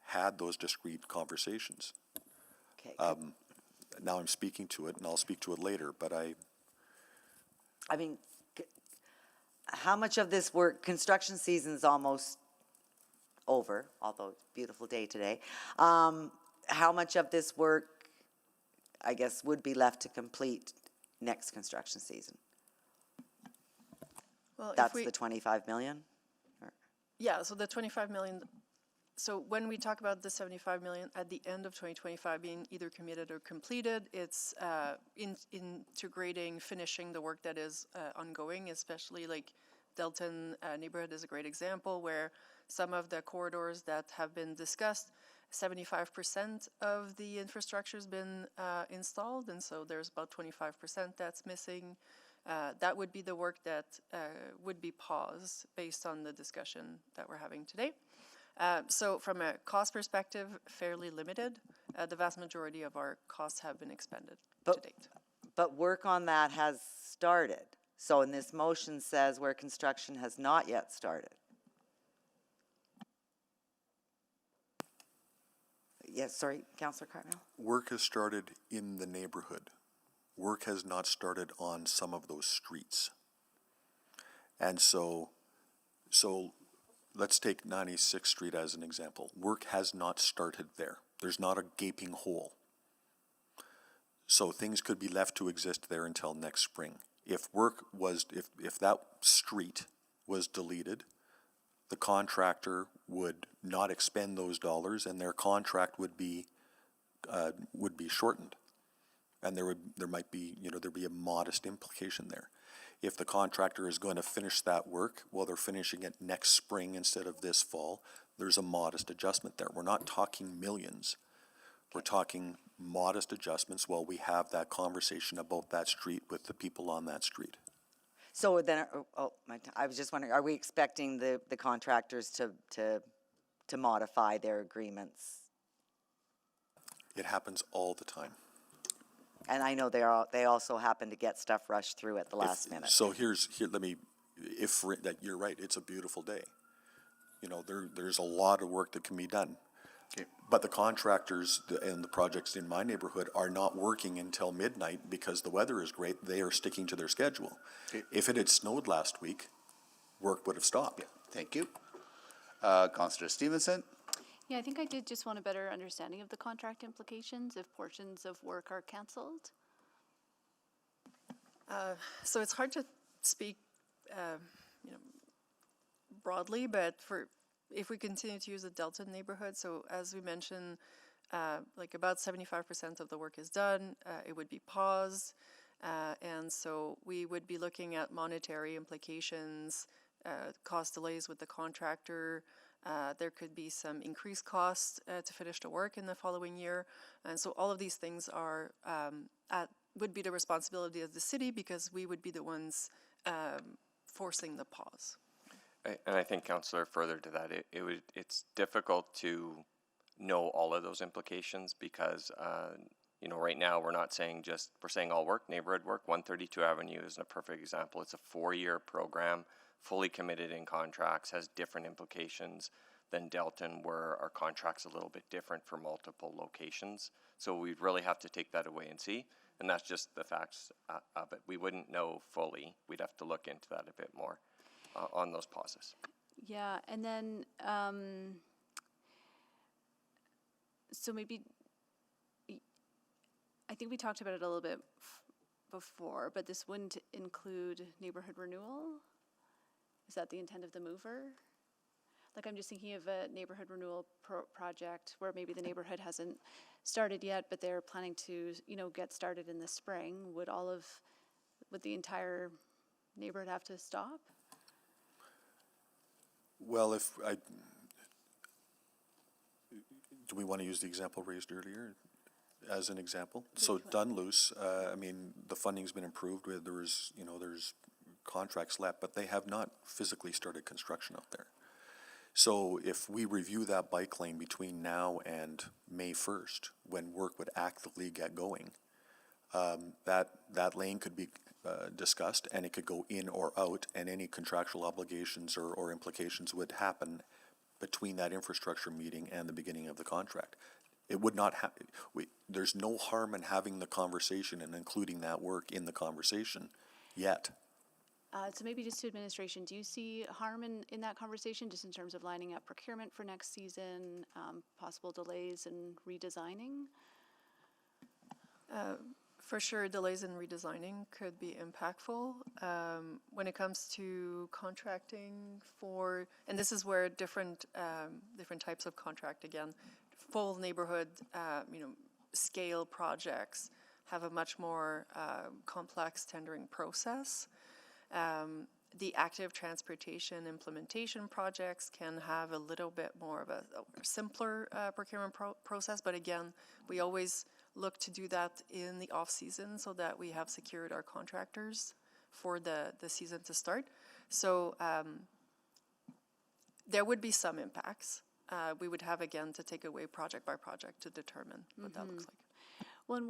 had those discrete conversations. Okay. Now I'm speaking to it, and I'll speak to it later, but I mean, how much of this work, construction season's almost over, although it's a beautiful day today. How much of this work, I guess, would be left to complete next construction season? Well, That's the 25 million? Yeah, so the 25 million, so when we talk about the 75 million at the end of 2025 being either committed or completed, it's integrating, finishing the work that is ongoing, especially like Delton neighborhood is a great example where some of the corridors that have been discussed, 75% of the infrastructure has been installed, and so there's about 25% that's missing. That would be the work that would be paused based on the discussion that we're having today. So from a cost perspective, fairly limited. The vast majority of our costs have been expended to date. But work on that has started. So in this motion says where construction has not yet started. Yes, sorry, Councillor Cartmel? work has started in the neighborhood. work has not started on some of those streets. And so let's take 96th Street as an example. Work has not started there. There's not a gaping hole. So things could be left to exist there until next spring. If that street was deleted, the contractor would not expend those dollars and their contract would be shortened. And there'd be a modest implication there. If the contractor is going to finish that work, well, they're finishing it next spring instead of this fall, there's a modest adjustment there. We're not talking millions. We're talking modest adjustments while we have that conversation about that street with the people on that street. So then, I was just wondering, are we expecting the contractors to modify their agreements? It happens all the time. And I know they also happen to get stuff rushed through at the last minute. So you're right, it's a beautiful day. You know, there's a lot of work that can be done. Okay. But the contractors and the projects in my neighborhood are not working until midnight because the weather is great. They are sticking to their schedule. Okay. If it had snowed last week, work would have stopped. Yeah. Thank you. Councillor Stevenson? Yeah, I think I did just want a better understanding of the contract implications if portions of work are canceled. So it's hard to speak, broadly, but if we continue to use the Delta neighborhood, so as we mentioned, like about 75% of the work is done, it would be paused, and so we would be looking at monetary implications, cost delays with the contractor. There could be some increased costs to finish the work in the following year, and so all of these things are would be the responsibility of the city because we would be the ones forcing the pause. And I think, Councillor, further to that, it's difficult to know all of those implications because, right now we're saying all work, neighborhood work. 132 Avenue is a perfect example. It's a 4-year program, fully committed in contracts, has different implications than Delton, where our contract's a little bit different for multiple locations. So we'd really have to take that away and see. And that's just the facts of it. We wouldn't know fully. We'd have to look into that a bit more. On those pauses. Yeah, and then, so maybe, I think we talked about it a little bit before, but this wouldn't include neighborhood renewal? Is that the intent of the mover? Like, I'm just thinking of a neighborhood renewal project where maybe the neighborhood hasn't started yet, but they're planning to, get started in the spring. Would the entire neighborhood have to stop? Well, do we want to use the example raised earlier as an example? So Dunluce, the funding's been improved. There's contracts left, but they have not physically started construction out there. So if we review that bike lane between now and May 1st, when work would actively get going, that lane could be discussed, and it could go in or out, and any contractual obligations or implications would happen between that infrastructure meeting and the beginning of the contract. It would not there's no harm in having the conversation and including that work in the conversation yet. So maybe just to administration, do you see harm in that conversation, just in terms of lining up procurement for next season, possible delays and redesigning? For sure, delays in redesigning could be impactful. When it comes to contracting and this is where different types of contract, again, full neighborhood, scale projects have a much more complex tendering process. The active transportation implementation projects can have a little bit more of a simpler procurement process, but again, we always look to do that in the off-season so that we have secured our contractors for the season to start. So there would be some impacts. We would have, again, to take away project by project to determine what that looks like. Well, and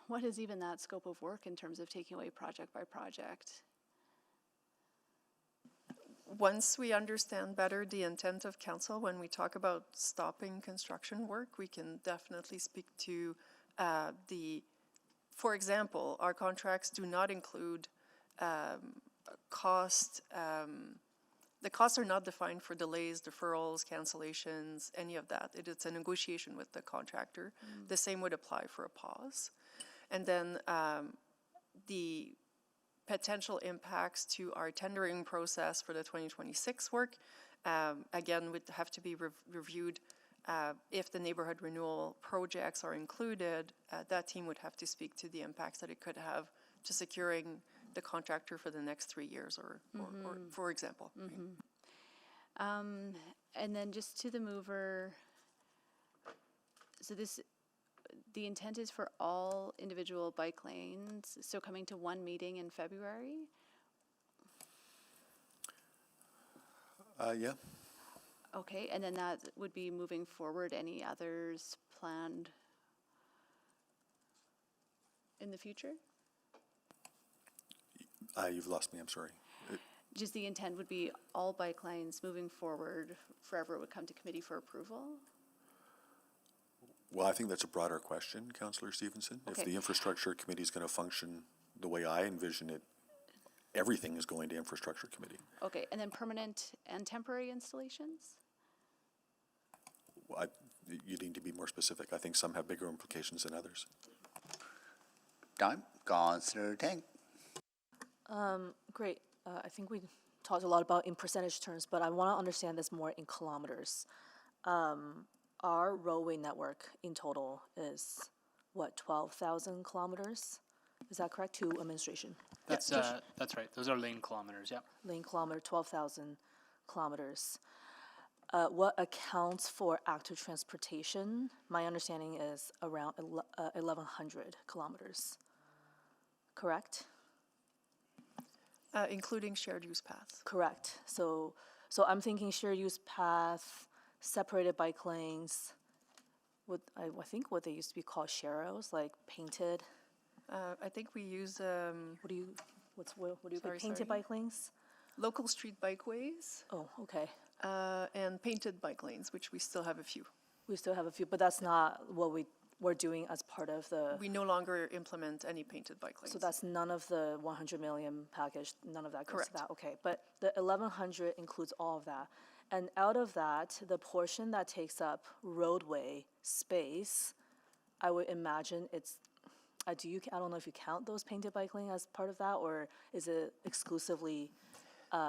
what is even that scope of work in terms of taking away project by project? Once we understand better the intent of council, when we talk about stopping construction work, we can definitely speak to the For example, our contracts do not include cost. The costs are not defined for delays, deferrals, cancellations, any of that. It's a negotiation with the contractor. The same would apply for a pause. And then the potential impacts to our tendering process for the 2026 work, again, would have to be reviewed. If the neighborhood renewal projects are included, that team would have to speak to the impacts that it could have to securing the contractor for the next 3 years, or for example. And then just to the mover, so the intent is for all individual bike lanes, so coming to one meeting in February? Yeah. Okay, and then that would be moving forward. Any others planned in the future? You've lost me, I'm sorry. Just the intent would be all bike lanes moving forward, forever would come to committee for approval? Well, I think that's a broader question, Councillor Stevenson. Okay. If the infrastructure committee is going to function the way I envision it, everything is going to infrastructure committee. Okay, and then permanent and temporary installations? Well, you need to be more specific. I think some have bigger implications than others. Time, Councillor Tang. Great. I think we talked a lot about in percentage terms, but I want to understand this more in kilometers. Our roadway network in total is, what, 12,000 kilometers? Is that correct, to administration? That's right. Those are lane kilometers, yeah. Lane kilometer, 12,000 kilometers. What accounts for active transportation? My understanding is around 1,100 kilometers. Correct? Including shared use paths. Correct. So I'm thinking shared use path, separated bike lanes. I think what they used to be called sharrows, like painted. I think we use What do you painted bike lanes? local street bikeways Oh, okay. and painted bike lanes, which we still have a few. We still have a few, but that's not what we're doing as part of the. We no longer implement any painted bike lanes. So that's none of the 100 million package. None of that goes Correct. to that. Okay, but the 1,100 includes all of that, and out of that, the portion that takes up roadway space, I would imagine it's. I don't know if you count those painted bike lanes as part of that, or is it exclusively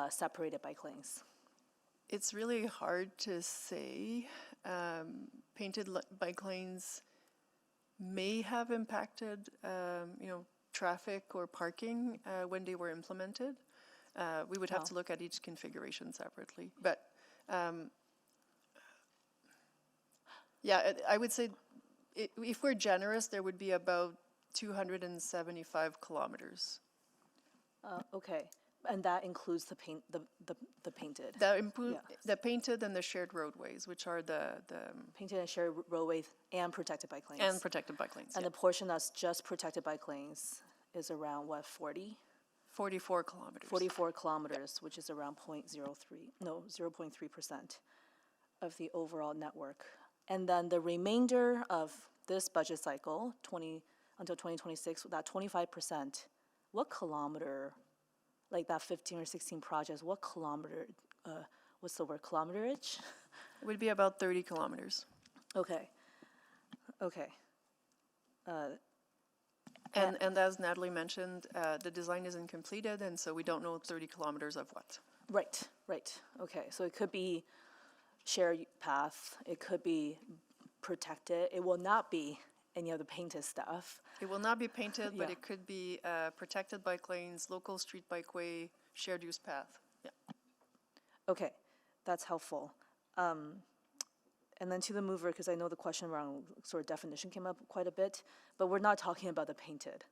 separated bike lanes? It's really hard to say. Painted bike lanes may have impacted, traffic or parking when they were implemented. We would have to look at each configuration separately. But I would say if we're generous, there would be about 275 kilometers. Okay, and that includes the painted. The painted and the shared roadways, which are the Painted and shared roadways and protected bike lanes. and protected bike lanes. And the portion that's just protected bike lanes is around, what, 40? 44 kilometers. 44 kilometers, which is around 0.3% of the overall network. And then the remainder of this budget cycle, until 2026, that 25%, what kilometer, like that 15 or 16 projects, what kilometer, what's the word, kilometerage? It would be about 30 kilometers. Okay. And as Natalie mentioned, the design isn't completed, and so we don't know 30 kilometers of what. Right. Okay, so it could be shared path, it could be protected, it will not be any of the painted stuff. It will not be painted, but Yeah. it could be protected bike lanes, local street bikeway, shared use path. Yeah. Okay, that's helpful. And then to the mover, because I know the question around sort of definition came up quite a bit, but we're not talking about the painted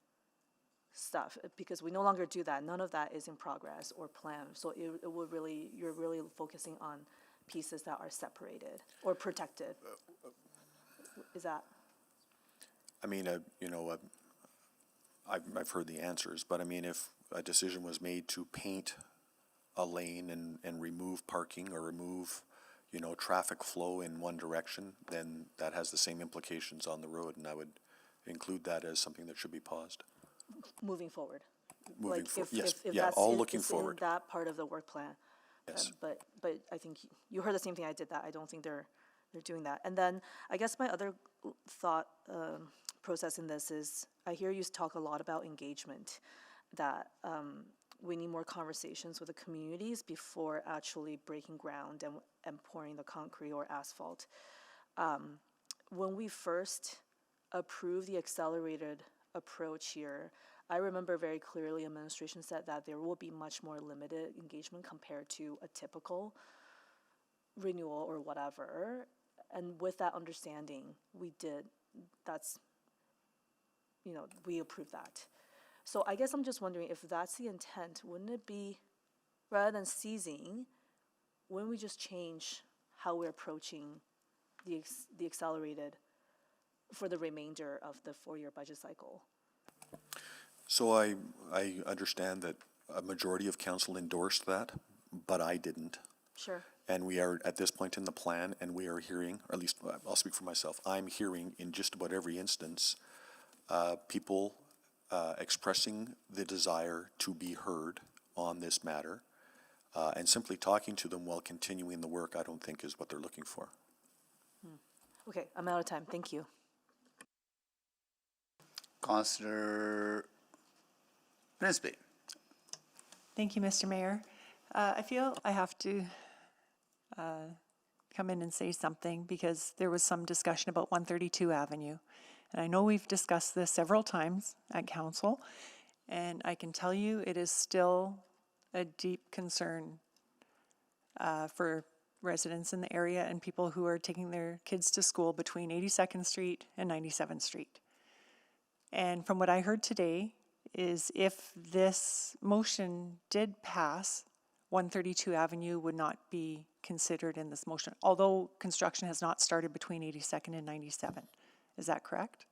stuff, because we no longer do that. None of that is in progress or planned. So it will really, you're really focusing on pieces that are separated or protected. Is that? I mean, I've heard the answers, but I mean, if a decision was made to paint a lane and remove parking or remove, traffic flow in one direction, then that has the same implications on the road, and I would include that as something that should be paused. Moving forward. Moving Like forward, if- yes, if yeah, that's all in- looking it's forward. in that part of the work plan. Yes. But I think you heard the same thing I did, that I don't think they're doing that. And then I guess my other thought process in this is, I hear you talk a lot about engagement, that we need more conversations with the communities before actually breaking ground and pouring the concrete or asphalt. When we first approved the accelerated approach here, I remember very clearly administration said that there will be much more limited engagement compared to a typical renewal or whatever. And with that understanding, we approved that. So I guess I'm just wondering, if that's the intent, wouldn't it be, rather than seizing, wouldn't we just change how we're approaching the accelerated for the remainder of the 4-year budget cycle? So I understand that a majority of council endorsed that, but I didn't. Sure. And we are at this point in the plan, and we are hearing, or at least I'll speak for myself, I'm hearing in just about every instance, people expressing the desire to be heard on this matter, and simply talking to them while continuing the work, I don't think is what they're looking for. Okay, I'm out of time. Thank you. Councillor Principe. Thank you, Mr. Mayor. I feel I have to come in and say something because there was some discussion about 132 Avenue. And I know we've discussed this several times at council, and I can tell you it is still a deep concern for residents in the area and people who are taking their kids to school between 82nd Street and 97th Street. And from what I heard today is, if this motion did pass, 132 Avenue would not be considered in this motion, although construction has not started between 82nd and 97. Is that correct?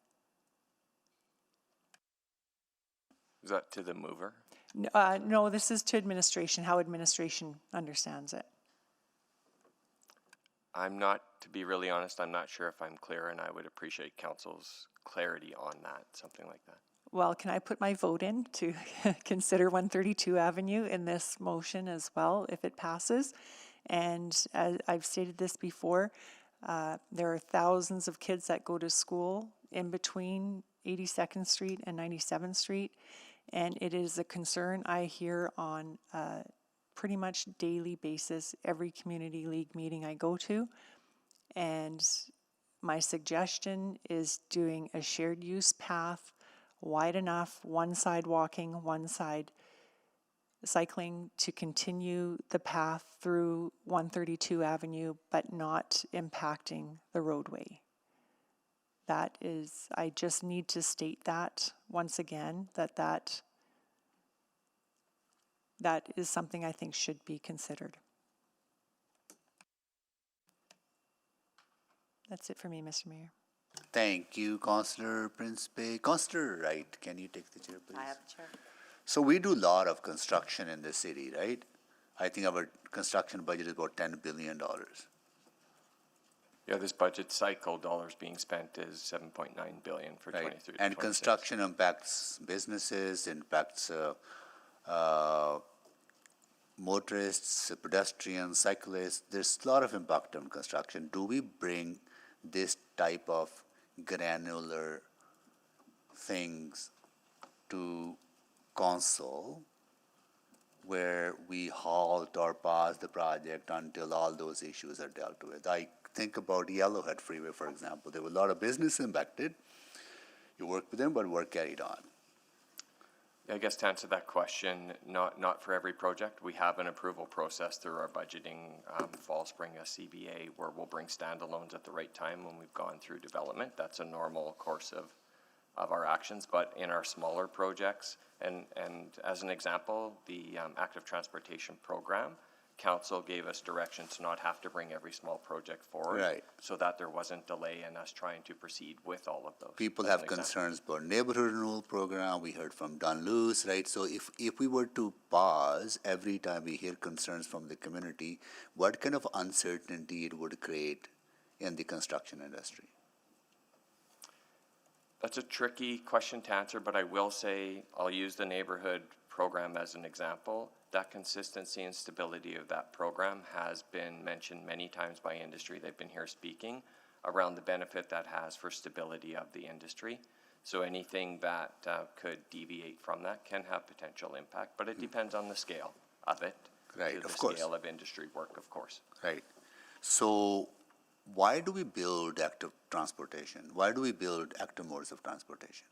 Is that to the mover? No, this is to administration, how administration understands it. To be really honest, I'm not sure if I'm clear, and I would appreciate council's clarity on that, something like that. Well, can I put my vote in to consider 132 Avenue in this motion as well, if it passes? And as I've stated this before, there are thousands of kids that go to school in between 82nd Street and 97th Street, and it is a concern I hear on a pretty much daily basis, every community league meeting I go to. And my suggestion is doing a shared use path, wide enough, one side walking, one side cycling, to continue the path through 132 Avenue, but not impacting the roadway. That is, I just need to state that once again, that is something I think should be considered. That's it for me, Mr. Mayor. Thank you, Councillor Principe. Councillor Wright, can you take the chair, please? I have the chair. So we do a lot of construction in the city, right? I think our construction budget is about $10 billion. Yeah, this budget cycle dollars being spent is 7.9 billion for Right. 23 to And 26. construction impacts businesses, impacts motorists, pedestrians, cyclists. There's a lot of impact on construction. Do we bring this type of granular things to council where we halt or pause the project until all those issues are dealt with? I think about Yellowhead Freeway, for example. There were a lot of business impacted. You work with them, but work carried on. I guess to answer that question, not for every project. We have an approval process through our budgeting, fall, spring, CBA, where we'll bring standalones at the right time when we've gone through development. That's a normal course of our actions. But in our smaller projects, and as an example, the active transportation program, council gave us direction to not have to bring every small project forward. Right. So that there wasn't delay in us trying to proceed with all of those. People as have an example. concerns about neighborhood renewal program. We heard from Don Lewis, right? So if we were to pause every time we hear concerns from the community, what kind of uncertainty it would create in the construction industry? That's a tricky question to answer, but I will say, I'll use the neighborhood program as an example. That consistency and stability of that program has been mentioned many times by industry. They've been here speaking around the benefit that has for stability of the industry. So anything that could deviate from that can have potential impact, but it depends on the scale of it. Right, to of the course. scale of industry work, of course. Right. So why do we build active transportation? Why do we build active modes of transportation?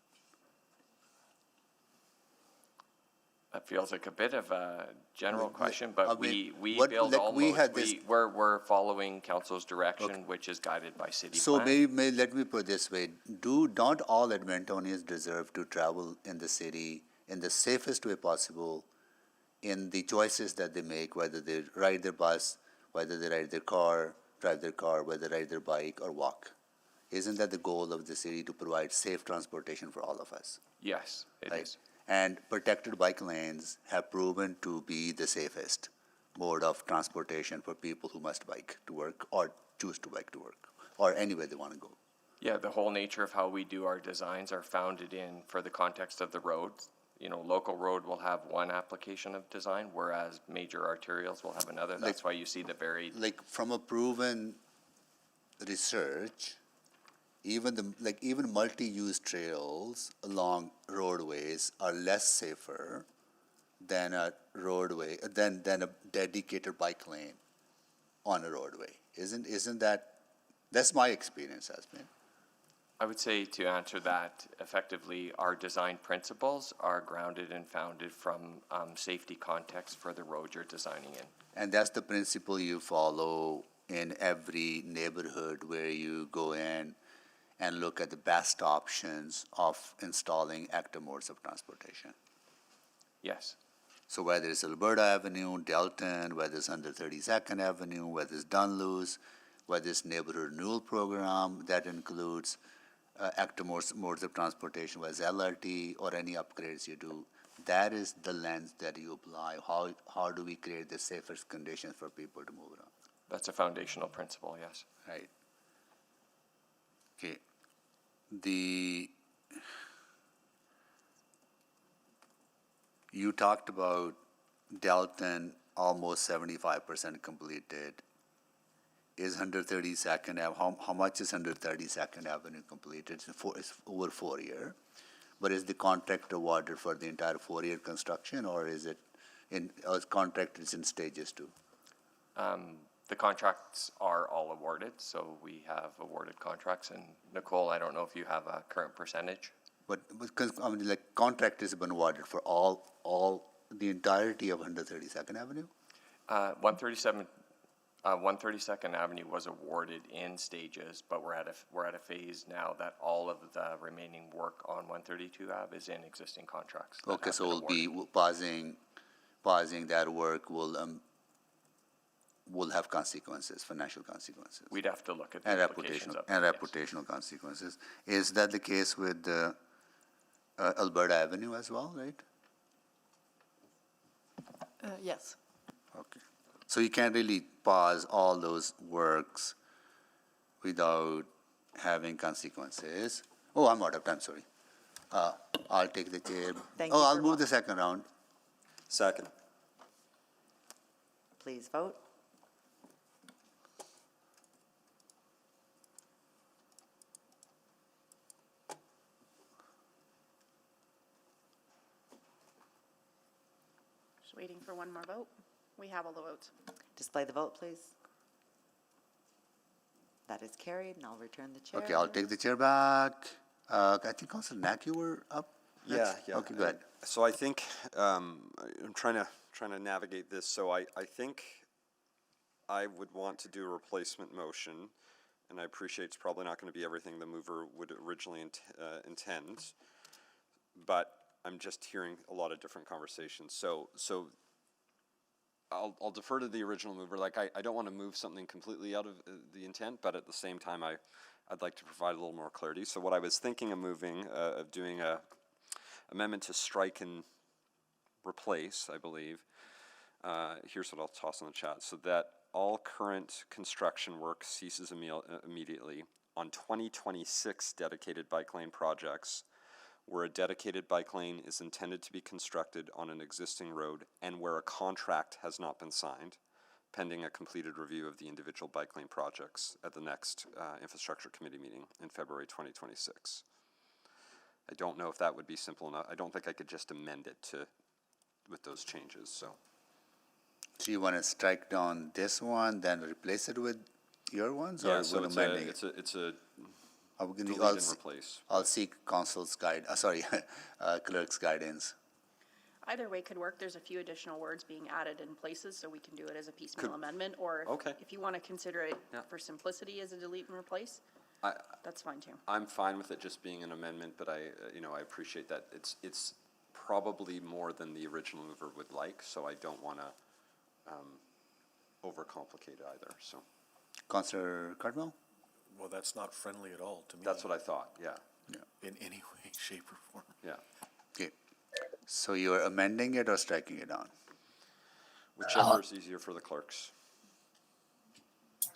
That feels like a bit of a general question, but we what- build like all we modes. had this- We're following council's direction, which is guided by city So plan. let me put it this way, don't all Edmontonians deserve to travel in the city in the safest way possible in the choices that they make, whether they ride their bus, whether they ride their car, drive their car, whether they ride their bike or walk? Isn't that the goal of the city, to provide safe transportation for all of us? Yes, it is. And protected bike lanes have proven to be the safest mode of transportation for people who must bike to work or choose to bike to work or anywhere they want to go. Yeah, the whole nature of how we do our designs are founded in, for the context of the roads. You know, local road will have one application of design, whereas major arterials will have another. That's why you see the varied. Like from a proven research, even multi-use trails along roadways are less safer than a roadway than a dedicated bike lane on a roadway. Isn't that's my experience has been. I would say, to answer that effectively, our design principles are grounded and founded from safety context for the road you're designing in. And that's the principle you follow in every neighborhood where you go in and look at the best options of installing active modes of transportation. Yes. So whether it's Alberta Avenue, Delton, whether it's under 32nd Avenue, whether it's Dunluce, whether it's neighborhood renewal program that includes active modes of transportation, whether it's LRT or any upgrades you do, that is the lens that you apply. How do we create the safest conditions for people to move around? That's a foundational principle, yes. Right. Okay. You talked about Delton almost 75% completed. Is 132nd Ave, how much is 132nd Avenue completed? It's over 4 year. But is the contract awarded for the entire 4-year construction, or is it contract is in stages too? The contracts are all awarded, so we have awarded contracts. And Nicole, I don't know if you have a current percentage. But because contract has been awarded for the entirety of 132nd Avenue? 132nd Avenue was awarded in stages, but we're at a phase now that all of the remaining work on 132 Ave is in existing contracts. Okay, so we'll be pausing that work will have consequences, financial consequences. We'd have to look at the And implications of reputational consequences. Is that the case with Alberta Avenue as well, right? Yes. Okay. So you can't really pause all those works without having consequences. Oh, I'm out of time, sorry. I'll take the chair. I'll move the second round. Second. Please vote. Just waiting for one more vote. We have all the votes. Display the vote, please. That is carried, and I'll return the chair. Okay, I'll take the chair back. I think Councilor Knack, you were up next? Yeah. Okay, go ahead. So I think I'm trying to navigate this. So I think I would want to do a replacement motion, and I appreciate it's probably not going to be everything the mover would originally intend, but I'm just hearing a lot of different conversations. So I'll defer to the original mover. Like I don't want to move something completely out of the intent, but at the same time I'd like to provide a little more clarity. So what I was thinking of moving, of doing a amendment to strike and replace, I believe. Here's what I'll toss in the chat. So that all current construction work ceases immediately. on 2026 dedicated bike lane projects where a dedicated bike lane is intended to be constructed on an existing road and where a contract has not been signed, pending a completed review of the individual bike lane projects at the next Infrastructure Committee meeting in February 2026. I don't know if that would be simple enough. I don't think I could just amend it with those changes, so. So you want to strike down this one, then replace it with your ones, or So we're it's amending it? it's a Are we gonna- delete I'll and s- replace. I'll seek council's clerk's guidance. Either way could work. There's a few additional words being added in places, so we can do it as a piecemeal amendment, or Okay. if you want to consider it Yeah. for simplicity as a delete and replace, that's fine too. I'm fine with it just being an amendment, but I appreciate that it's probably more than the original mover would like, so I don't want to overcomplicate it either, so. Councillor Cardwell? Well, that's not friendly at all to me. That's what I thought, yeah. In any way, shape, or form. Yeah. Okay. So you're amending it or striking it down? Whichever is easier for the clerks.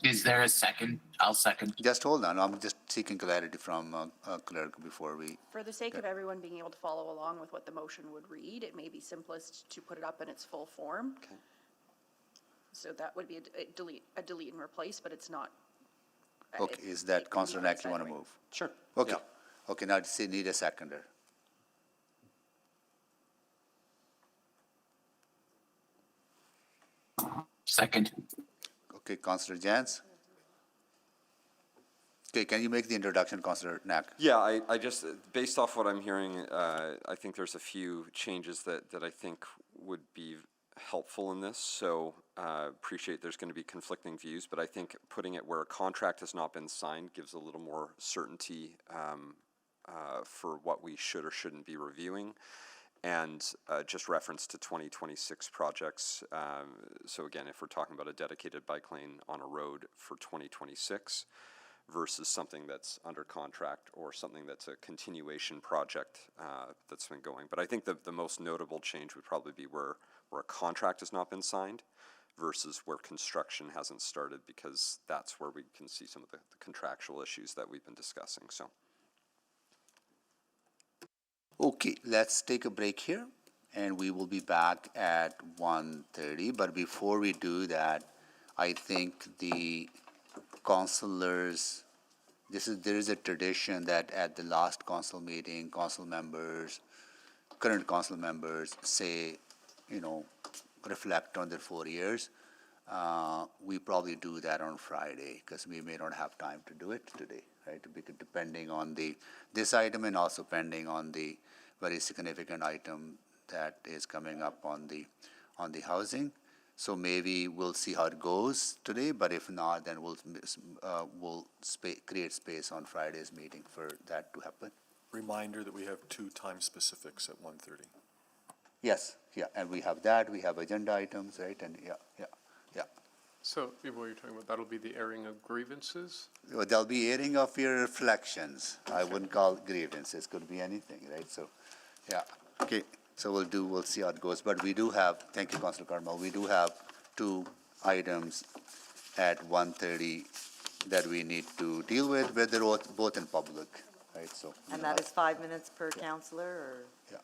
Is there a second? I'll second. Just hold on, I'm just seeking clarity from clerk before we. For the sake of everyone being able to follow along with what the motion would read, it may be simplest to put it up in its full form. Okay. So that would be a delete and replace, but it's not. Okay, is that Councillor Knack you want to move? Sure. Okay, Yeah. okay, now need a seconder. Second. Okay, Councillor Jans? Okay, can you make the introduction, Councillor Knack? Yeah, I just, based off what I'm hearing, I think there's a few changes that I think would be helpful in this. So appreciate there's going to be conflicting views, but I think putting it where a contract has not been signed gives a little more certainty for what we should or shouldn't be reviewing. And just reference to 2026 projects. So again, if we're talking about a dedicated bike lane on a road for 2026 versus something that's under contract or something that's a continuation project that's been going. But I think the most notable change would probably be where a contract has not been signed versus where construction hasn't started, because that's where we can see some of the contractual issues that we've been discussing, so. Okay, let's take a break here, and we will be back at 1:30. But before we do that, I think the councillors, there is a tradition that at the last council meeting, current council members say, reflect on their 4 years. We probably do that on Friday, because we may not have time to do it today, right? Because depending on this item and also pending on the very significant item that is coming up on the housing. So maybe we'll see how it goes today, but if not, then we'll create space on Friday's meeting for that to happen. Reminder that we have 2 time specifics at 1:30. Yes, yeah, and we have that, we have agenda items, right, and yeah. So, what you're talking about, that'll be the airing of grievances? Well, there'll be airing of your reflections. I wouldn't call it grievances, could be anything, right, so, yeah, okay. So we'll see how it goes, but we do have, thank you, Councilor Carmel, we do have 2 items at 1:30 that we need to deal with, but they're both in public, right, so. And that is 5 minutes per councillor, or? Yeah.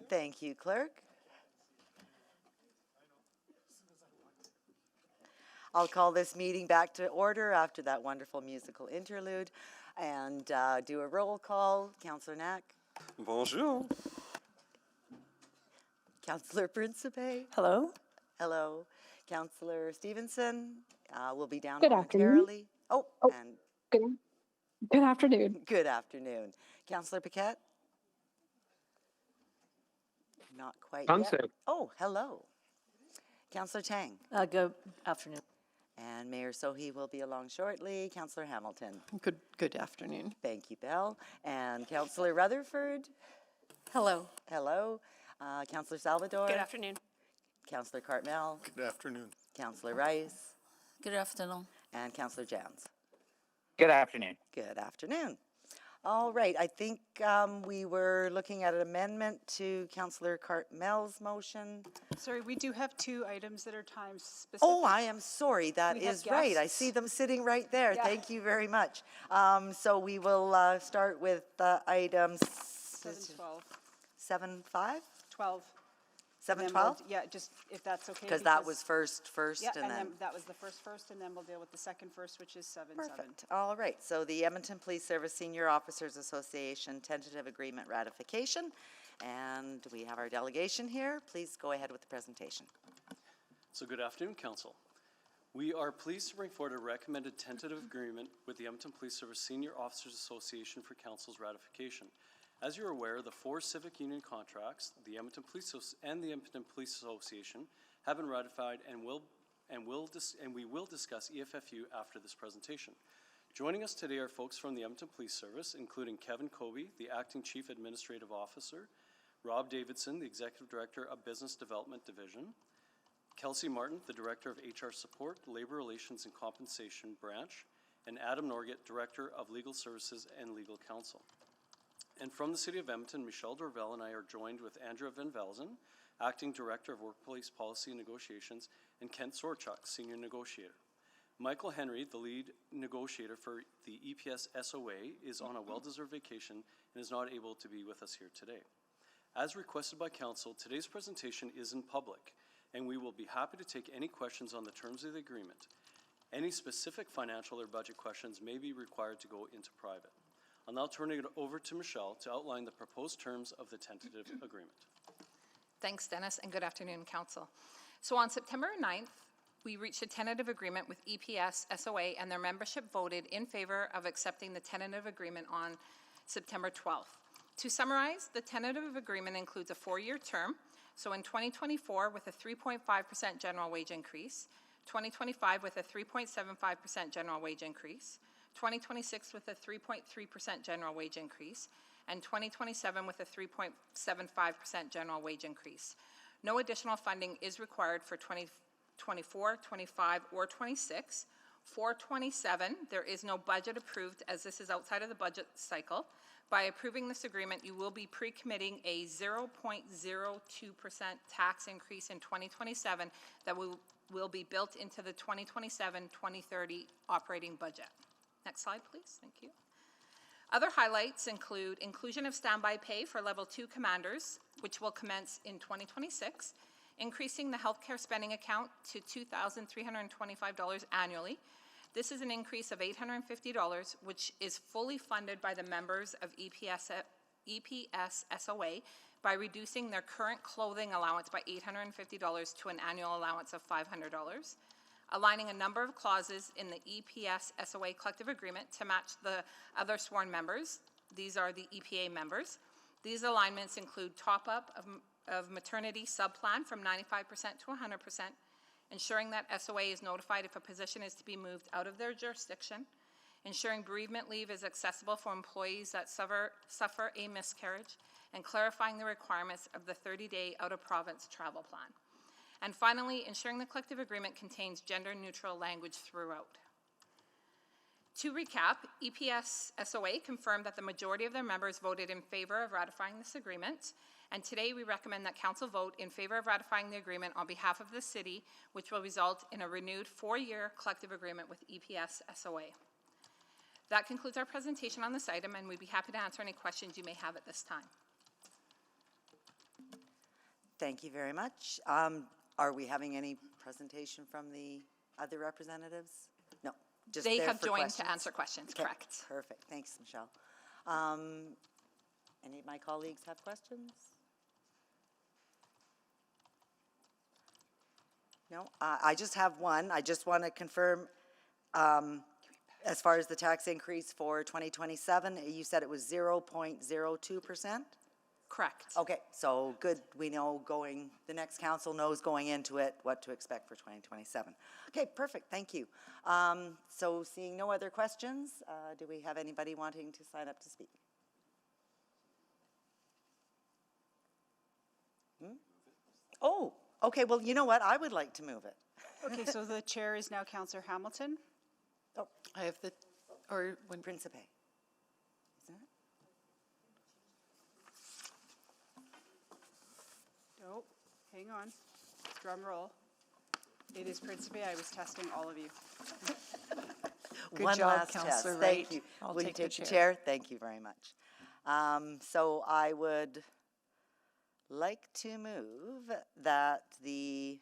Thank you, Clerk. I'll call this meeting back to order after that wonderful musical interlude and do a roll call. Councillor Knack. Bonjour. Councillor Principe. Hello? Hello. Councillor Stevenson will be down Good afternoon. momentarily. Oh, and Good afternoon. good afternoon. Councillor Paquette? Not quite yet. Concept. Oh, hello. Councillor Tang. Good afternoon. And Mayor Sohi will be along shortly. Councillor Hamilton. Good afternoon. Thank you, Belle. And Councillor Rutherford. Hello. Hello. Councillor Salvador. Good afternoon. Councillor Cartmel. Good afternoon. Councillor Rice. Good afternoon. And Councillor Jans. Good afternoon. Good afternoon. All right, I think we were looking at an amendment to Councillor Cartmel's motion. Sorry, we do have 2 items that are time specific. Oh, I am sorry, that We have is right. I guests. see them sitting right there. Yeah. Thank you very much. So we will start with items 7:12. 7.5? 12. 7.12? Yeah, just if that's okay. Because that was first, Yeah, and then. that was the first, and then we'll deal with the second first, which is 7:7. Perfect. All right. So the Edmonton Police Service Senior Officers Association tentative agreement ratification. And we have our delegation here. Please go ahead with the presentation. So good afternoon, Council. We are pleased to bring forward a recommended tentative agreement with the Edmonton Police Service Senior Officers Association for Council's ratification. As you're aware, the 4 civic union contracts, the Edmonton Police and the Edmonton Police Association, have been ratified and we will discuss EFFU after this presentation. Joining us today are folks from the Edmonton Police Service, including Kevin Colby, the Acting Chief Administrative Officer, Rob Davidson, the Executive Director of Business Development Division, Kelsey Martin, the Director of HR Support, Labor Relations and Compensation Branch, and Adam Norgett, Director of Legal Services and Legal Counsel. And from the City of Edmonton, Michelle Dorvell and I are joined with Andrea Van Velzen, Acting Director of Workplace Policy and Negotiations, and Kent Sorchuk, Senior Negotiator. Michael Henry, the lead negotiator for the EPS SOA, is on a well-deserved vacation and is not able to be with us here today. As requested by Council, today's presentation is in public, and we will be happy to take any questions on the terms of the agreement. Any specific financial or budget questions may be required to go into private. I'll now turn it over to Michelle to outline the proposed terms of the tentative agreement. Thanks, Dennis, and good afternoon, Council. So on September 9th, we reached a tentative agreement with EPS SOA, and their membership voted in favor of accepting the tentative agreement on September 12th. To summarize, the tentative agreement includes a 4-year term. So in 2024, with a 3.5% general wage increase, 2025 with a 3.75% general wage increase, 2026 with a 3.3% general wage increase, and 2027 with a 3.75% general wage increase. No additional funding is required for 2024, 25, or 26. For 27, there is no budget approved as this is outside of the budget cycle. By approving this agreement, you will be pre-committing a 0.02% tax increase in 2027 that will be built into the 2027-2030 operating budget. Next slide, please. Thank you. Other highlights include inclusion of standby pay for level 2 commanders, which will commence in 2026, increasing the healthcare spending account to $2,325 annually. This is an increase of $850, which is fully funded by the members of EPS SOA by reducing their current clothing allowance by $850 to an annual allowance of $500. Aligning a number of clauses in the EPS SOA collective agreement to match the other sworn members. These are the EPA members. These alignments include top-up of maternity subplan from 95% to 100%, ensuring that SOA is notified if a position is to be moved out of their jurisdiction, ensuring bereavement leave is accessible for employees that suffer a miscarriage, and clarifying the requirements of the 30-day out-of-province travel plan. And finally, ensuring the collective agreement contains gender-neutral language throughout. To recap, EPS SOA confirmed that the majority of their members voted in favor of ratifying this agreement, and today we recommend that Council vote in favor of ratifying the agreement on behalf of the City, which will result in a renewed 4-year collective agreement with EPS SOA. That concludes our presentation on this item, and we'd be happy to answer any questions you may have at this time. Thank you very much. Are we having any presentation from the other representatives? No, just They there have for joined questions. to answer questions, Okay, correct. perfect. Thanks, Michelle. Any of my colleagues have questions? No, I just have one. I just want to confirm, as far as the tax increase for 2027, you said it was 0.02%? Correct. Okay, so good. We know the next council knows going into it what to expect for 2027. Okay, perfect. Thank you. So seeing no other questions, do we have anybody wanting to sign up to speak? Oh, okay. Well, you know what? I would like to move it. Okay, so the chair is now Councillor Hamilton. Oh, I have the, or when, Principe. Isn't it? Oh, hang on. Drum roll. It is Principe. I was testing all of you. Good One job, last Councillor test. Wright. Thank you. I'll Will you take the take the chair. chair? Thank you very much. So I would like to move that I've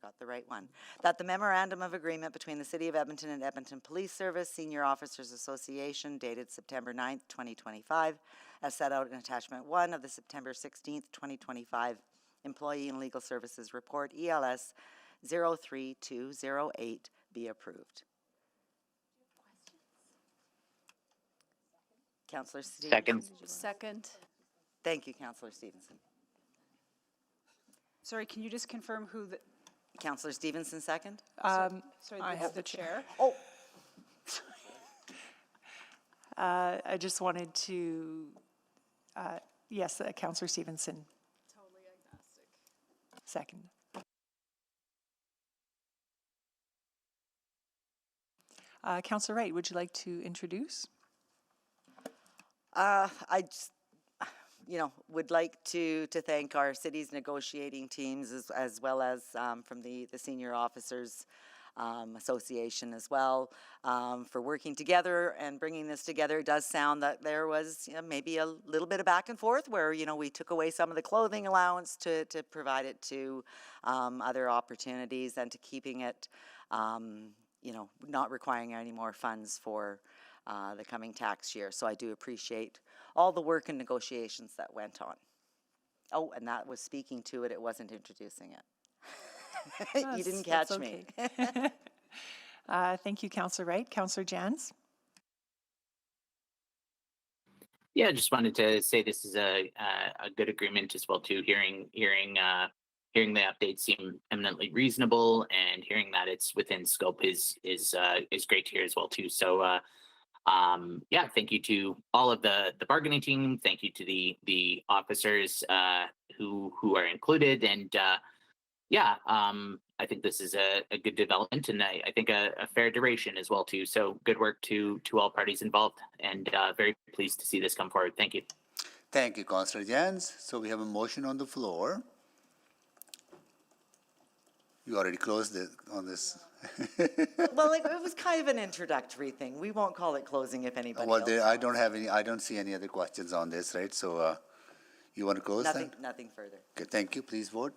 got the right one, that the memorandum of agreement between the City of Edmonton and Edmonton Police Service Senior Officers Association dated September 9th, 2025, as set out in attachment 1 of the September 16th, 2025 Employee and Legal Services Report, ELS 03208, be approved. Councillor Stevenson. Second. Second. Thank you, Councillor Stevenson. Sorry, can you just confirm who the, Councillor Stevenson, second? sorry, I have the chair? Oh, I just wanted to, yes, Councillor Stevenson. Totally agnostic. Second. Councillor Wright, would you like to introduce? I just, would like to thank our city's negotiating teams as well as from the Senior Officers Association as well for working together and bringing this together. It does sound that there was maybe a little bit of back and forth where, we took away some of the clothing allowance to provide it to other opportunities and to keeping it, not requiring any more funds for the coming tax year. So I do appreciate all the work and negotiations that went on. Oh, and that was speaking to it. It wasn't introducing it. You didn't catch me. Okay. Thank you, Councillor Wright. Councillor Jans? Yeah, I just wanted to say this is a good agreement as well too. Hearing the updates seem eminently reasonable, and hearing that it's within scope is great to hear as well too. So thank you to all of the bargaining team. Thank you to the officers who are included, and I think this is a good development, and I think a fair duration as well too. So good work to all parties involved, and very pleased to see this come forward. Thank you. Thank you, Councillor Jans. So we have a motion on the floor. You already closed it on this. Well, it was kind of an introductory thing. We won't call it closing if anybody else. I don't see any other questions on this, right? So you want to close then? Nothing further. Okay, thank you. Please vote.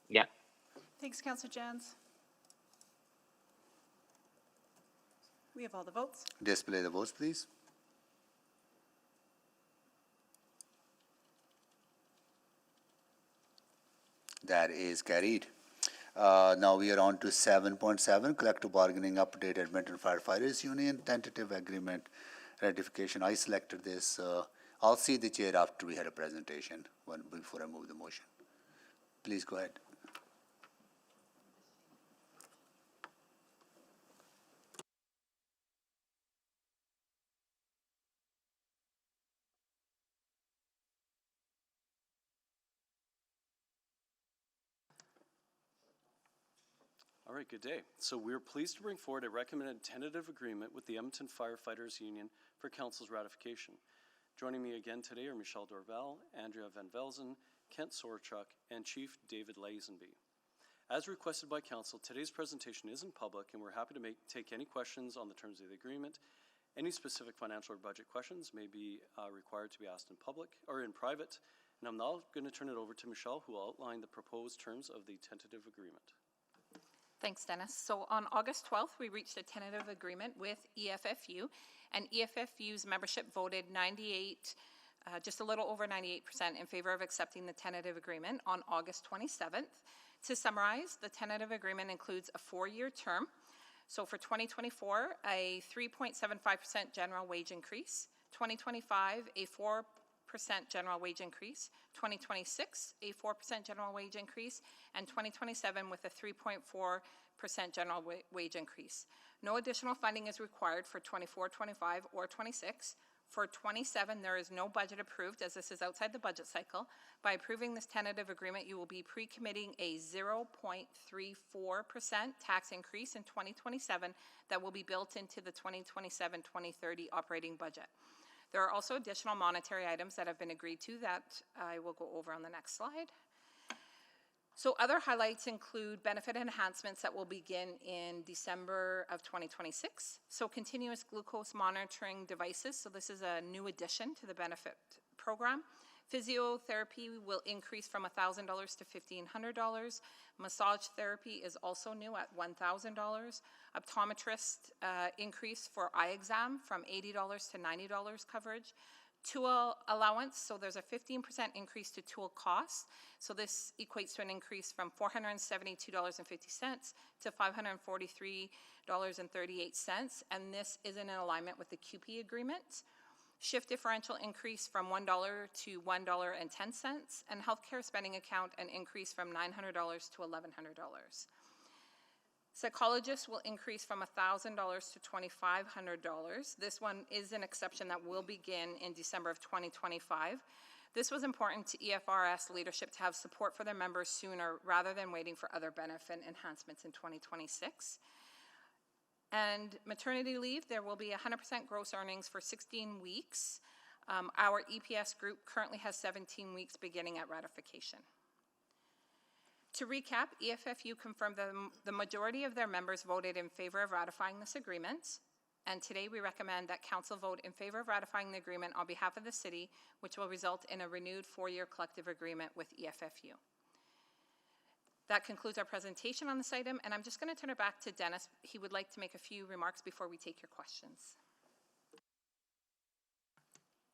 Yeah. Thanks, Councillor Jans. We have all the votes. Display the votes, please. That is carried. Now we are on to 7.7, collective bargaining update, Edmonton Firefighters Union, tentative agreement ratification. I selected this. I'll see the chair after we had a presentation before I move the motion. Please go ahead. All right, good day. So we're pleased to bring forward a recommended tentative agreement with the Edmonton Firefighters Union for Council's ratification. Joining me again today are Michelle Dorval, Andrea Van Velzen, Kent Sorchuk, and Chief David Lazenby. As requested by Council, today's presentation is in public, and we're happy to take any questions on the terms of the agreement Any specific financial or budget questions may be required to be asked in public or in private. And I'm now going to turn it over to Michelle, who will outline the proposed terms of the tentative agreement. Thanks, Dennis. So on August 12th, we reached a tentative agreement with EFFU, and EFFU's membership voted just a little over 98% in favor of accepting the tentative agreement on August 27th. To summarize, the tentative agreement includes a 4-year term. So for 2024, a 3.75% general wage increase, 2025, a 4% general wage increase, 2026, a 4% general wage increase, and 2027 with a 3.4% general wage increase. No additional funding is required for 24, 25, or 26. For 27, there is no budget approved, as this is outside the budget cycle. By approving this tentative agreement, you will be pre-committing a 0.34% tax increase in 2027 that will be built into the 2027-2030 operating budget. There are also additional monetary items that have been agreed to that I will go over on the next slide. So other highlights include benefit enhancements that will begin in December of 2026. So continuous glucose monitoring devices. So this is a new addition to the benefit program. Physiotherapy will increase from $1,000 to $1,500. Massage therapy is also new at $1,000. Optometrist increase for eye exam from $80 to $90 coverage. Tool allowance, so there's a 15% increase to tool costs. So this equates to an increase from $472.50 to $543.38, and this is in alignment with the QP agreement. Shift differential increase from $1 to $1.10, and healthcare spending account an increase from $900 to $1,100. Psychologists will increase from $1,000 to $2,500. This one is an exception that will begin in December of 2025. This was important to EFRS leadership to have support for their members sooner rather than waiting for other benefit enhancements in 2026. And maternity leave, there will be 100% gross earnings for 16 weeks. Our EPS group currently has 17 weeks beginning at ratification. To recap, EFFU confirmed that the majority of their members voted in favor of ratifying this agreement, and today we recommend that Council vote in favor of ratifying the agreement on behalf of the City, which will result in a renewed 4-year collective agreement with EFFU. That concludes our presentation on this item, and I'm just going to turn it back to Dennis. He would like to make a few remarks before we take your questions.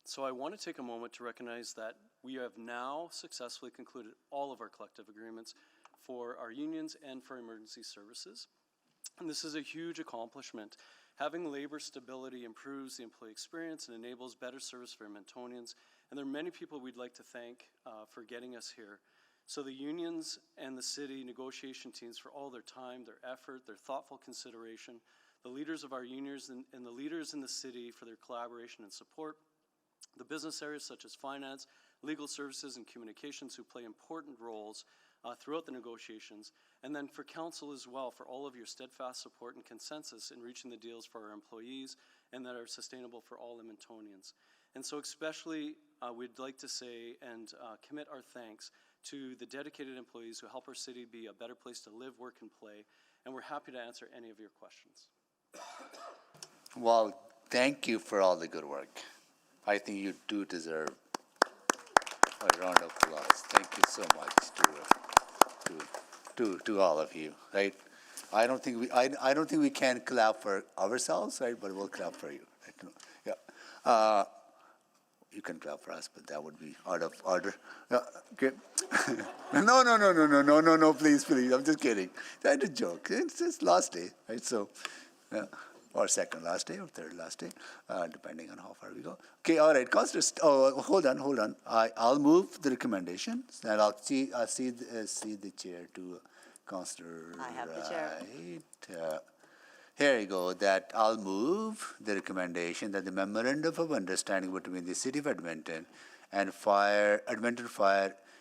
So I want to take a moment to recognize that we have now successfully concluded all of our collective agreements for our unions and for emergency services. And this is a huge accomplishment. Having labor stability improves the employee experience and enables better service for Edmontonians. And there are many people we'd like to thank for getting us here. So the unions and the city negotiation teams for all their time, their effort, their thoughtful consideration, the leaders of our unions and the leaders in the city for their collaboration and support, the business areas such as finance, legal services, and communications who play important roles throughout the negotiations, and then for council as well for all of your steadfast support and consensus in reaching the deals for our employees and that are sustainable for all Edmontonians. And so especially we'd like to say and commit our thanks to the dedicated employees who help our city be a better place to live, work, and play, and we're happy to answer any of your questions. Well, thank you for all the good work. I think you do deserve a round of applause. Thank you so much to all of you, right? I don't think we can clap for ourselves, right? But we'll clap for you. Right? Yeah. You can clap for us, but that would be out of order. Yeah, okay. No, please. I'm just kidding. That's a joke. It's just last day, right? So, yeah. Or second last day or third last day, depending on how far we go. Okay, all right, Councillor. Hold on. I'll move the recommendations, and I'll see the chair to Councillor. I have the chair. Right. Here you go. That I'll move the recommendation that the memorandum of understanding between the City of Edmonton and Edmonton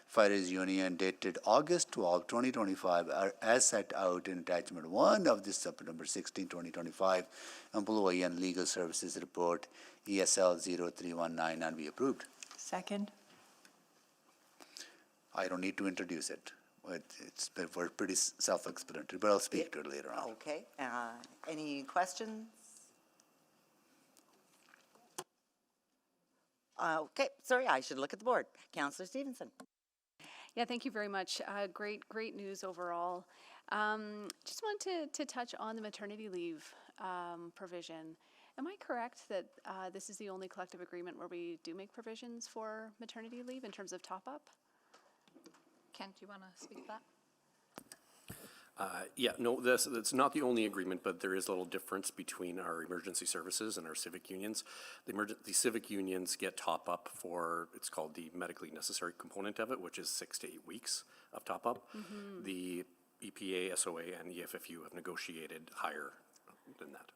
Firers Union dated August 12, 2025 are as set out in attachment 1 of this September 16, 2025 Employee and Legal Services Report ESL 0319 and be approved. Second. I don't need to introduce it. We're pretty self-explanatory, but I'll speak to it later on. Okay. Any questions? Okay, sorry, I should look at the board. Councillor Stevenson. Yeah, thank you very much. Great news overall. Just wanted to touch on the maternity leave provision. Am I correct that this is the only collective agreement where we do make provisions for maternity leave in terms of top-up? Kent, do you want to speak to that? Yeah, no, that's not the only agreement, but there is a little difference between our emergency services and our civic unions. The civic unions get top up for, it's called the medically necessary component of it, which is 6 to 8 weeks of top up. Mm-hmm. The EPA, SOA, and EFFU have negotiated higher than that.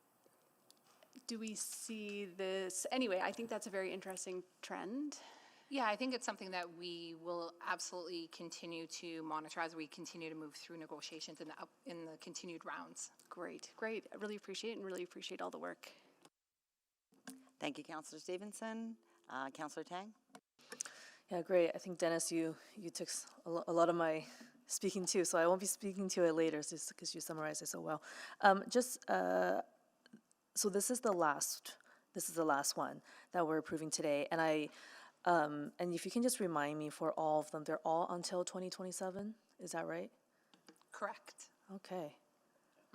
Do we see this? Anyway, I think that's a very interesting trend. Yeah, I think it's something that we will absolutely continue to monitor as we continue to move through negotiations in the continued rounds. Great. I really appreciate it and really appreciate all the work. Thank you, Councillor Stevenson. Councillor Tang? Yeah, great. I think, Dennis, you took a lot of my speaking too, so I won't be speaking to it later just because you summarized it so well. So this is the last one that we're approving today, and if you can just remind me for all of them, they're all until 2027, is that right? Correct. Okay.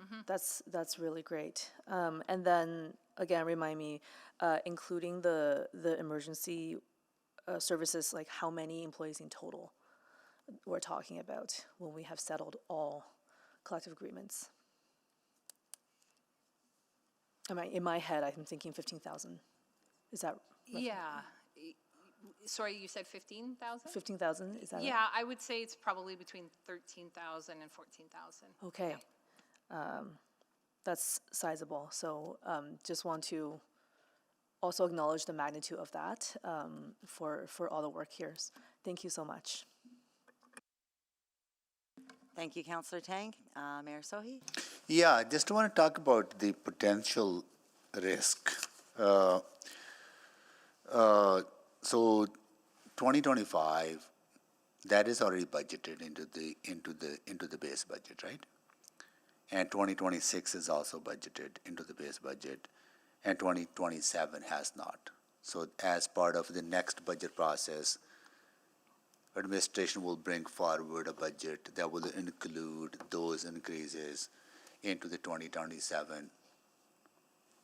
Mm-hmm. That's really great. And then again, remind me, including the emergency services, like how many employees in total we're talking about when we have settled all collective agreements? In my head, I'm thinking 15,000. Is that roughly? Yeah. Sorry, you said 15,000? 15,000, is that Yeah, right? I would say it's probably between 13,000 and 14,000. Okay. That's sizable. So just want to also acknowledge the magnitude of that for all the work here. Thank you so much. Thank you, Councillor Tang. Mayor Sohi? Yeah, I just want to talk about the potential risk. So 2025, that is already budgeted into the base budget, right? And 2026 is also budgeted into the base budget, and 2027 has not. So as part of the next budget process, administration will bring forward a budget that will include those increases into the 2027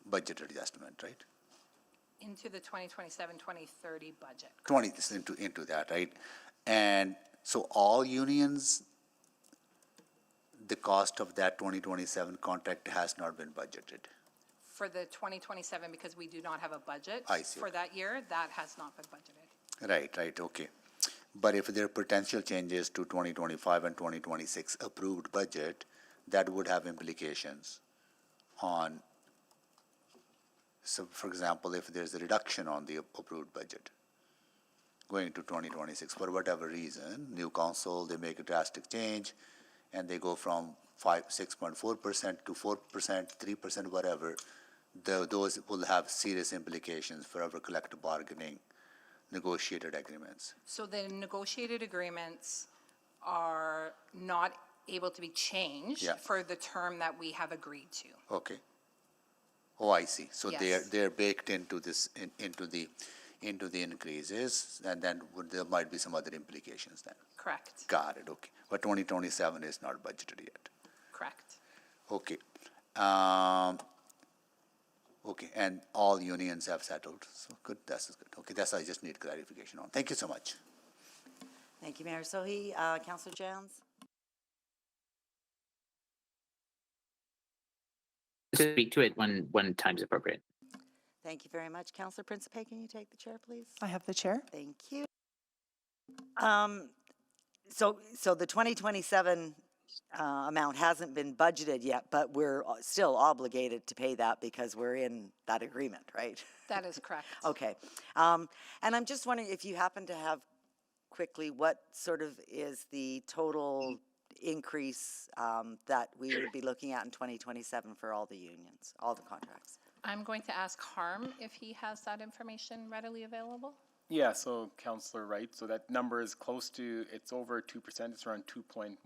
budget adjustment, right? Into the 2027-2030 budget. 20 into that, right? And so all unions, the cost of that 2027 contract has not been budgeted. For the 2027, because we do not have a budget I see. for that year, that has not been budgeted. Right, okay. But if there are potential changes to 2025 and 2026 approved budget, that would have implications on, so for example, if there's a reduction on the approved budget going to 2026, for whatever reason, new council, they make a drastic change, and they go from 6.4% to 4%, 3%, whatever, those will have serious implications for our collective bargaining negotiated agreements. So the negotiated agreements are not able to be changed for the term that we have agreed to. Okay. Oh, I see. So Yes. they're baked into this, into the increases, and then there might be some other implications then. Correct. Got it, okay. But 2027 is not budgeted yet. Correct. Okay. Okay, and all unions have settled, so good, that's good. Okay, that's I just need clarification on. Thank you so much. Thank you, Mayor Sohi. Councillor Jans? Speak to it when time's appropriate. Thank you very much. Councillor Principe, can you take the chair, please? I have the chair. Thank you. So the 2027 amount hasn't been budgeted yet, but we're still obligated to pay that because we're in that agreement, right? That is correct. Okay. And I'm just wondering if you happen to have quickly what sort of is the total increase that we would be looking at in 2027 for all the unions, all the contracts? I'm going to ask Harm if he has that information readily available. Yeah, so Councillor Wright, so that number is close to, it's over 2%, it's around 2.1%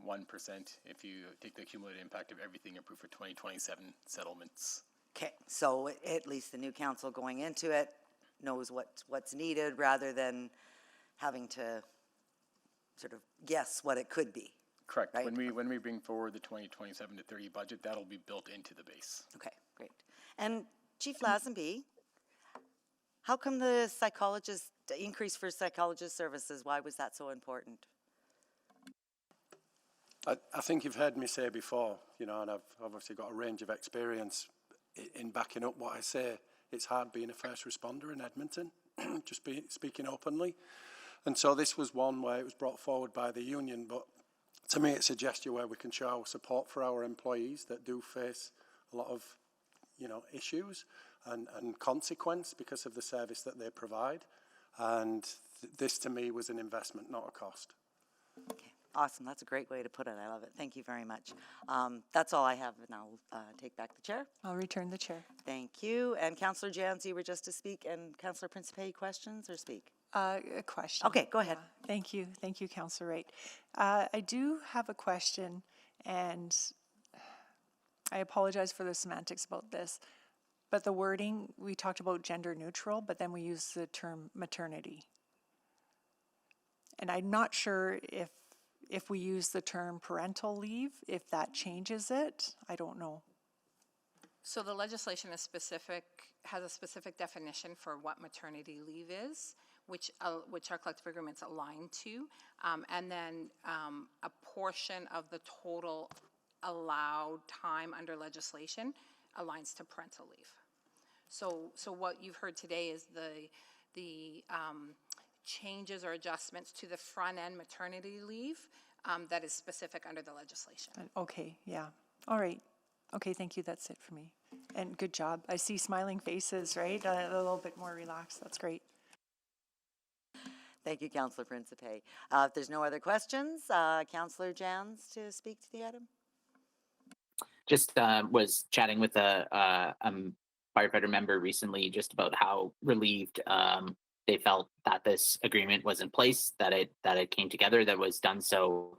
if you take the cumulative impact of everything approved for 2027 settlements. Okay, so at least the new council going into it knows what's needed rather than having to sort of guess what it could be. Correct. Right. When we bring forward the 2027 to 30 budget, that'll be built into the base. Okay, great. And Chief Lazenby, how come the increase for psychologist services, why was that so important? I think you've heard me say before, and I've obviously got a range of experience in backing up what I say. It's hard being a first responder in Edmonton, just speaking openly. And so this was one where it was brought forward by the union, but to me it's a gesture where we can show our support for our employees that do face a lot of, issues and consequence because of the service that they provide. And this to me was an investment, not a cost. Okay, awesome. That's a great way to put it. I love it. Thank you very much. That's all I have, and I'll take back the chair. I'll return the chair. Thank you. And Councillor Jans, you were just to speak, and Councillor Principe, questions or speak? A question. Okay, go ahead. Thank you. Thank you, Councillor Wright. I do have a question, and I apologize for the semantics about this, but the wording, we talked about gender neutral, but then we use the term maternity. And I'm not sure if we use the term parental leave, if that changes it. I don't know. So the legislation is has a specific definition for what maternity leave is, which our collective agreements align to, and then a portion of the total allowed time under legislation aligns to parental leave. So what you've heard today is the changes or adjustments to the front end maternity leave that is specific under the legislation. Okay, yeah. All right. Okay, thank you. That's it for me. And good job. I see smiling faces, right? A little bit more relaxed. That's great. Thank you, Councillor Principe. If there's no other questions, Councillor Jans to speak to the item. Just was chatting with a firefighter member recently just about how relieved they felt that this agreement was in place, that it came together, that was done so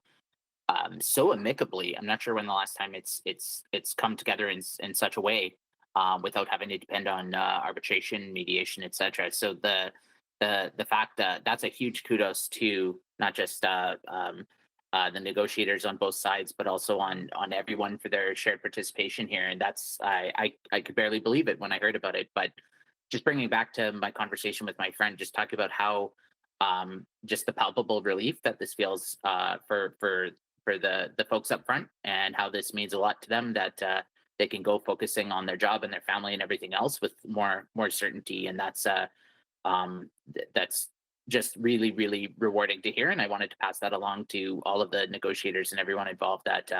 amicably. I'm not sure when the last time it's come together in such a way without having to depend on arbitration, mediation, etc. So the fact that that's a huge kudos to not just the negotiators on both sides, but also on everyone for their shared participation here. And that's I could barely believe it when I heard about it. But just bringing back to my conversation with my friend, just talking about how just the palpable relief that this feels for the folks up front, and how this means a lot to them, that they can go focusing on their job and their family and everything else with more certainty. And that's just really, really rewarding to hear. And I wanted to pass that along to all of the negotiators and everyone involved, that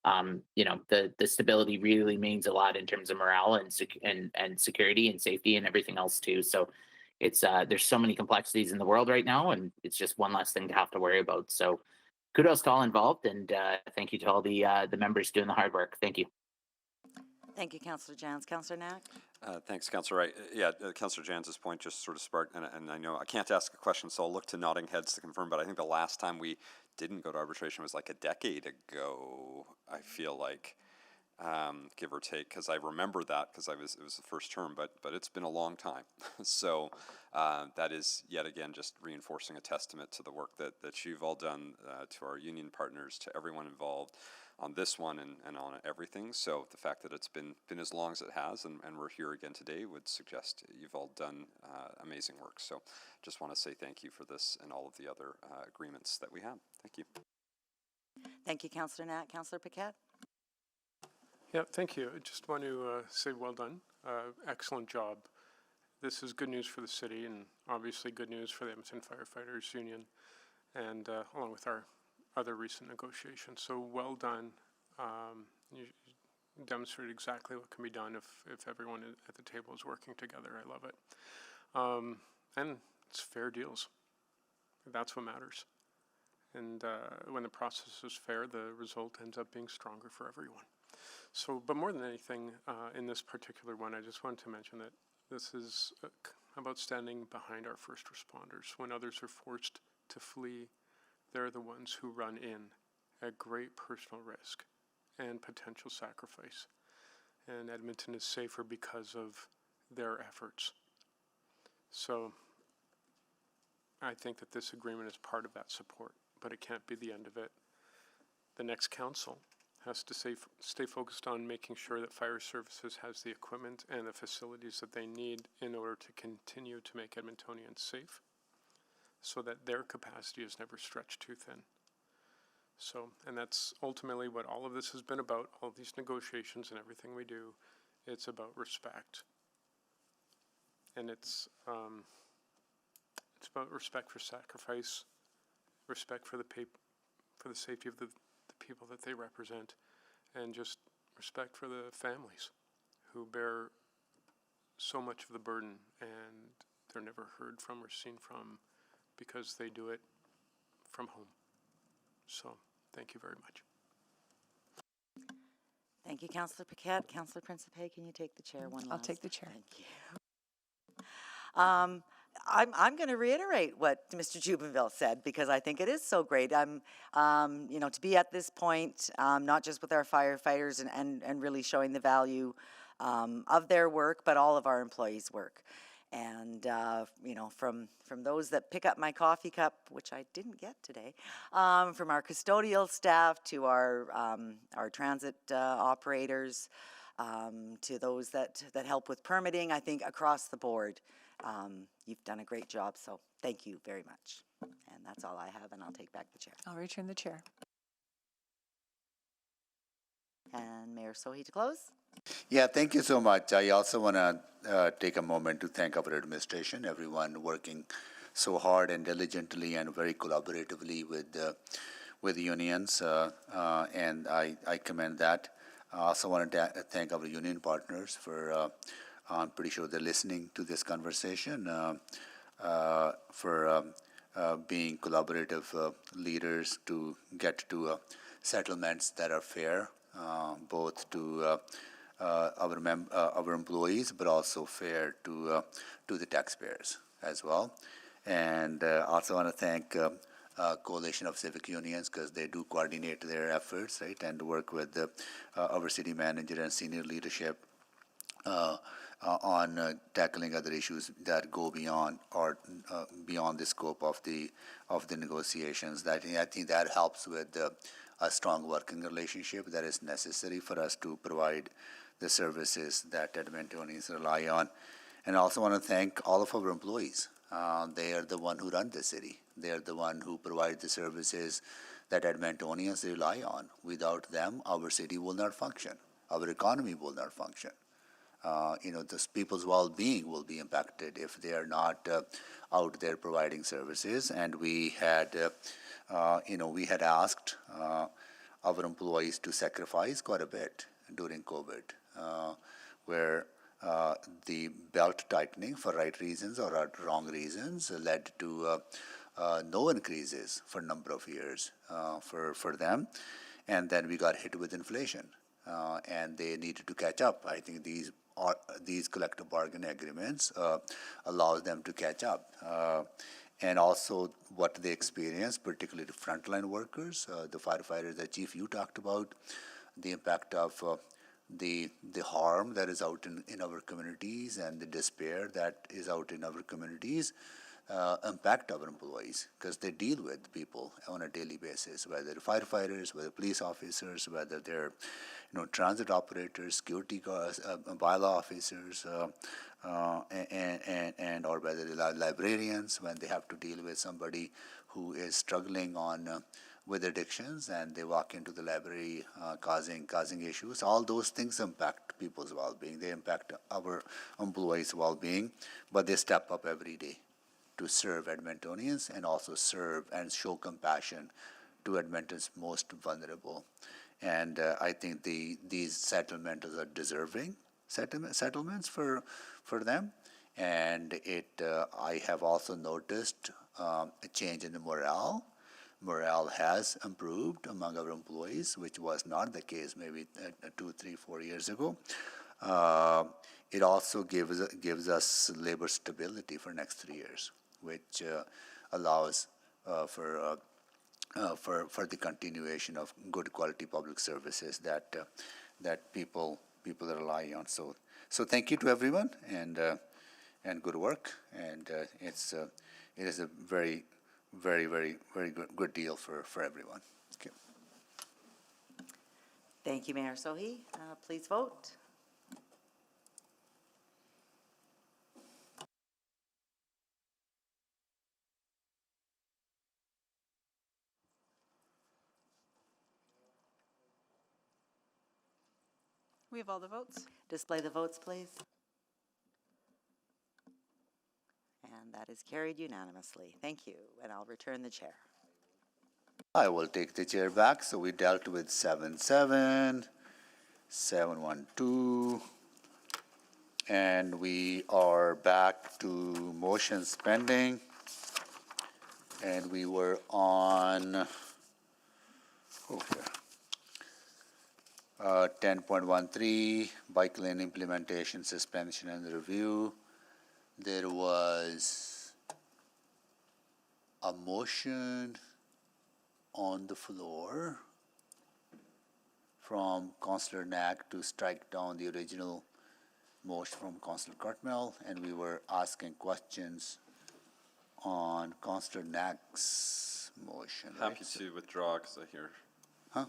the stability really means a lot in terms of morale and security and safety and everything else too. So it's there's so many complexities in the world right now, and it's just one less thing to have to worry about. So kudos to all involved, and thank you to all the members doing the hard work. Thank you. Thank you, Councillor Jans. Councillor Knack? Thanks, Councillor Wright. Councillor Jans's point just sort of sparked, and I know I can't ask a question, so I'll look to nodding heads to confirm, but I think the last time we didn't go to arbitration was like a decade ago, I feel like, give or take, because I remember that because it was the first term, but it's been a long time. So that is yet again just reinforcing a testament to the work that you've all done, to our union partners, to everyone involved on this one and on everything. So the fact that it's been as long as it has, and we're here again today, would suggest you've all done amazing work. So just want to say thank you for this and all of the other agreements that we have. Thank you. Thank you, Councillor Knack. Councillor Paquette? Yeah, thank you. I just want to say well done. Excellent job. This is good news for the city, and obviously good news for the Edmonton Firefighters Union, and along with our other recent negotiations. So well done. You demonstrated exactly what can be done if everyone at the table is working together. I love it. And it's fair deals. That's what matters. And when the process is fair, the result ends up being stronger for everyone. So, but more than anything, in this particular one, I just wanted to mention that this is about standing behind our first responders. When others are forced to flee, they're the ones who run in at great personal risk and potential sacrifice. And Edmonton is safer because of their efforts. So I think that this agreement is part of that support, but it can't be the end of it. The next council has to stay focused on making sure that fire services has the equipment and the facilities that they need in order to continue to make Edmontonians safe, so that their capacity is never stretched too thin. So, and that's ultimately what all of this has been about, all these negotiations and everything we do. It's about respect. And it's about respect for sacrifice, respect for the safety of the people that they represent, and just respect for the families who bear so much of the burden and they're never heard from or seen from because they do it from home. So, thank you very much. Thank you, Councillor Paquette. Councillor Principe, can you take the chair one last? I'll take the chair. Thank you. I'm going to reiterate what Mr. Jubenville said, because I think it is so great. You know, to be at this point, not just with our firefighters and really showing the value of their work, but all of our employees' work. And, you know, from those that pick up my coffee cup, which I didn't get today, from our custodial staff to our transit operators, to those that help with permitting, I think across the board, you've done a great job. So thank you very much. And that's all I have, and I'll take back the chair. I'll return the chair. And Mayor Sohi to close. Yeah, thank you so much. I also want to take a moment to thank our administration, everyone working so hard and diligently and very collaboratively with unions, and I commend that. I also want to thank our union partners for, I'm pretty sure they're listening to this conversation, for being collaborative leaders to get to settlements that are fair, both to our employees, but also fair to the taxpayers as well. And also want to thank Coalition of Civic Unions, because they do coordinate their efforts, right, and work with our city manager and senior leadership on tackling other issues that go beyond or beyond the scope of the negotiations. I think that helps with a strong working relationship that is necessary for us to provide the services that Edmontonians rely on. And I also want to thank all of our employees. They are the one who run the city. They are the one who provide the services that Edmontonians rely on. Without them, our city will not function. Our economy will not function. You know, the people's well-being will be impacted if they are not out there providing services. And we had, we had asked our employees to sacrifice quite a bit during COVID, where the belt tightening for right reasons or wrong reasons led to no increases for a number of years for them. And then we got hit with inflation, and they needed to catch up. I think these collective bargaining agreements allows them to catch up. And also what they experience, particularly the frontline workers, the firefighters that Chief, you talked about, the impact of the harm that is out in our communities and the despair that is out in our communities impact our employees, because they deal with people on a daily basis, whether firefighters, whether police officers, whether they're transit operators, security guards, bylaw officers, and or whether they're librarians, when they have to deal with somebody who is struggling with addictions and they walk into the library causing issues. All those things impact people's well-being. They impact our employees' well-being, but they step up every day to serve Edmontonians and also serve and show compassion to Edmonton's most vulnerable. And I think these settlements are deserving settlements for them. And I have also noticed a change in the morale. Morale has improved among our employees, which was not the case maybe 2, 3, 4 years ago. It also gives us labor stability for next 3 years, which allows for the continuation of good quality public services that people rely on. So thank you to everyone, and and good work, and it is a very, very, very, very good deal for everyone. Okay. Thank you, Mayor Sohi. Please vote. We have all the votes. Display the votes, please. And that is carried unanimously. Thank you, and I'll return the chair. I will take the chair back. So we dealt with 7-7, 7-1-2, and we are back to motions pending. And we were on 10.13, bike lane implementation, suspension and review. There was a motion on the floor from Councillor Knack to strike down the original motion from Councillor Cartmel, and we were asking questions on Councillor Knack's motion. Happy right? to withdraw because I hear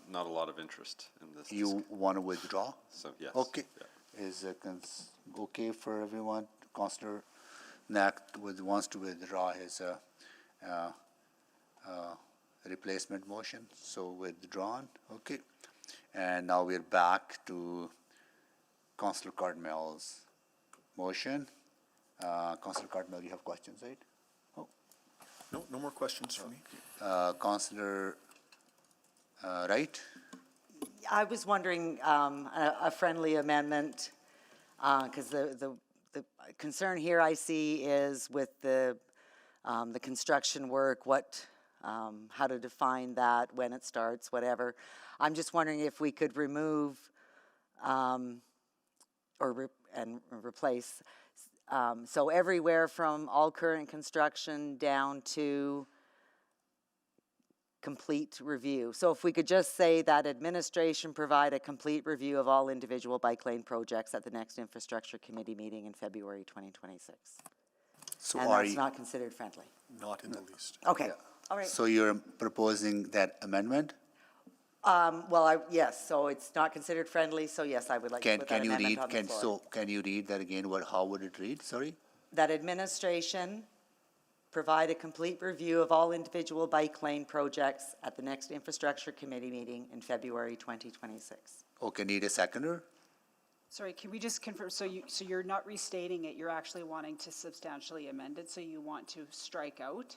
not a lot of interest in this. You want to withdraw? So, yes. Okay. Yeah. Is it okay for everyone? Councillor Knack wants to withdraw his replacement motion, so withdrawn. Okay. And now we're back to Councillor Cardmel's motion. Councillor Cardmel, you have questions, right? No more questions for me. Councillor Wright? I was wondering, a friendly amendment, because the concern here I see is with the construction work, how to define that, when it starts, whatever. I'm just wondering if we could remove and replace, so everywhere from all current construction down to complete review. So if we could just say that administration provide a complete review of all individual bike lane projects at the next infrastructure committee meeting in February 2026. So and are that's you not considered friendly. Not in the least. Okay, all right. So you're proposing that amendment? Yes, so it's not considered friendly, so yes, I would like to put that amendment on the floor. Can you read that again? How would it read? Sorry? That administration provide a complete review of all individual bike lane projects at the next infrastructure committee meeting in February 2026. Okay, need a seconder? Sorry, can we just confirm, so you're not restating it, you're actually wanting to substantially amend it, so you want to strike out?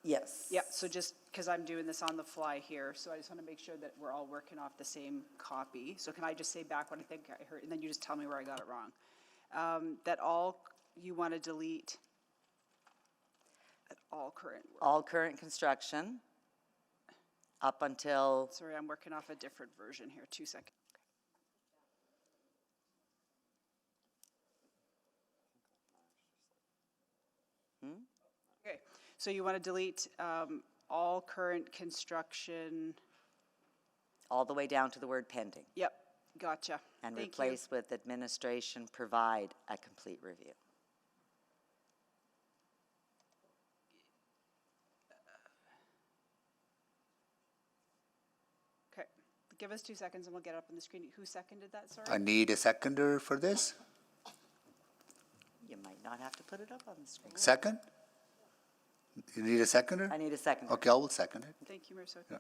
Yes. Yeah, so just, because I'm doing this on the fly here, so I just want to make sure that we're all working off the same copy. So can I just say back what I think I heard, and then you just tell me where I got it wrong? That you want to delete at all current work. All current construction up until, Sorry, I'm working off a different version here, 2 seconds. Okay, so you want to delete all current construction. all the way down to the word pending. Yep, gotcha. And Thank replace with administration provide a complete review. Okay, give us 2 seconds and we'll get it up on the screen. Who seconded that, sorry? I need a seconder for this? You might not have to put it up on the screen. Second? You need a seconder? I need a seconder. Okay, I will second it. Thank you, Marissa. Yeah.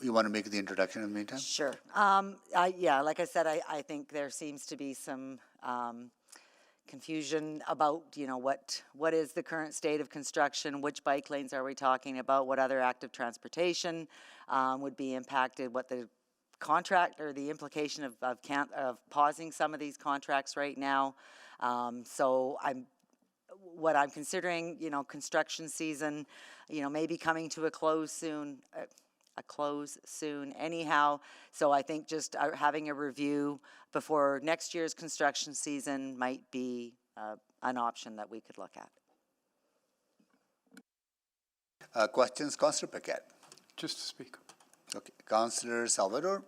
You want to make the introduction in the meantime? Sure. Yeah, like I said, I think there seems to be some confusion about, what is the current state of construction, which bike lanes are we talking about, what other active transportation would be impacted, what the contract or the implication of pausing some of these contracts right now. So what I'm considering, construction season, maybe coming to a close soon. Anyhow. So I think just having a review before next year's construction season might be an option that we could look at. Questions, Councillor Paquette? Just to speak. Okay, Councillor Salvador?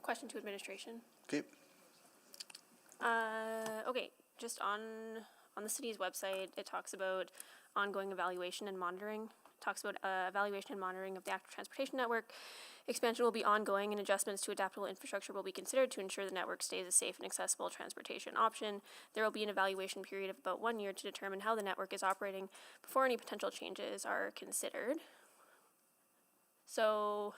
Question to administration. Okay. Okay, just on the city's website, it talks about ongoing evaluation and monitoring. Talks about evaluation and monitoring of the active transportation network. Expansion will be ongoing and adjustments to adaptable infrastructure will be considered to ensure the network stays a safe and accessible transportation option. There will be an evaluation period of about 1 year to determine how the network is operating before any potential changes are considered. So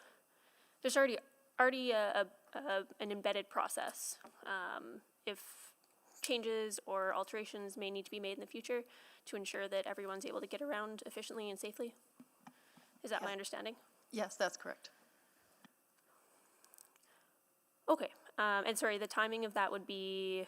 there's already an embedded process. If changes or alterations may need to be made in the future to ensure that everyone's able to get around efficiently and safely. Is that my understanding? Yes, that's correct. Okay, and sorry, the timing of that would be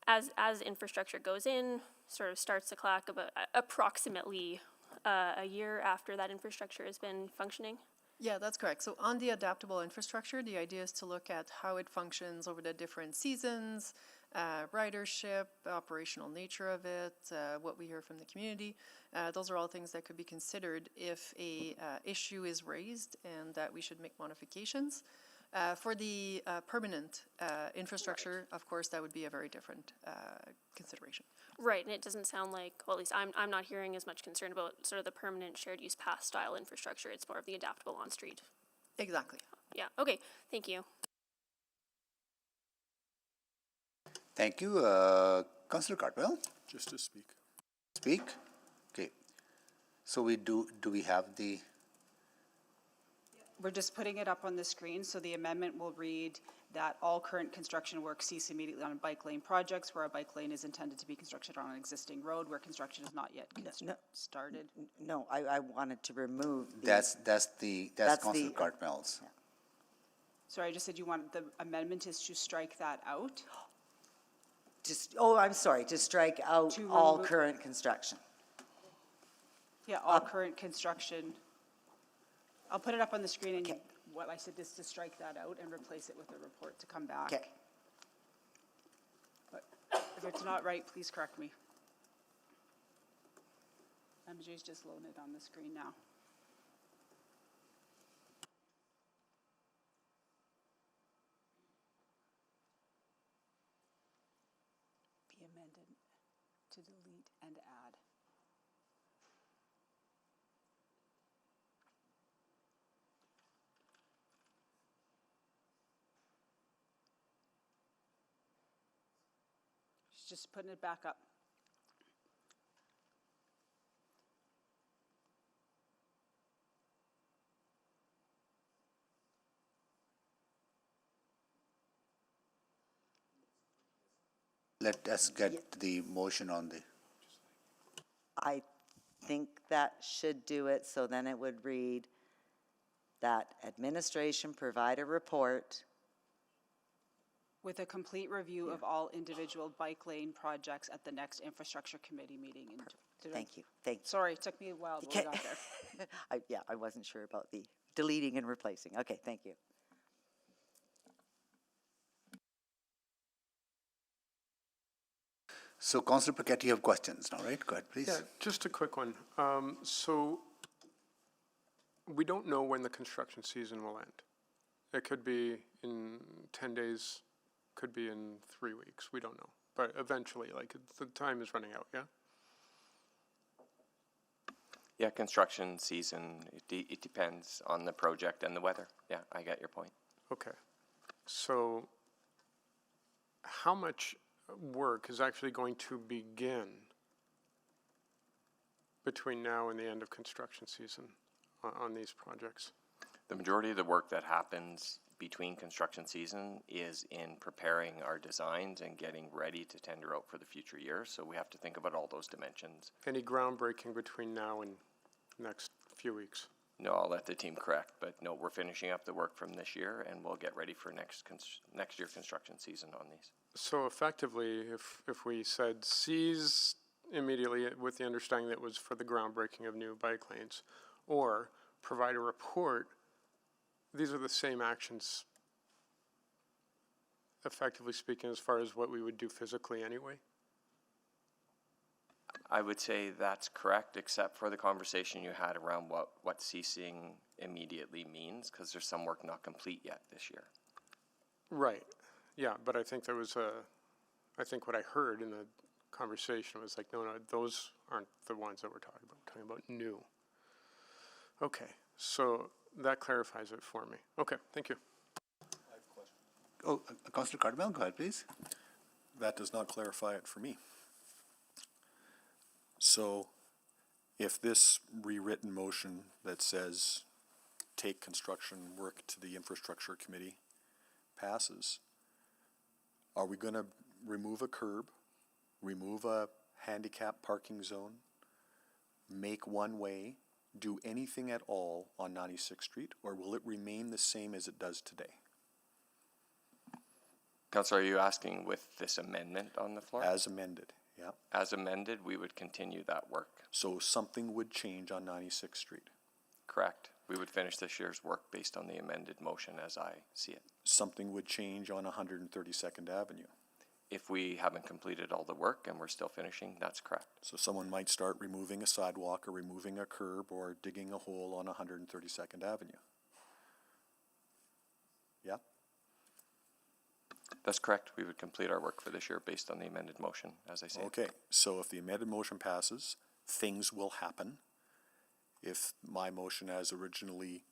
as infrastructure goes in, sort of starts to clock about approximately a year after that infrastructure has been functioning? Yeah, that's correct. So on the adaptable infrastructure, the idea is to look at how it functions over the different seasons, ridership, operational nature of it, what we hear from the community. Those are all things that could be considered if a issue is raised and that we should make modifications. For the permanent infrastructure, of course, that would be a very different consideration. Right, and it doesn't sound like, well, at least I'm not hearing as much concern about sort of the permanent shared use path style infrastructure. It's more of the adaptable on street. Exactly. Yeah, okay, thank you. Thank you. Councillor Cartwell? Just to speak. Speak? Okay. So do we have the... We're just putting it up on the screen, so the amendment will read that all current construction work cease immediately on bike lane projects where a bike lane is intended to be constructed on an existing road where construction is not yet started. No, I wanted to remove the... That's Councillor Cartwell's. Yeah. Sorry, I just said you want, the amendment is to strike that out? I'm sorry, to strike out all current construction. Yeah, all current construction. I'll put it up on the screen, and what I said is to strike that out and replace it with a report to come back. Okay. But if it's not right, please correct me. MJ's just loading it on the screen now. Be amended to delete and add. Just putting it back up. Let us get the motion on the... I think that should do it, so then it would read that administration provide a report With a complete review of all individual bike lane projects at the next infrastructure committee meeting. Thank you. Sorry, it took me a while, but we got there. I wasn't sure about the deleting and replacing. Okay, thank you. So, Councillor Paquette, you have questions now, right? Go ahead, please. Yeah, just a quick one. So we don't know when the construction season will end. It could be in 10 days, could be in 3 weeks. We don't know. But eventually, like, the time is running out, yeah? Yeah, construction season, it depends on the project and the weather. Yeah, I get your point. Okay. So how much work is actually going to begin between now and the end of construction season on these projects? The majority of the work that happens between construction season is in preparing our designs and getting ready to tender out for the future years. So we have to think about all those dimensions. Any groundbreaking between now and next few weeks? No, I'll let the team correct, but no, we're finishing up the work from this year and we'll get ready for next year construction season on these. So effectively, if we said seize immediately with the understanding that it was for the groundbreaking of new bike lanes, or provide a report, these are the same actions, effectively speaking, as far as what we would do physically anyway? I would say that's correct, except for the conversation you had around what ceasing immediately means, because there's some work not complete yet this year. Right, yeah, but I think I think what I heard in the conversation was like, no, those aren't the ones that we're talking about. We're talking about new. Okay, so that clarifies it for me. Okay, thank you. Oh, Councillor Cardwell, go ahead, please. That does not clarify it for me. So if this rewritten motion that says take construction work to the infrastructure committee passes, are we going to remove a curb, remove a handicap parking zone, make one way, do anything at all on 96th Street, or will it remain the same as it does today? Councillor, are you asking with this amendment on the floor? As amended, yeah. As amended, we would continue that work. So something would change on 96th Street. Correct. We would finish this year's work based on the amended motion as I see it. Something would change on 132nd Avenue. If we haven't completed all the work and we're still finishing, that's correct. So someone might start removing a sidewalk or removing a curb or digging a hole on 132nd Avenue. Yeah? That's correct. We would complete our work for this year based on the amended motion, as I say. Okay, so if the amended motion passes, things will happen. If my motion as originally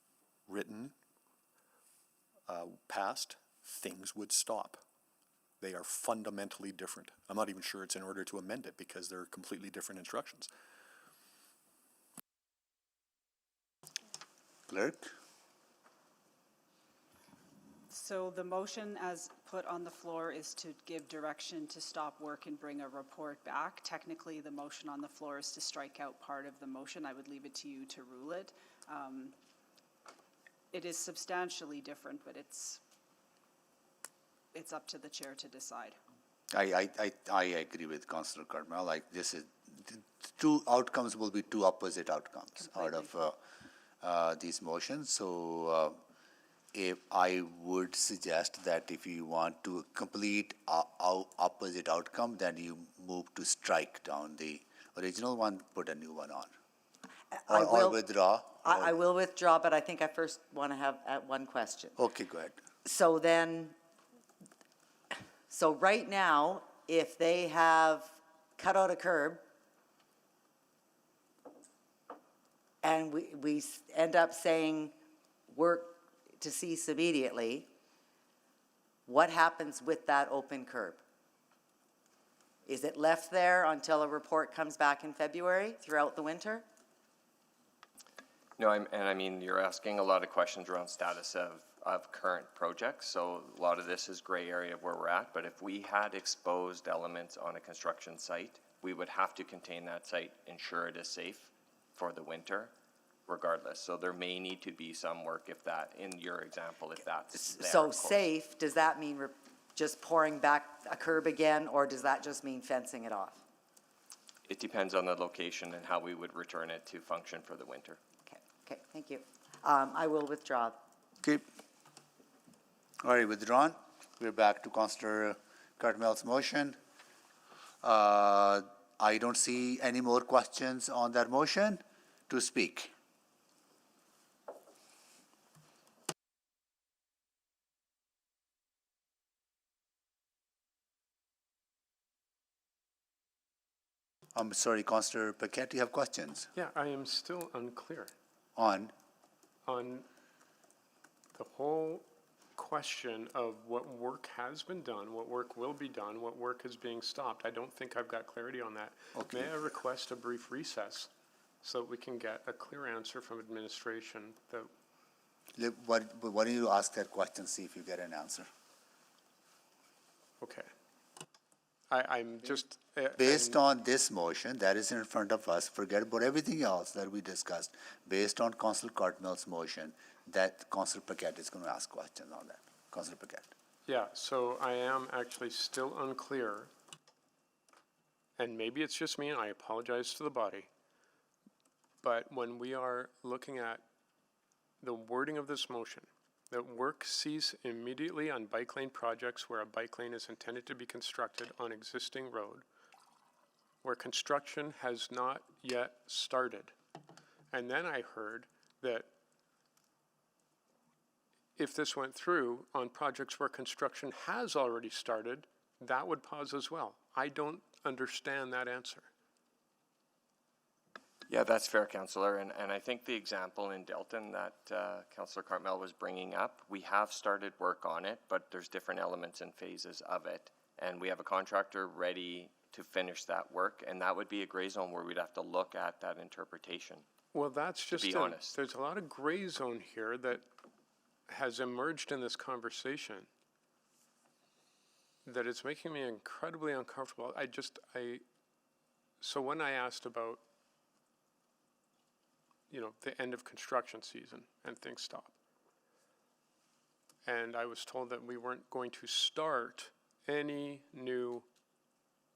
written passed, things would stop. They are fundamentally different. I'm not even sure it's in order to amend it because they're completely different instructions. Clerk? So the motion as put on the floor is to give direction to stop work and bring a report back. Technically, the motion on the floor is to strike out part of the motion. I would leave it to you to rule it. It is substantially different, but it's up to the chair to decide. I agree with Councillor Cardwell. Like this is, two outcomes will be two opposite outcomes out of these motions. So if I would suggest that if you want to complete opposite outcome, then you move to strike down the original one, put a new one on. Or withdraw. I will withdraw, but I think I first want to have one question. Okay, go ahead. So then, so right now, if they have cut out a curb and we end up saying work to cease immediately, what happens with that open curb? Is it left there until a report comes back in February throughout the winter? No, and I mean, you're asking a lot of questions around status of current projects, so a lot of this is gray area of where we're at, but if we had exposed elements on a construction site, we would have to contain that site, ensure it is safe for the winter, regardless. So there may need to be some work if that, in your example, if that's there. So safe, does that mean we're just pouring back a curb again, or does that just mean fencing it off? It depends on the location and how we would return it to function for the winter. Okay, thank you. I will withdraw. Okay. All right, withdrawn. We're back to Councillor Cardwell's motion. I don't see any more questions on that motion to speak. I'm sorry, Councillor Paquette, you have questions? Yeah, I am still unclear On? on the whole question of what work has been done, what work will be done, what work is being stopped. I don't think I've got clarity on that. Okay. May I request a brief recess so that we can get a clear answer from administration that, Why don't you ask that question, see if you get an answer? okay. I'm just. Based on this motion that is in front of us, forget about everything else that we discussed. Based on Councillor Cardwell's motion, that Councillor Paquette is going to ask questions on that. Councillor Paquette. Yeah, so I am actually still unclear, and maybe it's just me, and I apologize to the body, but when we are looking at the wording of this motion, that work cease immediately on bike lane projects where a bike lane is intended to be constructed on existing road, where construction has not yet started. And then I heard that if this went through on projects where construction has already started, that would pause as well. I don't understand that answer. Yeah, that's fair, Councillor, and I think the example in Delton that Councillor Cartmel was bringing up, we have started work on it, but there's different elements and phases of it, and we have a contractor ready to finish that work, and that would be a gray zone where we'd have to look at that interpretation. Well, that's just, be honest. There's a lot of gray zone here that has emerged in this conversation that it's making me incredibly uncomfortable. So when I asked about, the end of construction season and things stop, and I was told that we weren't going to start any new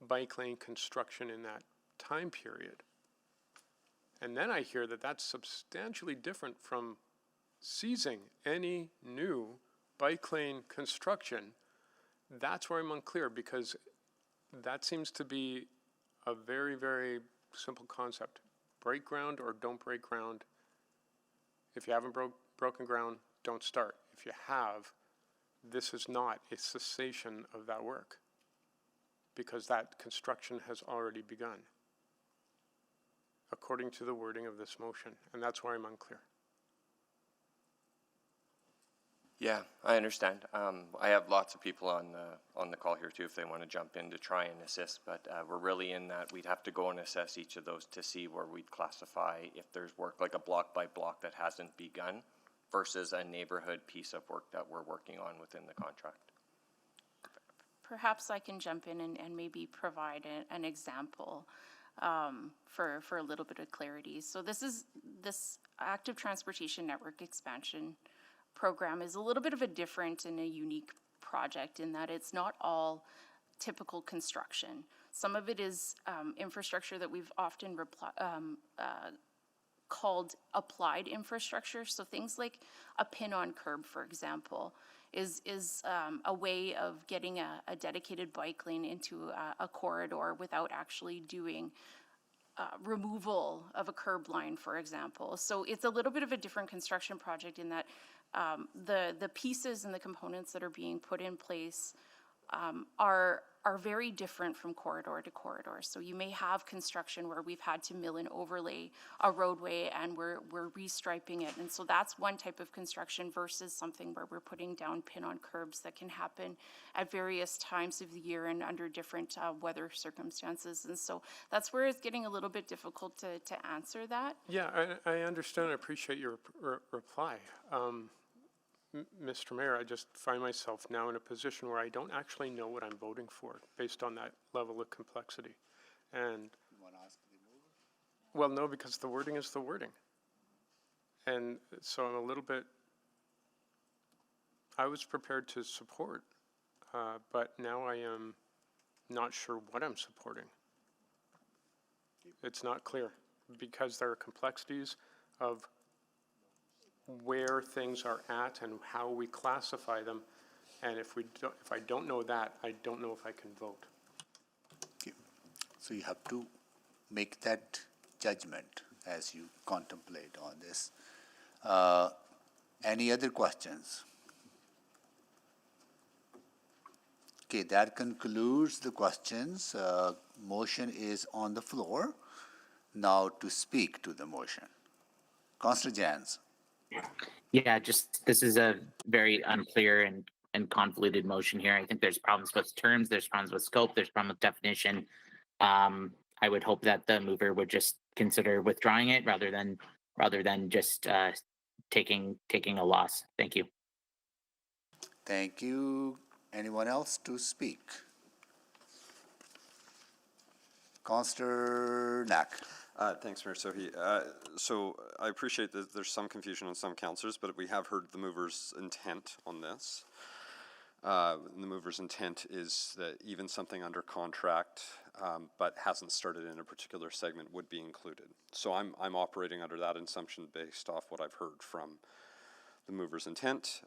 bike lane construction in that time period. And then I hear that that's substantially different from seizing any new bike lane construction. That's where I'm unclear, because that seems to be a very, very simple concept. Break ground or don't break ground. If you haven't broken ground, don't start. If you have, this is not a cessation of that work, because that construction has already begun, according to the wording of this motion, and that's why I'm unclear. Yeah, I understand. I have lots of people on the call here too if they want to jump in to try and assist, but we're really in that we'd have to go and assess each of those to see where we'd classify if there's work like a block by block that hasn't begun versus a neighborhood piece of work that we're working on within the contract. Perhaps I can jump in and maybe provide an example for a little bit of clarity. So this active transportation network expansion program is a little bit of a different and a unique project in that it's not all typical construction. Some of it is infrastructure that we've often called applied infrastructure. So things like a pin-on curb, for example, is a way of getting a dedicated bike lane into a corridor without actually doing removal of a curb line, for example. So it's a little bit of a different construction project in that the pieces and the components that are being put in place are very different from corridor to corridor. So you may have construction where we've had to mill and overlay a roadway and we're restriping it. And so that's one type of construction versus something where we're putting down pin-on curbs that can happen at various times of the year and under different weather circumstances. And so that's where it's getting a little bit difficult to answer that. Yeah, I understand and appreciate your reply. Mr. Mayor, I just find myself now in a position where I don't actually know what I'm voting for based on that level of complexity. And well, no, because the wording is the wording. And so I'm a little bit, I was prepared to support, but now I am not sure what I'm supporting. It's not clear because there are complexities of where things are at and how we classify them, and if I don't know that, I don't know if I can vote. Okay. So you have to make that judgment as you contemplate on this. Any other questions? Okay, that concludes the questions. Motion is on the floor. Now to speak to the motion. Councillor Jans. Yeah, just this is a very unclear and convoluted motion here. I think there's problems with terms, there's problems with scope, there's problems with definition. I would hope that the mover would just consider withdrawing it rather than just taking a loss. Thank you. Thank you. Anyone else to speak? Councillor Knack. Thanks, Mayor Sohi. So I appreciate that there's some confusion on some councillors, but we have heard the mover's intent on this. The mover's intent is that even something under contract but hasn't started in a particular segment would be included. So I'm operating under that assumption based off what I've heard from the mover's intent.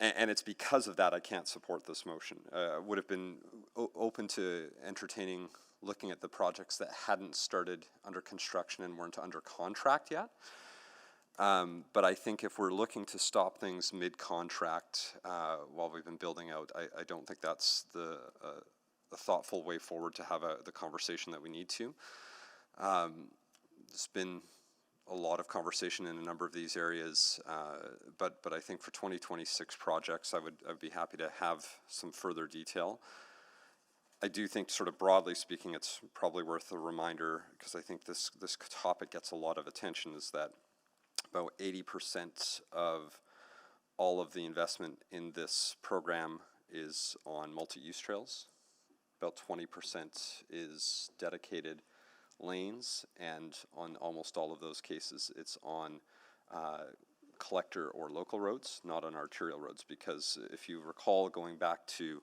And it's because of that I can't support this motion. Would have been open to entertaining looking at the projects that hadn't started under construction and weren't under contract yet. But I think if we're looking to stop things mid-contract while we've been building out, I don't think that's a thoughtful way forward to have the conversation that we need to. There's been a lot of conversation in a number of these areas, but I think for 2026 projects, I would be happy to have some further detail. I do think, sort of broadly speaking, it's probably worth a reminder, because I think this topic gets a lot of attention, is that about 80% of all of the investment in this program is on multi-use trails. About 20% is dedicated lanes, and on almost all of those cases, it's on collector or local roads, not on arterial roads, because if you recall, going back to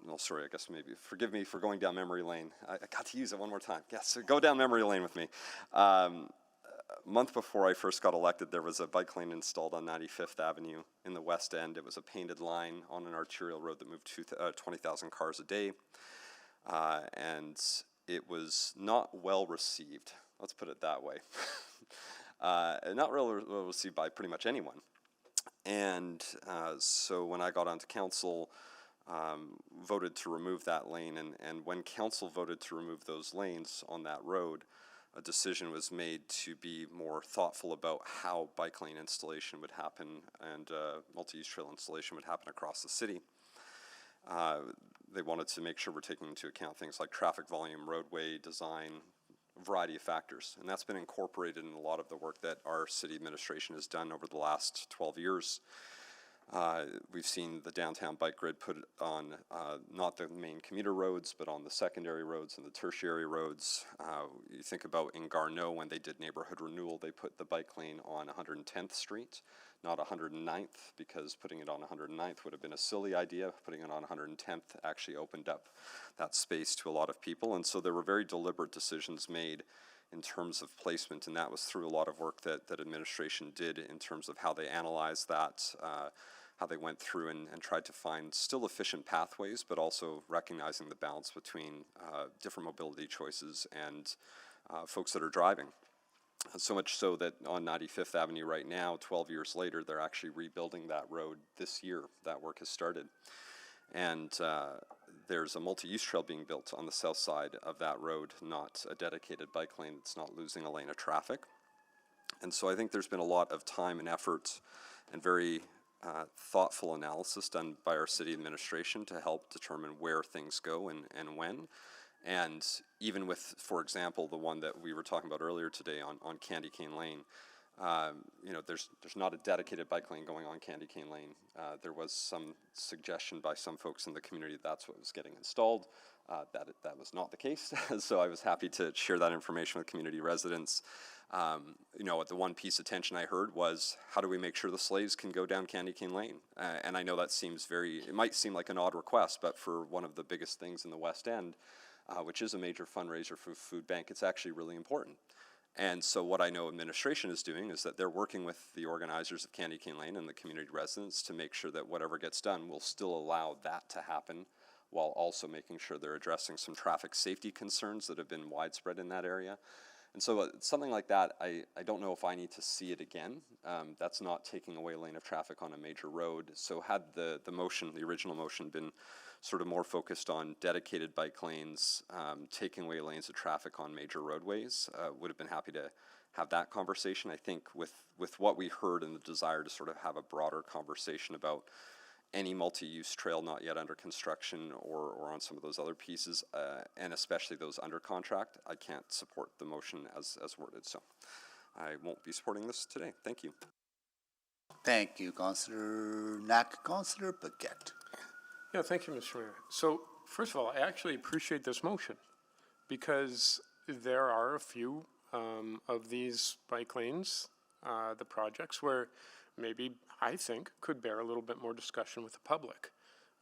well, sorry, I guess maybe, forgive me for going down memory lane. I got to use it one more time. Yes, so go down memory lane with me. A month before I first got elected, there was a bike lane installed on 95th Avenue in the West End. It was a painted line on an arterial road that moved 20,000 cars a day. And it was not well received. Let's put it that way. Not really well received by pretty much anyone. And so when I got onto council, voted to remove that lane, and when council voted to remove those lanes on that road, a decision was made to be more thoughtful about how bike lane installation would happen and multi-use trail installation would happen across the city. They wanted to make sure we're taking into account things like traffic volume, roadway design, a variety of factors, and that's been incorporated in a lot of the work that our city administration has done over the last 12 years. We've seen the downtown bike grid put on not the main commuter roads, but on the secondary roads and the tertiary roads. You think about in Garneau, when they did neighborhood renewal, they put the bike lane on 110th Street, not 109th, because putting it on 109th would have been a silly idea. Putting it on 110th actually opened up that space to a lot of people, and so there were very deliberate decisions made in terms of placement, and that was through a lot of work that administration did in terms of how they analyzed that, how they went through and tried to find still efficient pathways, but also recognizing the balance between different mobility choices and folks that are driving. So much so that on 95th Avenue right now, 12 years later, they're actually rebuilding that road this year. That work has started. And there's a multi-use trail being built on the south side of that road, not a dedicated bike lane that's not losing a lane of traffic. And so I think there's been a lot of time and effort and very thoughtful analysis done by our city administration to help determine where things go and when. And even with, for example, the one that we were talking about earlier today on Candy Cane Lane, you know, there's not a dedicated bike lane going on Candy Cane Lane. There was some suggestion by some folks in the community that's what was getting installed. That was not the case. So I was happy to share that information with community residents. You know, the one piece of tension I heard was, how do we make sure the sleighs can go down Candy Cane Lane? And I know that seems it might seem like an odd request, but for one of the biggest things in the West End, which is a major fundraiser for food bank, it's actually really important. And so what I know administration is doing is that they're working with the organizers of Candy Cane Lane and the community residents to make sure that whatever gets done will still allow that to happen, while also making sure they're addressing some traffic safety concerns that have been widespread in that area. And so something like that, I don't know if I need to see it again. That's not taking away a lane of traffic on a major road. So had the original motion been sort of more focused on dedicated bike lanes, taking away lanes of traffic on major roadways, would have been happy to have that conversation. I think with what we heard and the desire to sort of have a broader conversation about any multi-use trail not yet under construction or on some of those other pieces, and especially those under contract, I can't support the motion as worded. So I won't be supporting this today. Thank you. Thank you, Councillor Knack. Councillor Paquette. Yeah, thank you, Mr. Mayor. So first of all, I actually appreciate this motion because there are a few of these bike lanes, the projects, where maybe I think could bear a little bit more discussion with the public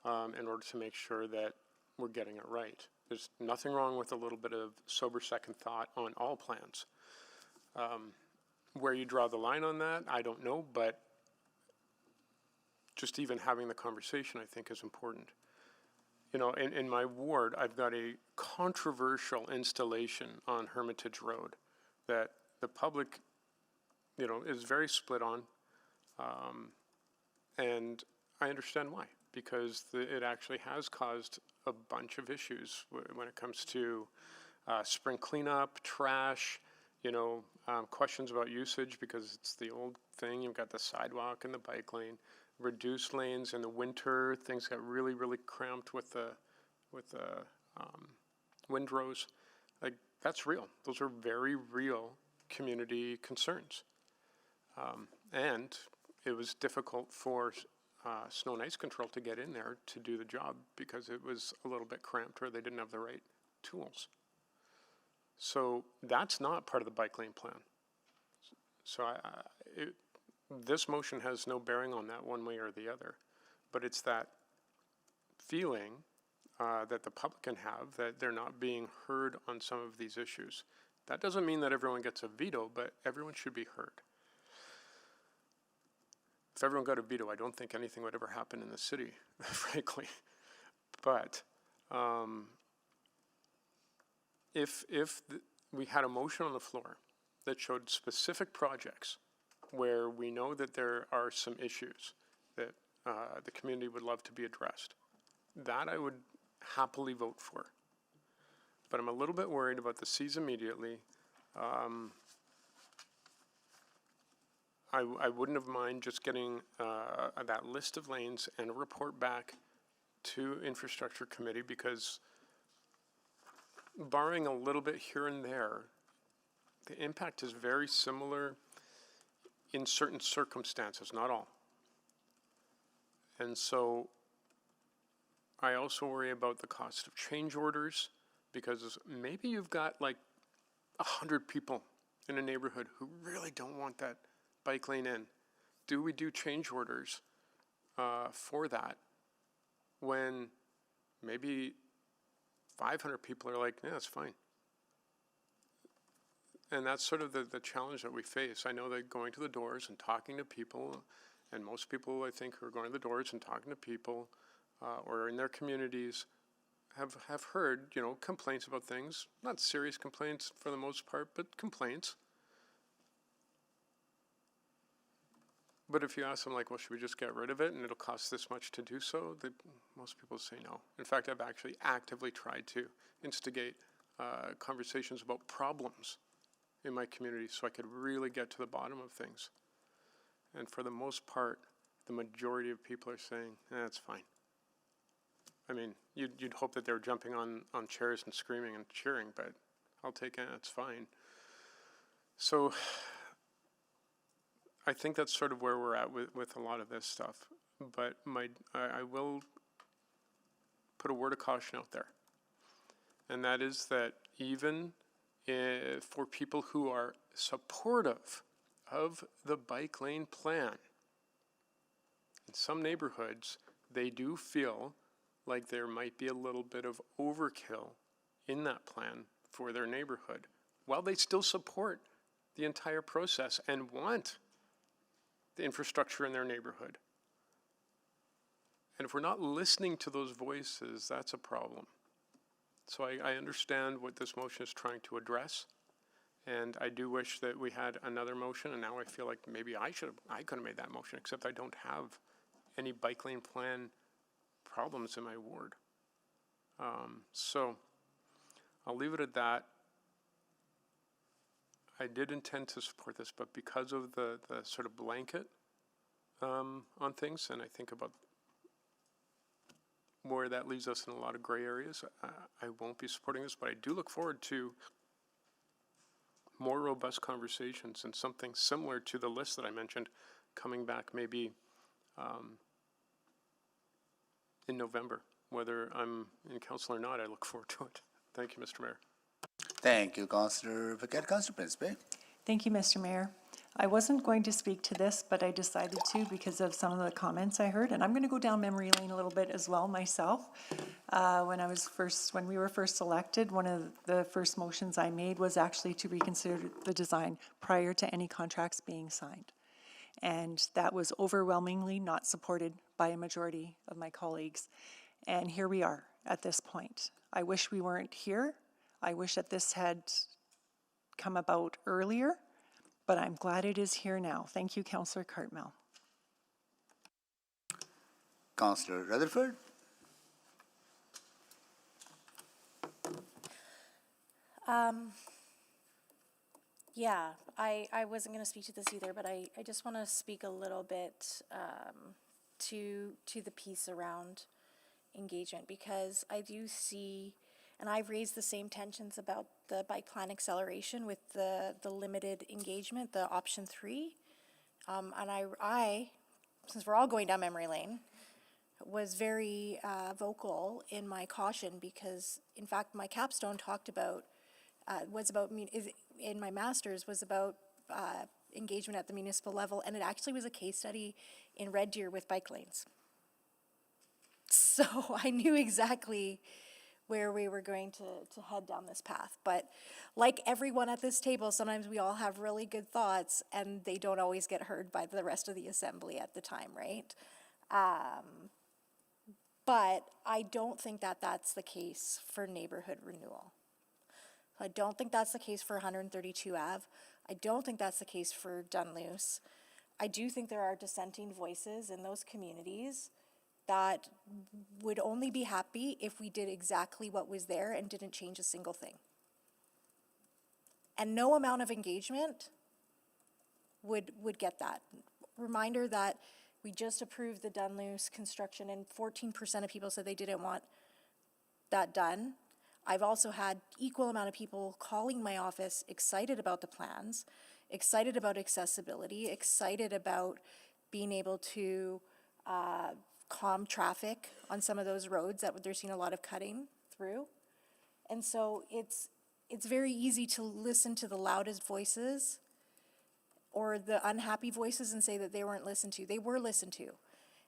in order to make sure that we're getting it right. There's nothing wrong with a little bit of sober second thought on all plans. Where you draw the line on that, I don't know, but just even having the conversation, I think, is important. you know, in my ward, I've got a controversial installation on Hermitage Road that the public, you know, is very split on. And I understand why, because it actually has caused a bunch of issues when it comes to spring cleanup, trash, you know, questions about usage because it's the old thing. You've got the sidewalk and the bike lane, reduced lanes in the winter. Things got really, really cramped with the windrows. Like, that's real. Those are very real community concerns. And it was difficult for snow and ice control to get in there to do the job because it was a little bit cramped or they didn't have the right tools. So that's not part of the bike lane plan. So this motion has no bearing on that one way or the other, but it's that feeling that the public can have that they're not being heard on some of these issues. That doesn't mean that everyone gets a veto, but everyone should be heard. If everyone got a veto, I don't think anything would ever happen in the city, frankly. But if we had a motion on the floor that showed specific projects where we know that there are some issues that the community would love to be addressed, that I would happily vote for. But I'm a little bit worried about the seize immediately. I wouldn't have mind just getting that list of lanes and a report back to Infrastructure Committee, because barring a little bit here and there, the impact is very similar in certain circumstances, not all. And so I also worry about the cost of change orders, because maybe you've got like 100 people in a neighborhood who really don't want that bike lane in. Do we do change orders for that when maybe 500 people are like, yeah, that's fine? And that's sort of the challenge that we face. I know that going to the doors and talking to people, and most people I think who are going to the doors and talking to people or in their communities have heard, you know, complaints about things, not serious complaints for the most part, but complaints. But if you ask them, like, well, should we just get rid of it and it'll cost this much to do so, most people say no. In fact, I've actually actively tried to instigate conversations about problems in my community so I could really get to the bottom of things. And for the most part, the majority of people are saying, that's fine. I mean, you'd hope that they're jumping on chairs and screaming and cheering, but I'll take it, it's fine. So I think that's sort of where we're at with a lot of this stuff. But I will put a word of caution out there. And that is that even for people who are supportive of the bike lane plan, in some neighborhoods, they do feel like there might be a little bit of overkill in that plan for their neighborhood, while they still support the entire process and want the infrastructure in their neighborhood. And if we're not listening to those voices, that's a problem. So I understand what this motion is trying to address, and I do wish that we had another motion, and now I feel like maybe I could have made that motion, except I don't have any bike lane plan problems in my ward. So I'll leave it at that. I did intend to support this, but because of the sort of blanket on things, and I think about where that leaves us in a lot of gray areas, I won't be supporting this, but I do look forward to more robust conversations and something similar to the list that I mentioned coming back maybe in November. Whether I'm in council or not, I look forward to it. Thank you, Mr. Mayor. Thank you, Councillor Paquette. Councillor Principe. Thank you, Mr. Mayor. I wasn't going to speak to this, but I decided to because of some of the comments I heard, and I'm going to go down memory lane a little bit as well myself. When we were first elected, one of the first motions I made was actually to reconsider the design prior to any contracts being signed. And that was overwhelmingly not supported by a majority of my colleagues. And here we are. at this point. I wish we weren't here. I wish that this had come about earlier, but I'm glad it is here now. Thank you, Councillor Cartmell. Councillor Rutherford? Yeah, I wasn't going to speak to this either, but I just want to speak a little bit to the piece around engagement, because I do see, and I've raised the same tensions about the bike plan acceleration with the limited engagement, the option 3. And I, since we're all going down memory lane, was very vocal in my caution, because in fact my capstone talked about in my master's was about engagement at the municipal level, and it actually was a case study in Red Deer with bike lanes. So I knew exactly where we were going to head down this path. But like everyone at this table, sometimes we all have really good thoughts and they don't always get heard by the rest of the assembly at the time, right? But I don't think that that's the case for neighborhood renewal. I don't think that's the case for 132 Ave. I don't think that's the case for Dunluce. I do think there are dissenting voices in those communities that would only be happy if we did exactly what was there and didn't change a single thing. And no amount of engagement would get that. Reminder that we just approved the Dunluce construction and 14% of people said they didn't want that done. I've also had equal amount of people calling my office excited about the plans, excited about accessibility, excited about being able to calm traffic on some of those roads that they're seeing a lot of cutting through. And so it's very easy to listen to the loudest voices or the unhappy voices and say that they weren't listened to. They were listened to.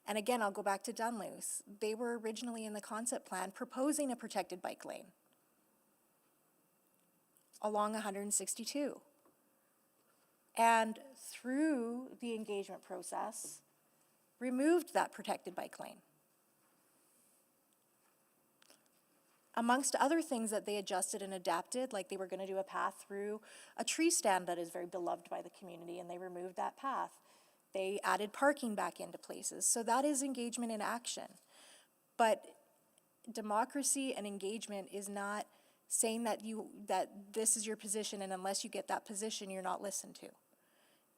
And again, I'll go back to Dunluce. They were originally in the concept plan proposing a protected bike lane along 162. And through the engagement process, removed that protected bike lane. Amongst other things that they adjusted and adapted, like they were going to do a path through a tree stand that is very beloved by the community, and they removed that path. They added parking back into places. So that is engagement in action. But democracy and engagement is not saying that this is your position, and unless you get that position, you're not listened to.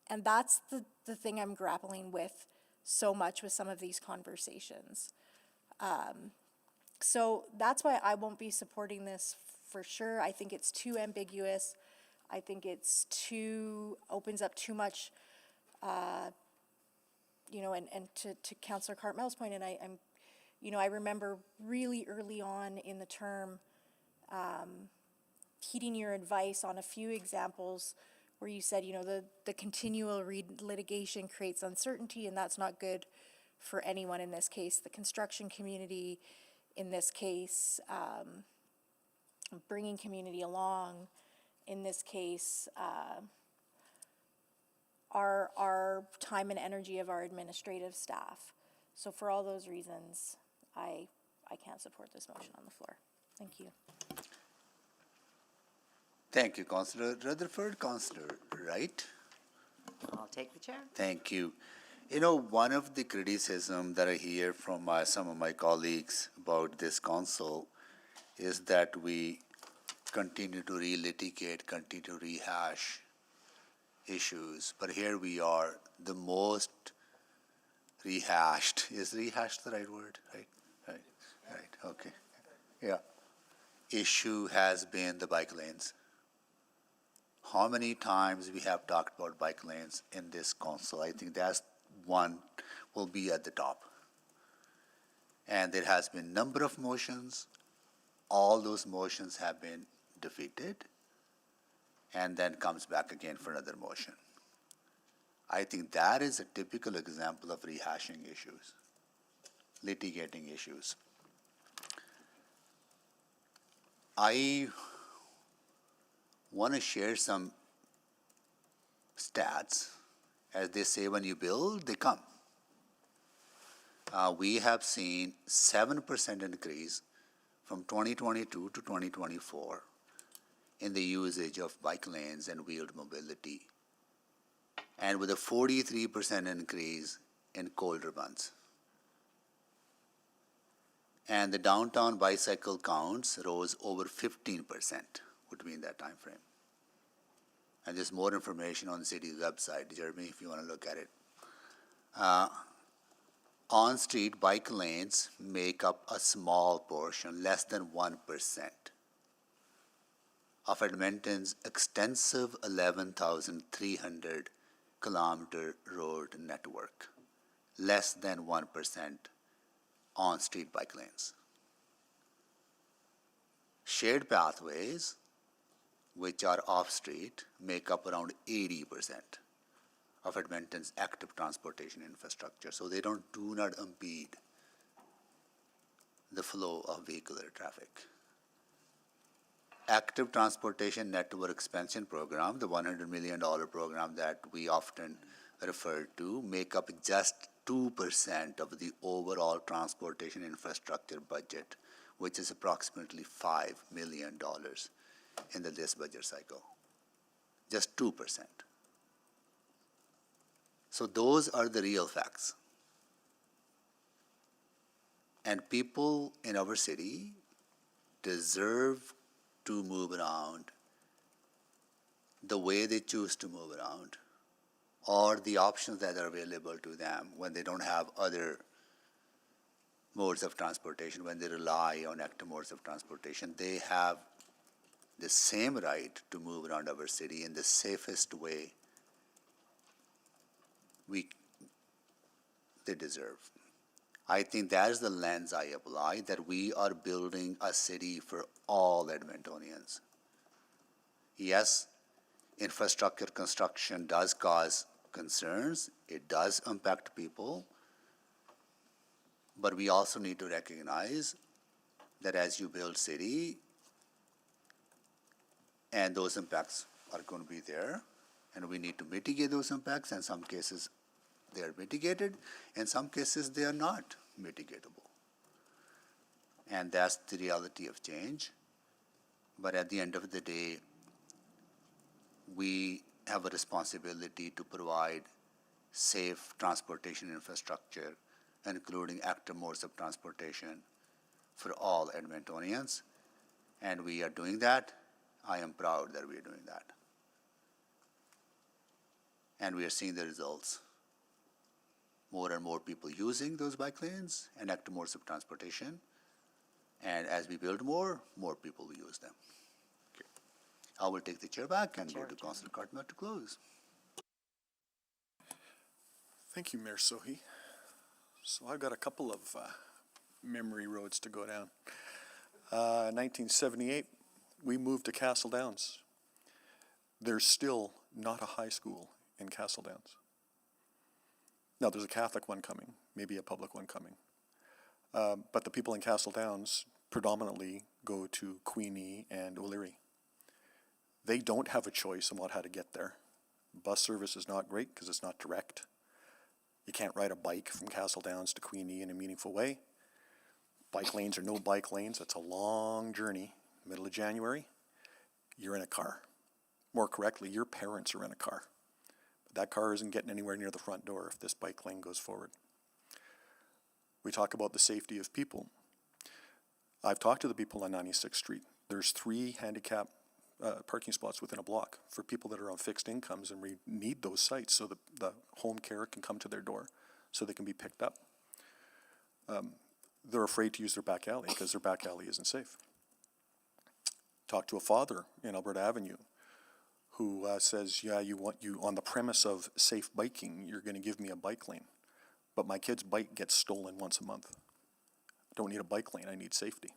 And that's the thing I'm grappling with so much with some of these conversations. So that's why I won't be supporting this for sure. I think it's too ambiguous. I think it's opens up too much, and to Councillor Cartmell's point, and I remember really early on in the term, heeding your advice on a few examples where you said, the continual litigation creates uncertainty, and that's not good for anyone in this case. The construction community, in this case, bringing community along, in this case, our time and energy of our administrative staff. So for all those reasons, I can't support this motion on the floor. Thank you. Thank you, Councillor Rutherford. Councillor Wright? I'll take the chair. Thank you. One of the criticism that I hear from some of my colleagues about this council is that we continue to relitigate, continue to rehash issues. But here we are, the most rehashed. Is rehashed the right word? Right, okay. Yeah. Issue has been the bike lanes. How many times we have talked about bike lanes in this council? I think that's one will be at the top. And there has been number of motions. All those motions have been defeated and then comes back again for another motion. I think that is a typical example of rehashing issues, litigating issues. I want to share some stats. As they say, when you build, they come. We have seen 7% increase from 2022 to 2024 in the usage of bike lanes and wheeled mobility, and with a 43% increase in colder months. And the downtown bicycle counts rose over 15% between that time frame. And there's more information on the city's website, Jeremy, if you want to look at it. On-street bike lanes make up a small portion, less than 1%, of Edmonton's extensive 11,300 kilometer road network. Less than 1% on-street bike lanes. Shared pathways, which are off-street, make up around 80% of Edmonton's active transportation infrastructure. So they do not impede the flow of vehicular traffic. Active Transportation Network Expansion Program, the $100 million program that we often refer to, make up just 2% of the overall transportation infrastructure budget, which is approximately $5 million in this budget cycle. Just 2%. So those are the real facts. And people in our city deserve to move around the way they choose to move around, or the options that are available to them when they don't have other modes of transportation, when they rely on active modes of transportation. They have the same right to move around our city in the safest way they deserve. I think that is the lens I apply, that we are building a city for all Edmontonians. Yes, infrastructure construction does cause concerns, it does impact people, but we also need to recognize that as you build city, and those impacts are going to be there, and we need to mitigate those impacts. In some cases, they are mitigated. In some cases, they are not mitigatable. And that's the reality of change. But at the end of the day, we have a responsibility to provide safe transportation infrastructure, including active modes of transportation for all Edmontonians. And we are doing that. I am proud that we are doing that. And we are seeing the results. More and more people using those bike lanes and active modes of transportation. And as we build more people will use them. Okay. I will take the chair back and go to Councillor Cartmel to close. Thank you, Mayor Sohi. So I've got a couple of memory roads to go down. 1978, we moved to Castle Downs. There's still not a high school in Castle Downs. Now, there's a Catholic one coming, maybe a public one coming. But the people in Castle Downs predominantly go to Queenie and O'Leary. They don't have a choice about how to get there. Bus service is not great because it's not direct. You can't ride a bike from Castle Downs to Queenie in a meaningful way. Bike lanes or no bike lanes, that's a long journey. Middle of January, you're in a car. More correctly, your parents are in a car. That car isn't getting anywhere near the front door if this bike lane goes forward. We talk about the safety of people. I've talked to the people on 96th Street. There's 3 handicap parking spots within a block for people that are on fixed incomes, and we need those sites so the home care can come to their door so they can be picked up. They're afraid to use their back alley because their back alley isn't safe. Talk to a father in Alberta Avenue who says, yeah, you on the premise of safe biking, you're going to give me a bike lane. But my kid's bike gets stolen once a month. I don't need a bike lane, I need safety.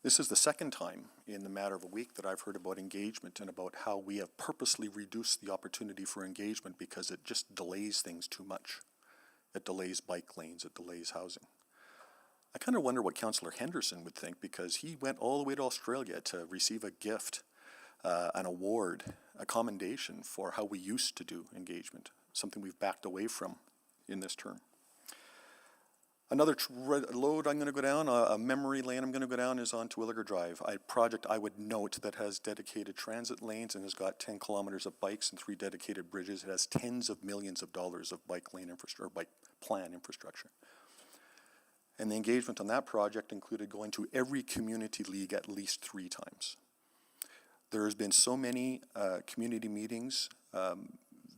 This is the second time in the matter of a week that I've heard about engagement and about how we have purposely reduced the opportunity for engagement because it just delays things too much. It delays bike lanes, it delays housing. I kind of wonder what Councillor Henderson would think, because he went all the way to Australia to receive a gift, an award, a commendation for how we used to do engagement, something we've backed away from in this term. Another load I'm going to go down, a memory lane I'm going to go down is on Terwilliger Drive. A project I would note that has dedicated transit lanes and has got 10 kilometers of bikes and 3 dedicated bridges. It has tens of millions of dollars of bike lane infrastructure, or bike plan infrastructure. And the engagement on that project included going to every community league at least 3 times. There has been so many community meetings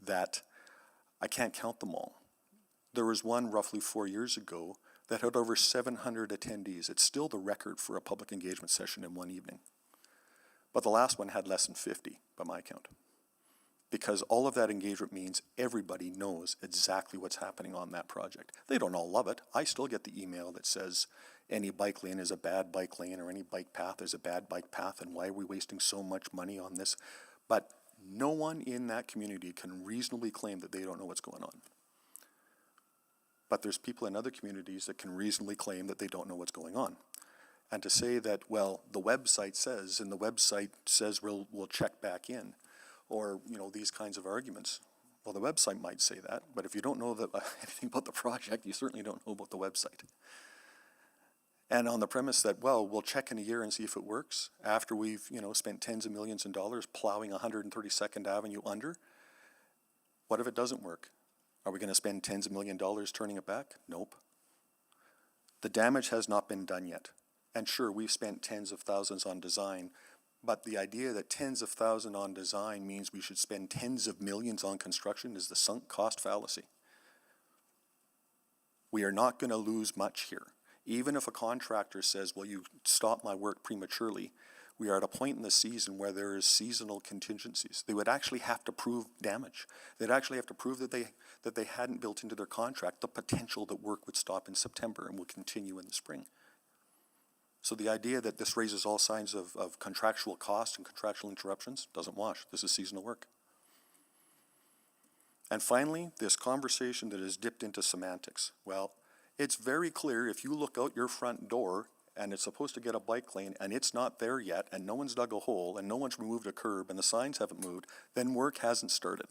that I can't count them all. There was one roughly 4 years ago that had over 700 attendees. It's still the record for a public engagement session in one evening. But the last one had less than 50 by my count. Because all of that engagement means everybody knows exactly what's happening on that project. They don't all love it. I still get the email that says any bike lane is a bad bike lane or any bike path is a bad bike path and why are we wasting so much money on this? But no one in that community can reasonably claim that they don't know what's going on. But there's people in other communities that can reasonably claim that they don't know what's going on. And to say that, well, the website says, and the website says we'll check back in, or, you know, these kinds of arguments. Well, the website might say that, but if you don't know anything about the project, you certainly don't know about the website. And on the premise that, well, we'll check in a year and see if it works, after we've, you know, spent tens of millions of dollars plowing 132nd Avenue under, what if it doesn't work? Are we going to spend tens of millions of dollars turning it back? Nope. The damage has not been done yet. And sure, we've spent tens of thousands on design, but the idea that tens of thousands on design means we should spend tens of millions on construction is the sunk cost fallacy. We are not going to lose much here. Even if a contractor says, well, you stopped my work prematurely, we are at a point in the season where there is seasonal contingencies. They would actually have to prove damage. They'd actually have to prove that they hadn't built into their contract the potential that work would stop in September and would continue in the spring. So the idea that this raises all signs of contractual costs and contractual interruptions doesn't wash. This is seasonal work. And finally, this conversation that has dipped into semantics. Well, it's very clear if you look out your front door and it's supposed to get a bike lane and it's not there yet and no one's dug a hole and no one's removed a curb and the signs haven't moved, then work hasn't started.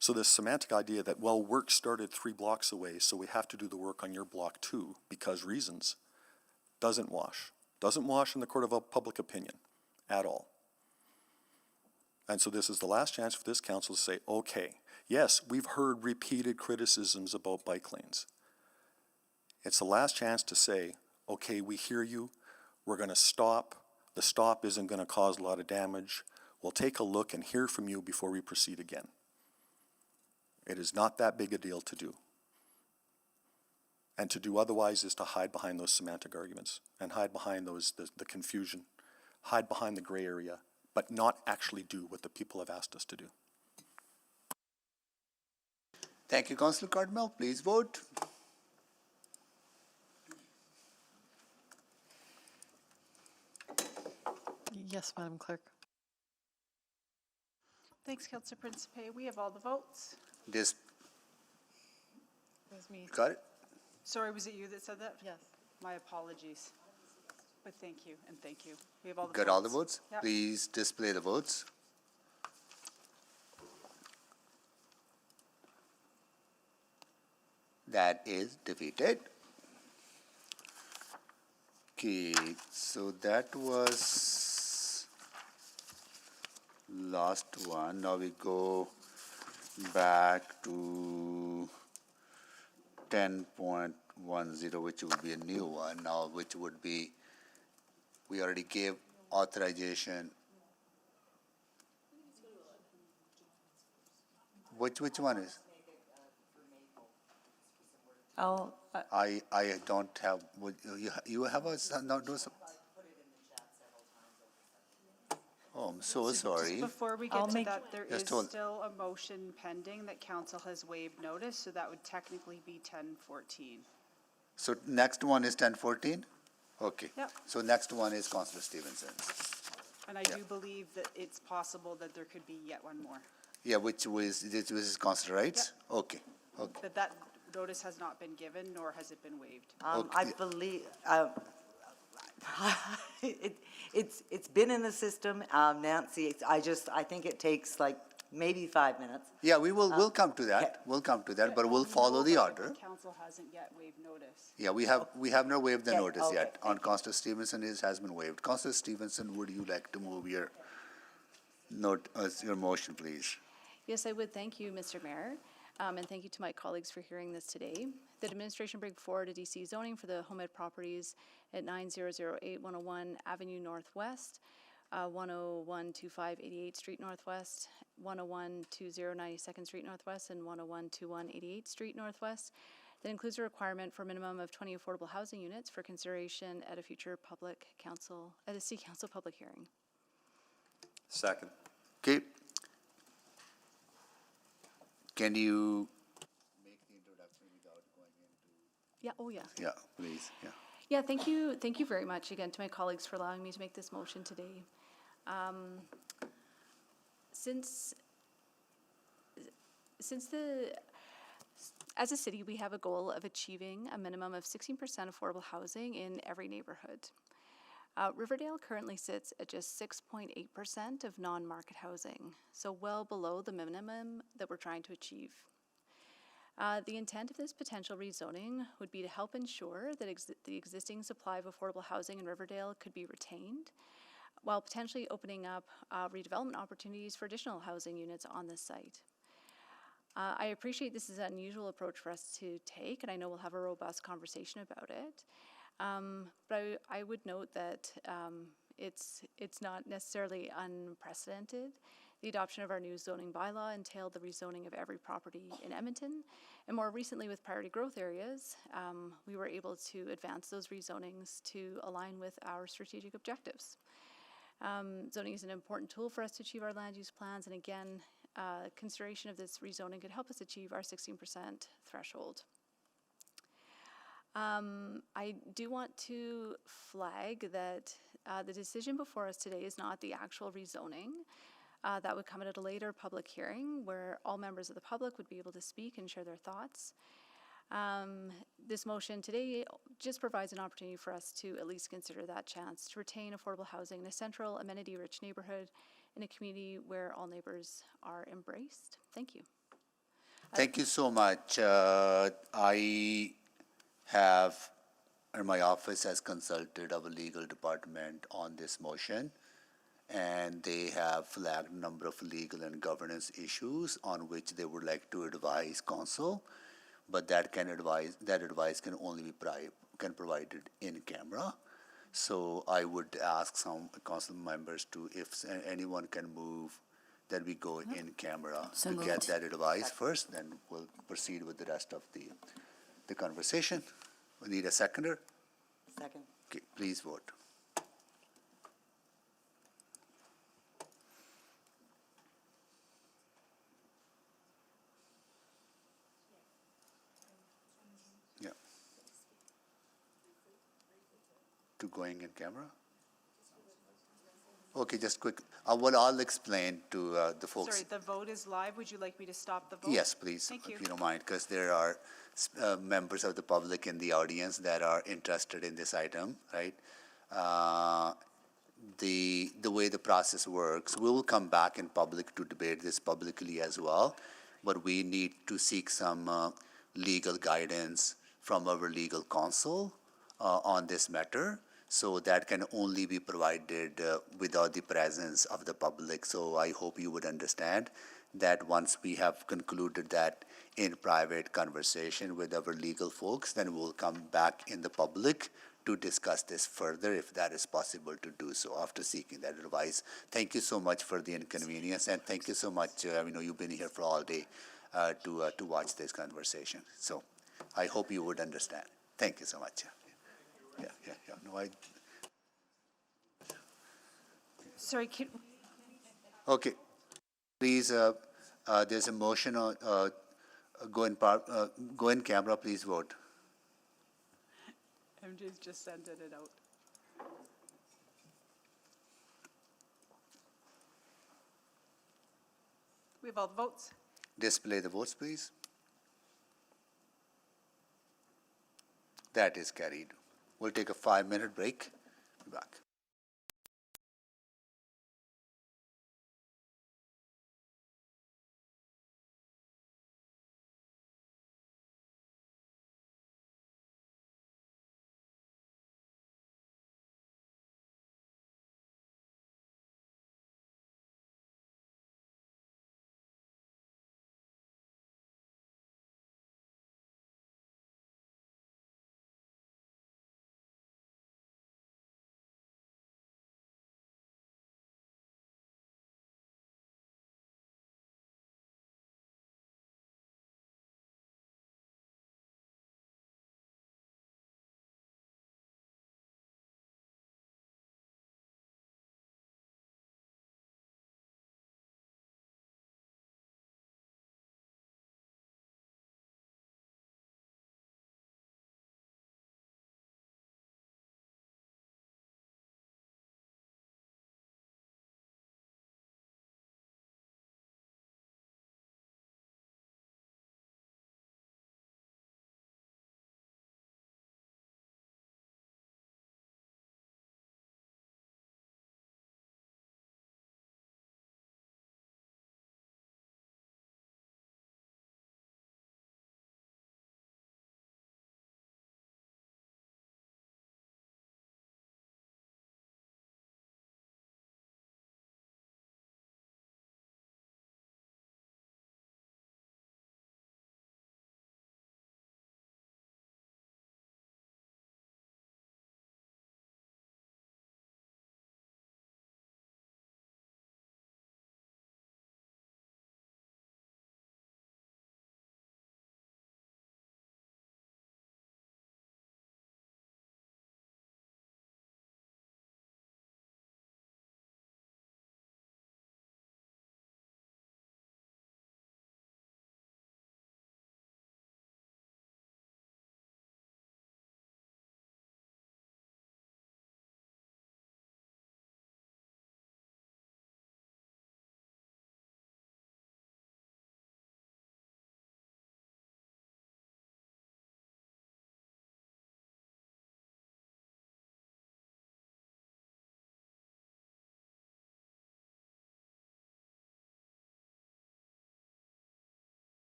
So this semantic idea that, well, work started 3 blocks away, so we have to do the work on your block too because reasons, doesn't wash. Doesn't wash in the court of public opinion at all. And so this is the last chance for this council to say, okay, yes, we've heard repeated criticisms about bike lanes. It's the last chance to say, okay, we hear you, we're going to stop, the stop isn't going to cause a lot of damage, we'll take a look and hear from you before we proceed again. It is not that big a deal to do. And to do otherwise is to hide behind those semantic arguments and hide behind the confusion, hide behind the gray area, but not actually do what the people have asked us to do. Thank you, Councillor Cardinal. Please vote. Yes, Madam Clerk. Thanks, Councillor Principe. We have all the votes. This, It was me. got it? Sorry, was it you that said that? Yes. My apologies. But thank you, and thank you. We have all the votes. Got all the votes? Yep. Please display the votes. That is defeated. Okay, so that was last one. Now we go back to 10.10, which would be a new one now, which would be, we already gave authorization. Which one is? I don't have, you have a, not do some? Oh, I'm so sorry. Just before we get to that, there is Just hold. still a motion pending that council has waived notice, so that would technically be 1014. So next one is 1014? Okay. Yep. So next one is Councillor Stevenson. And I do believe that it's possible that there could be yet one more. Yeah, which is Councillor Wright's? Okay, okay. But that notice has not been given, nor has it been waived. I believe, it's been in the system, Nancy, I think it takes like maybe 5 minutes. Yeah, we'll come to that. We'll come to that, but we'll follow the order. Council hasn't yet waived notice. Yeah, we have not waived the Okay, notice okay, yet. On Councillor Stevenson, it has been waived. Councillor Stevenson, would you like to move your your motion, please? Yes, I would. Thank you, Mr. Mayor. And thank you to my colleagues for hearing this today. The administration bring forward a DC zoning for the homestead properties at 9008 101 Avenue Northwest, 10125 88th Street Northwest, 10120 92nd Street Northwest, and 10121 88th Street Northwest. That includes a requirement for a minimum of 20 affordable housing units for consideration at a future city council public hearing. Second. Okay. Can you make the introduction without going into? Yeah, oh yeah. Yeah, please, yeah. Yeah, thank you very much again to my colleagues for allowing me to make this motion today. As a city, we have a goal of achieving a minimum of 16% affordable housing in every neighborhood. Riverdale currently sits at just 6.8% of non-market housing, so well below the minimum that we're trying to achieve. The intent of this potential rezoning would be to help ensure that the existing supply of affordable housing in Riverdale could be retained, while potentially opening up redevelopment opportunities for additional housing units on this site. I appreciate this is an unusual approach for us to take, and I know we'll have a robust conversation about it. But I would note that it's not necessarily unprecedented. The adoption of our new zoning bylaw entailed the rezoning of every property in Edmonton, and more recently with priority growth areas, we were able to advance those rezonings to align with our strategic objectives. Zoning is an important tool for us to achieve our land use plans, and again, consideration of this rezoning could help us achieve our 16% threshold. I do want to flag that the decision before us today is not the actual rezoning. That would come at a later public hearing where all members of the public would be able to speak and share their thoughts. This motion today just provides an opportunity for us to at least consider that chance to retain affordable housing in a central, amenity-rich neighborhood in a community where all neighbors are embraced. Thank you. Thank you so much. I have, or my office has consulted our legal department on this motion, and they have flagged a number of legal and governance issues on which they would like to advise council, but that advice can only be provided in camera. So I would ask some council members to, if anyone can move, that we go in camera to get that advice first, then we'll proceed with the rest of the conversation. We need a seconder. Second. Okay, please vote. Yeah. To going in camera? Okay, just quick. I'll explain to the folks. Sorry, the vote is live. Would you like me to stop the vote? Yes, please, Thank you. if you don't mind, because there are members of the public in the audience that are interested in this item, right? The way the process works, we will come back in public to debate this publicly as well, but we need to seek some legal guidance from our legal counsel on this matter. So that can only be provided without the presence of the public. So I hope you would understand that once we have concluded that in private conversation with our legal folks, then we'll come back in the public to discuss this further if that is possible to do so after seeking that advice. Thank you so much for the inconvenience, and thank you so much. I know you've been here for all day to watch this conversation. So I hope you would understand. Thank you so much. Yeah. No, Sorry, Okay. Please, there's a motion on, go in camera, please vote. MJ's just sending it out. We have all the votes. Display the votes, please. That is carried. We'll take a 5-minute break. Be back.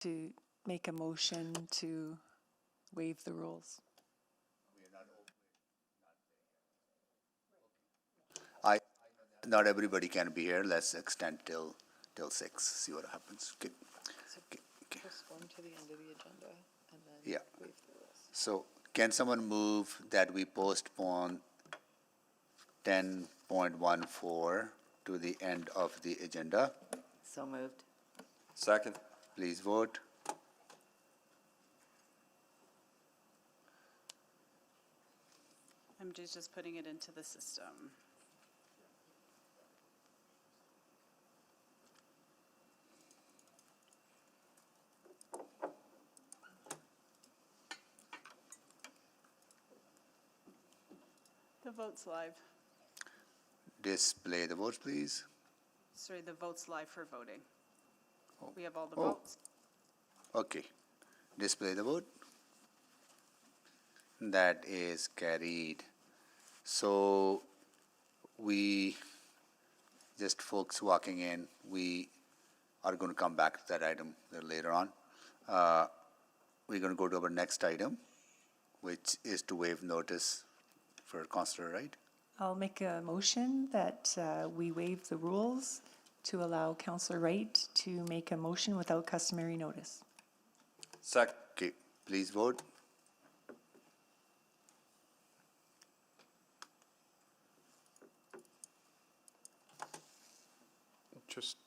to make a motion to waive the rules. Not everybody can be here. Let's extend till 6, see what happens. Okay. Postpone to the end of the agenda and then Yeah. waive the rules. So can someone move that we postpone 10.14 to the end of the agenda? So moved. Second. Please vote. I'm just putting it into the system. The vote's live. Display the votes, please. Sorry, the vote's live for voting. We have all the Oh. votes. Okay. Display the vote. That is carried. So we, just folks walking in, we are going to come back to that item later on. We're going to go to our next item, which is to waive notice for Councillor Wright. I'll make a motion that we waive the rules to allow Councillor Wright to make a motion without customary notice. Second. Okay, please vote. Just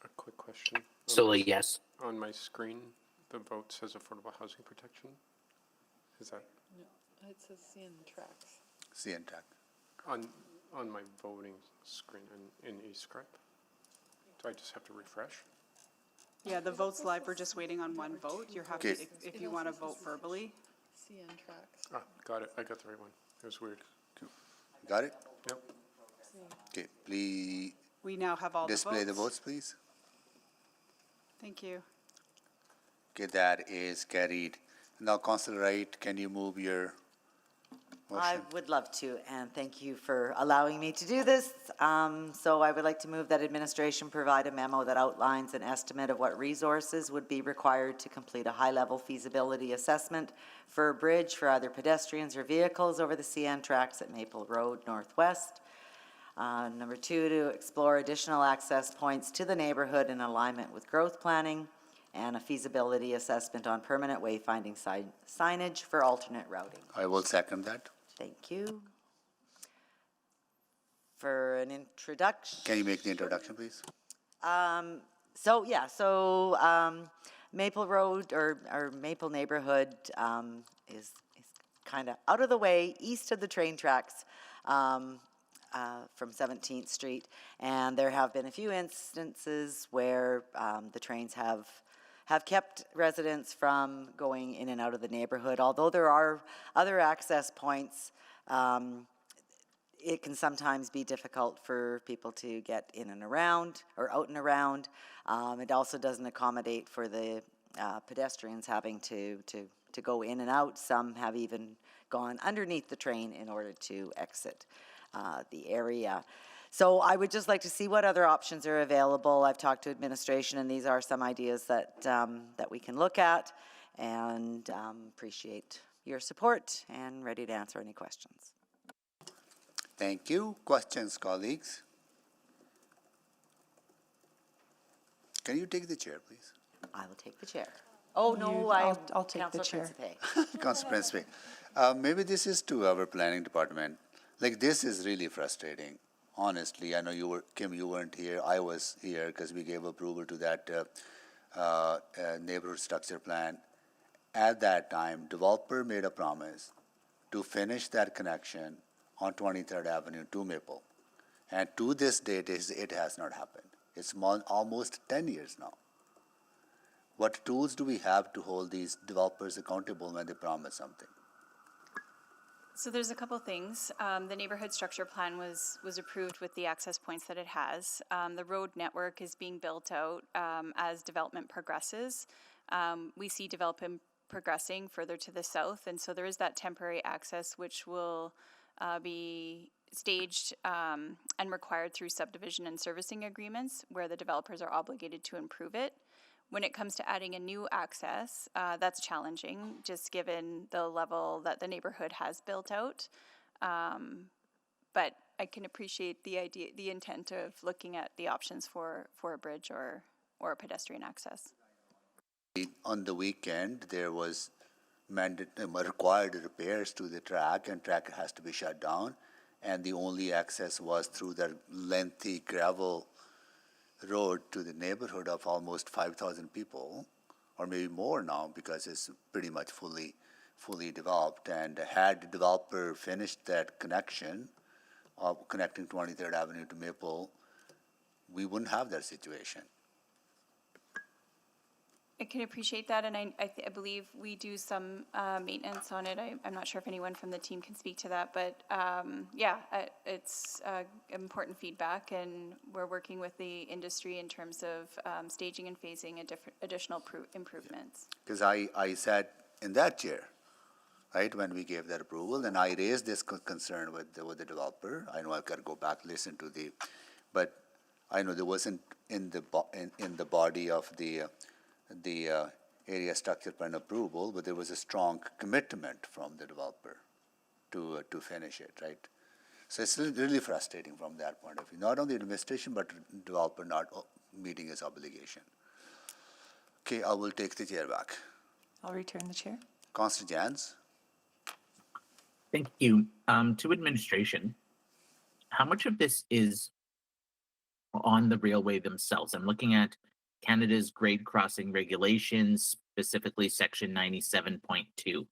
a quick question. So yes. On my screen, the vote says affordable housing protection. Is that No, it says CN tracks. CN track. on my voting screen in eScript? Do I just have to refresh? Yeah, the vote's live. We're just waiting on one vote. You're happy Okay. if you want to vote verbally. CN tracks. Ah, got it. I got the right one. It was weird. Got it? Yep. Okay, please We now have all the votes. display the votes, please. Thank you. Okay, that is carried. Now, Councillor Wright, can you move your I motion? would love to, and thank you for allowing me to do this. So I would like to move that administration provide a memo that outlines an estimate of what resources would be required to complete a high-level feasibility assessment for a bridge for either pedestrians or vehicles over the CN tracks at Maple Road Northwest. Number 2, to explore additional access points to the neighborhood in alignment with growth planning, and a feasibility assessment on permanent wayfinding signage for alternate routing. I will second that. Thank you. For an introduction. Can you make the introduction, please? Maple Road or Maple neighborhood is kind of out of the way, east of the train tracks from 17th Street. And there have been a few instances where the trains have kept residents from going in and out of the neighborhood. Although there are other access points, it can sometimes be difficult for people to get in and around or out and around. It also doesn't accommodate for the pedestrians having to go in and out. Some have even gone underneath the train in order to exit the area. So I would just like to see what other options are available. I've talked to administration, and these are some ideas that we can look at, and appreciate your support and ready to answer any questions. Thank you. Questions, colleagues? Can you take the chair, please? I will take the chair. Oh, no, I'll take the Councillor chair. Principe. Councillor Principe, maybe this is to our planning department. Like, this is really frustrating. Honestly, I know Kim, you weren't here. I was here because we gave approval to that neighborhood structure plan. At that time, developer made a promise to finish that connection on 23rd Avenue to Maple. And to this date, it has not happened. It's almost 10 years now. What tools do we have to hold these developers accountable when they promise something? So there's a couple things. The neighborhood structure plan was approved with the access points that it has. The road network is being built out as development progresses. We see development progressing further to the south, and so there is that temporary access which will be staged and required through subdivision and servicing agreements where the developers are obligated to improve it. when it comes to adding a new access, that's challenging, just given the level that the neighborhood has built out. But I can appreciate the idea, the intent of looking at the options for a bridge or a pedestrian access. On the weekend, there was required repairs to the track, and track has to be shut down. And the only access was through the lengthy gravel road to the neighborhood of almost 5,000 people, or maybe more now, because it's pretty much fully developed. And had the developer finished that connection of connecting 23rd Avenue to Maple, we wouldn't have that situation. I can appreciate that, and I believe we do some maintenance on it. I'm not sure if anyone from the team can speak to that, but yeah, it's important feedback, and we're working with the industry in terms of staging and phasing additional improvements. Because I sat in that chair, right, when we gave that approval, and I raised this concern with the developer. I know I've got to go back, listen to but I know there wasn't in the body of the area structure plan approval, but there was a strong commitment from the developer to finish it, right? So it's really frustrating from that point of view, not only administration, but developer not meeting his obligation. Okay, I will take the chair back. I'll return the chair. Councillor Jans? Thank you. To administration, how much of this is on the railway themselves? I'm looking at Canada's grade crossing regulations, specifically section 97.2.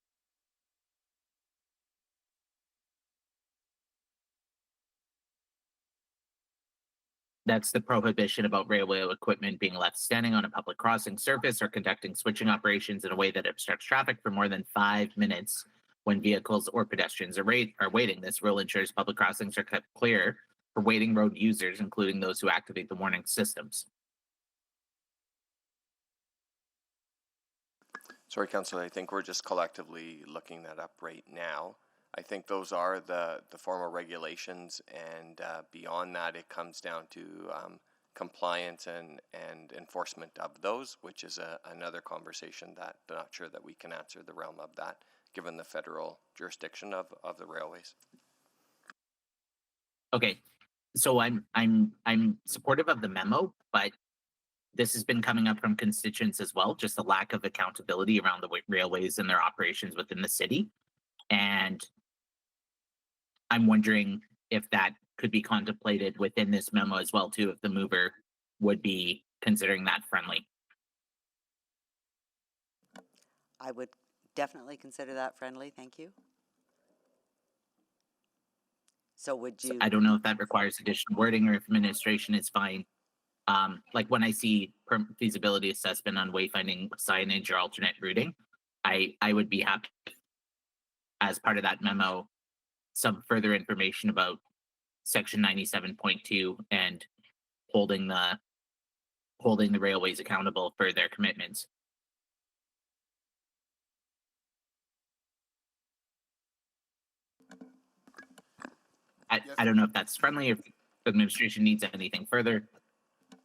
That's the prohibition about railway equipment being left standing on a public crossing surface or conducting switching operations in a way that obstructs traffic for more than 5 minutes when vehicles or pedestrians are waiting. This rule ensures public crossings are kept clear for waiting road users, including those who activate the warning systems. Sorry, Councillor, I think we're just collectively looking that up right now. I think those are the formal regulations, and beyond that, it comes down to compliance and enforcement of those, which is another conversation that I'm not sure that we can answer the realm of that, given the federal jurisdiction of the railways. Okay, so I'm supportive of the memo, but this has been coming up from constituents as well, just the lack of accountability around the railways and their operations within the city. And I'm wondering if that could be contemplated within this memo as well, too, if the mover would be considering that friendly. I would definitely consider that friendly, thank you. So would you? I don't know if that requires additional wording or if administration is fine. Like when I see feasibility assessment on wayfinding signage or alternate routing, I would be happy as part of that memo, some further information about section 97.2 and holding the railways accountable for their commitments. I don't know if that's friendly, if the administration needs anything further.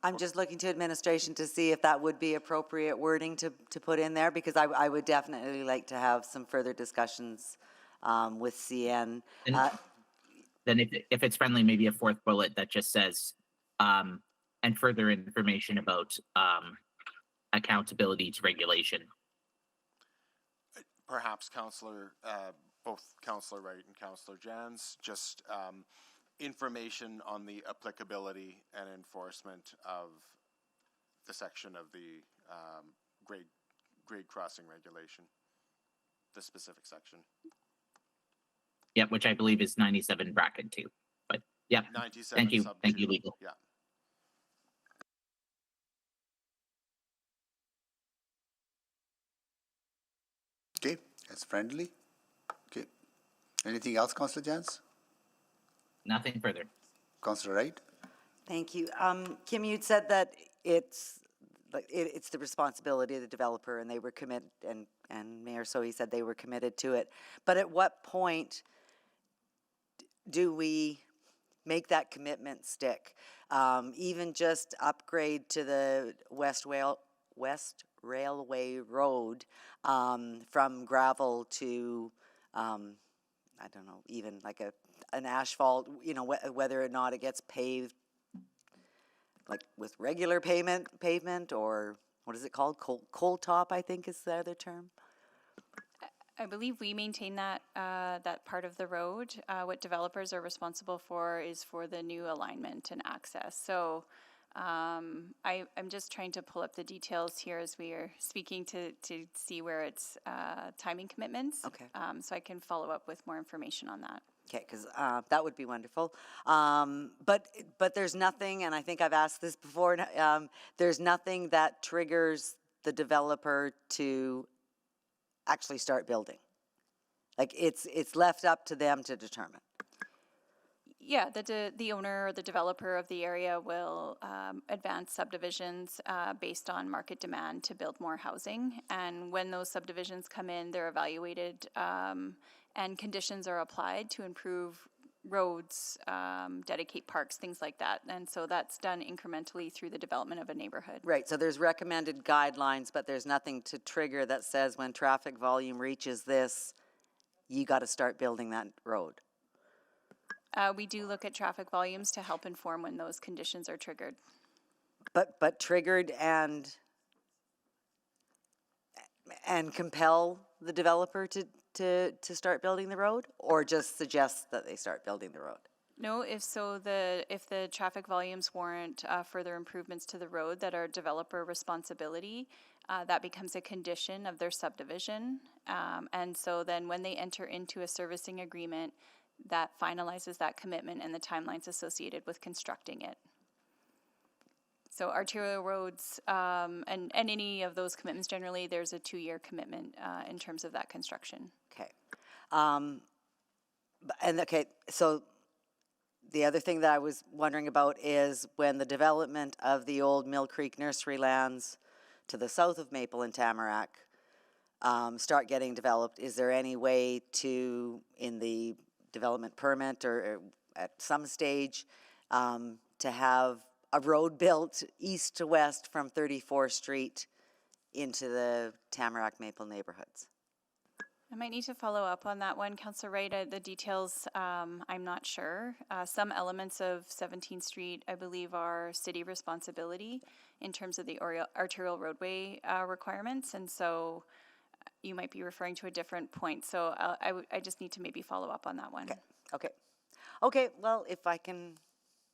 I'm just looking to administration to see if that would be appropriate wording to put in there, because I would definitely like to have some further discussions with CN. Then if it's friendly, maybe a fourth bullet that just says, and further information about accountability to regulation. Perhaps both Councillor Wright and Councillor Jans, just information on the applicability and enforcement of the section of the grade crossing regulation, the specific section. Yeah, which I believe is 97 bracket 2. But yeah, thank you, legal. Yeah. Okay, that's friendly. Okay. Anything else, Councillor Jans? Nothing further. Councillor Wright? Thank you. Kim, you'd said that it's the responsibility of the developer, and they were committed, and Mayor Sohi said they were committed to it. But at what point do we make that commitment stick? Even just upgrade to the West West Railway Road, from gravel to, I don't know, even like an asphalt, you know, whether or not it gets paved, like with regular pavement, or what is it called? Coal top, I think is the other term. I believe we maintain that, that part of the road. What developers are responsible for is for the new alignment and access. So I'm just trying to pull up the details here as we are speaking to see where it's timing commitments. Okay. So I can follow up with more information on that. Okay, because that would be wonderful. But there's nothing, and I think I've asked this before, there's nothing that triggers the developer to actually start building. Like it's left up to them to determine. Yeah, the owner or the developer of the area will advance subdivisions based on market demand to build more housing. And when those subdivisions come in, they're evaluated and conditions are applied to improve roads, dedicate parks, things like that. And so that's done incrementally through the development of a neighborhood. Right, so there's recommended guidelines, but there's nothing to trigger that says when traffic volume reaches this, you got to start building that road. We do look at traffic volumes to help inform when those conditions are triggered. But triggered and compel the developer to start building the road, or just suggest that they start building the road? No, if the traffic volumes warrant further improvements to the road that are developer responsibility, that becomes a condition of their subdivision. And so then when they enter into a servicing agreement, that finalizes that commitment and the timelines associated with constructing it. So arterial roads and any of those commitments, generally, there's a 2-year commitment in terms of that construction. Okay. So the other thing that I was wondering about is when the development of the old Mill Creek nursery lands to the south of Maple and Tamarack start getting developed, is there any way to, in the development permit or at some stage, to have a road built east to west from 34th Street into the Tamarack Maple neighborhoods? I might need to follow up on that one, Councillor Wright. The details, I'm not sure. Some elements of 17th Street, I believe, are city responsibility in terms of the arterial roadway requirements, and so you might be referring to a different point. So I just need to maybe follow up on that one. Okay, well, if I can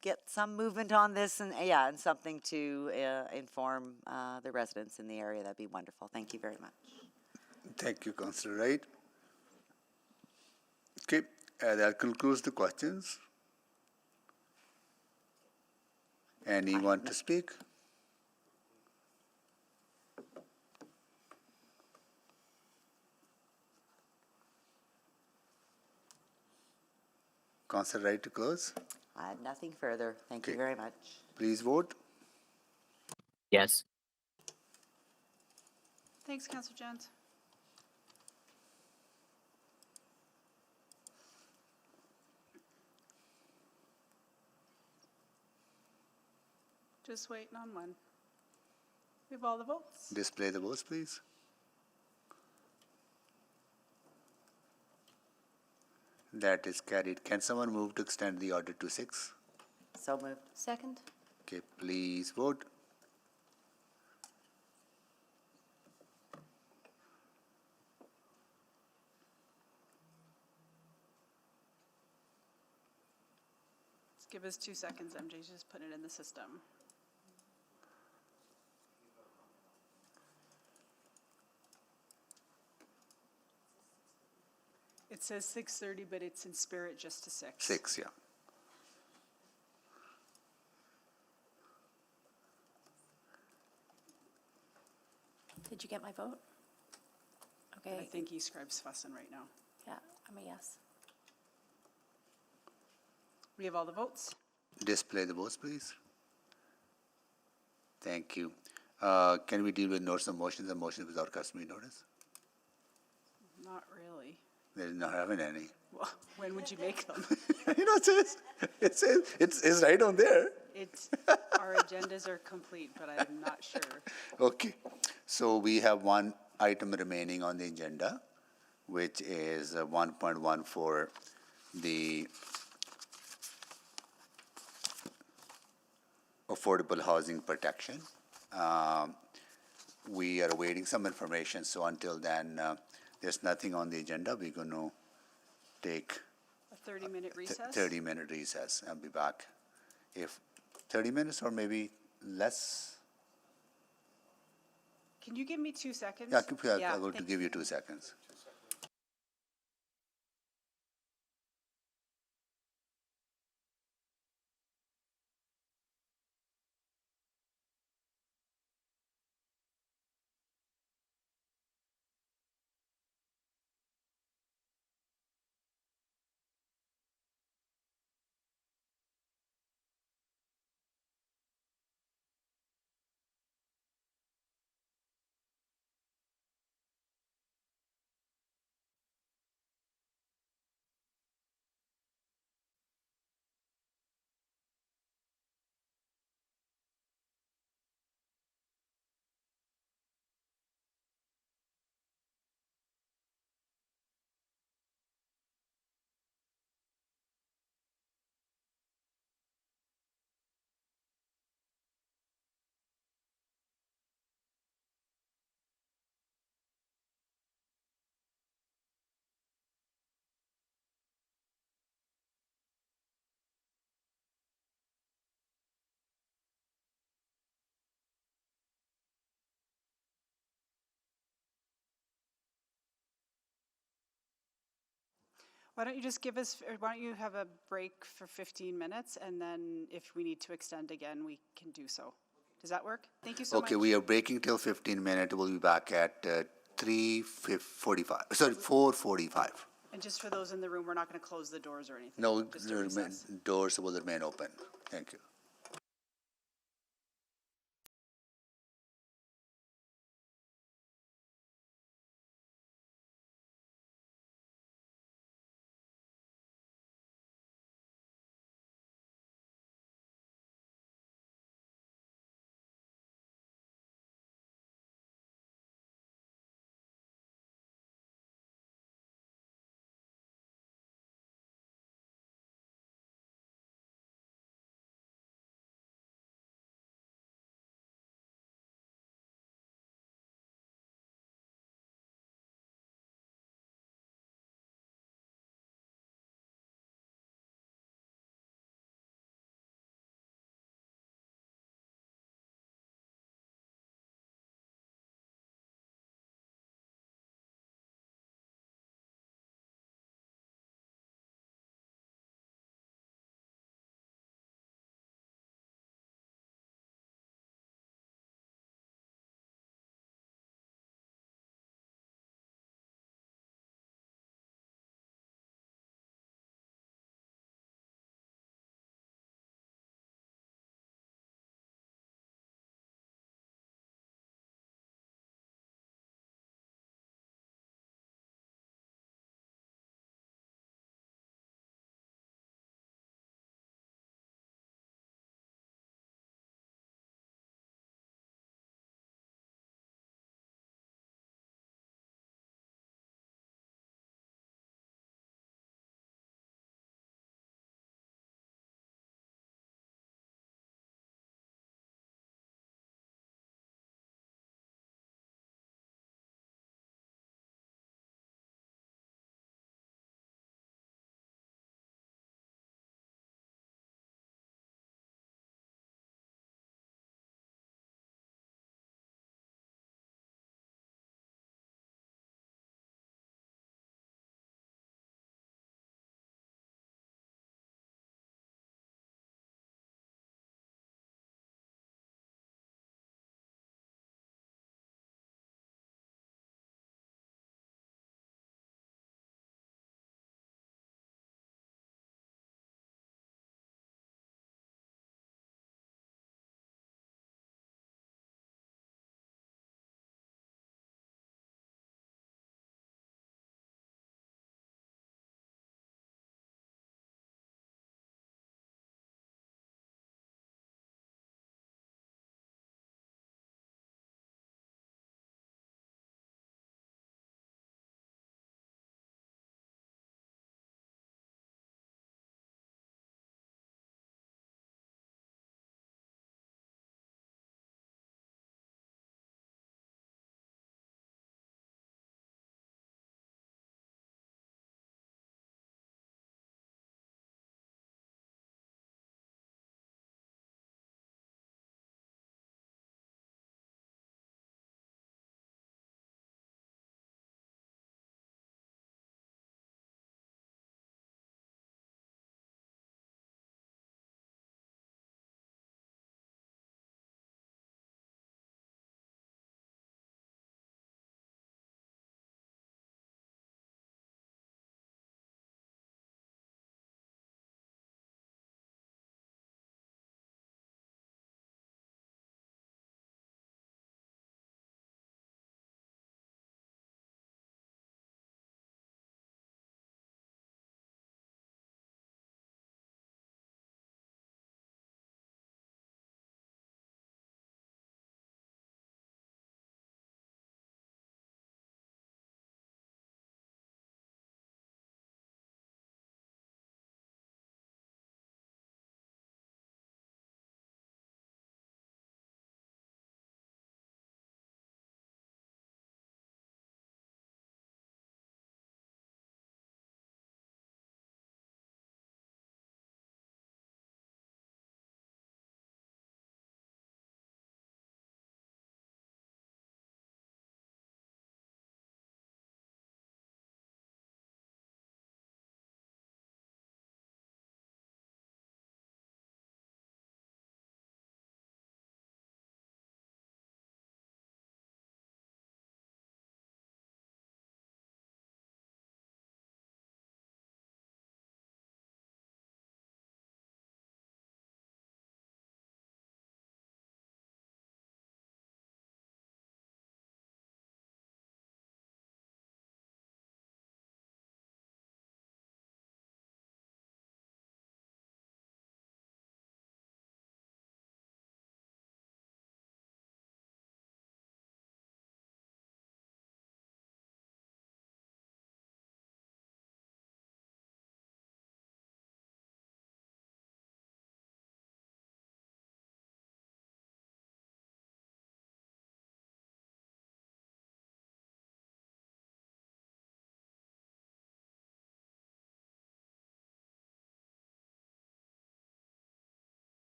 get some movement on this and something to inform the residents in the area, that'd be wonderful. Thank you very much. Thank you, Councillor Wright. Okay, that concludes the questions. Anyone to speak? Councillor Wright to close. I have nothing further. Thank you very much. Please vote. Yes. Thanks, Councillor Jans. Just waiting on one. We have all the votes. Display the votes, please. That is carried. Can someone move to extend the order to 6? So moved. Second. Okay, please vote. Just give us 2 seconds, MJ's just putting it in the system. It says 6:30, but it's in spirit just to 6. 6, yeah. Did you get my vote? Okay. I think E-Scribe's fussing right now. Yeah, I'm a yes. We have all the votes. Display the votes, please. Thank you. Can we deal with notice of motions and motions without customary notice? Not really. They're not having any. Well, when would you make them? You know, it's right on there. Our agendas are complete, but I'm not sure. Okay, so we have one item remaining on the agenda, which is 1.1 for the affordable housing protection. We are awaiting some information, so until then, there's nothing on the agenda. We're going to take A 30-minute recess? 30-minute recess. I'll be back. If 30 minutes or maybe less. Can you give me 2 seconds? Yeah, I'm going to give you 2 seconds. Why don't you just give us, or why don't you have a break for 15 minutes, and then if we need to extend again, we can do so. Does that work? Thank you so much. Okay, we are breaking till 15 minutes. We'll be back at 4:45. And just for those in the room, we're not going to close the doors or anything. No, Just a the recess. doors will remain open. Thank you.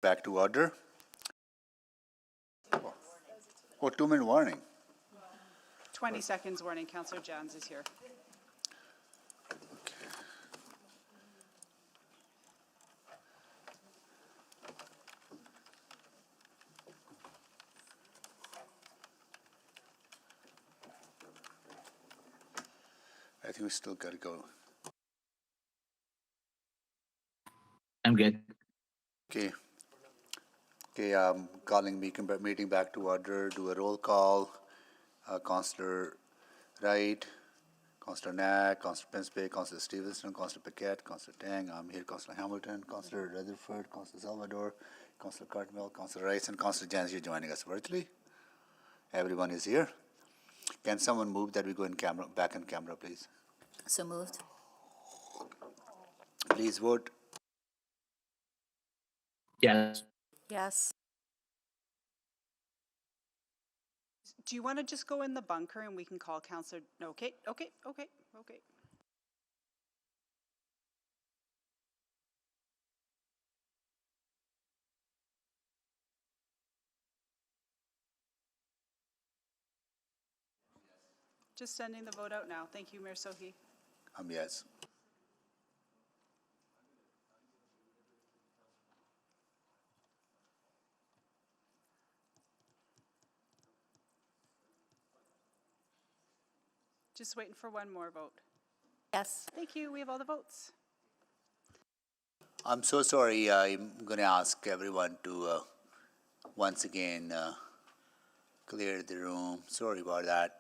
Back to order. Oh, 2-minute warning. 20 seconds warning, Councillor Jans is here. I think we still got to go. I'm good. Okay. Okay, calling meeting back to order. Do a roll call. Councillor Wright, Councillor Knack, Councillor Principe, Councillor Stevenson, Councillor Paquette, Councillor Tang, I'm here, Councillor Hamilton, Councillor Rutherford, Councillor Salvador, Councillor Cartmel, Councillor Rice, and Councillor Jans, you're joining us virtually. Everyone is here. Can someone move that we go in camera, back in camera, please? So moved. Please vote. Yes. Yes. Do you want to just go in the bunker and we can call Councillor? Okay. Just sending the vote out now. Thank you, Mayor Sohi. Yes. Just waiting for one more vote. Yes. Thank you. We have all the votes. I'm so sorry. I'm going to ask everyone to once again clear the room. Sorry about that.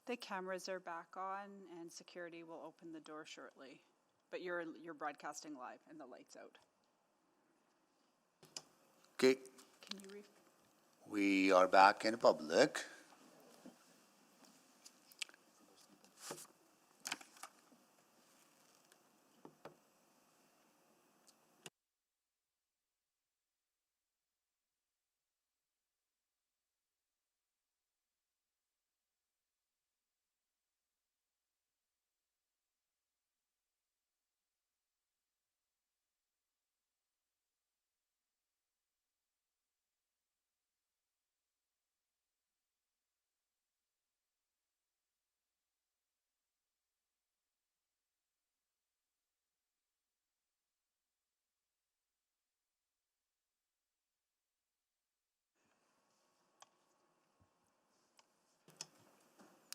The cameras are back on and security will open the door shortly. But you're broadcasting live and the light's out. Okay, Can you we are back in public.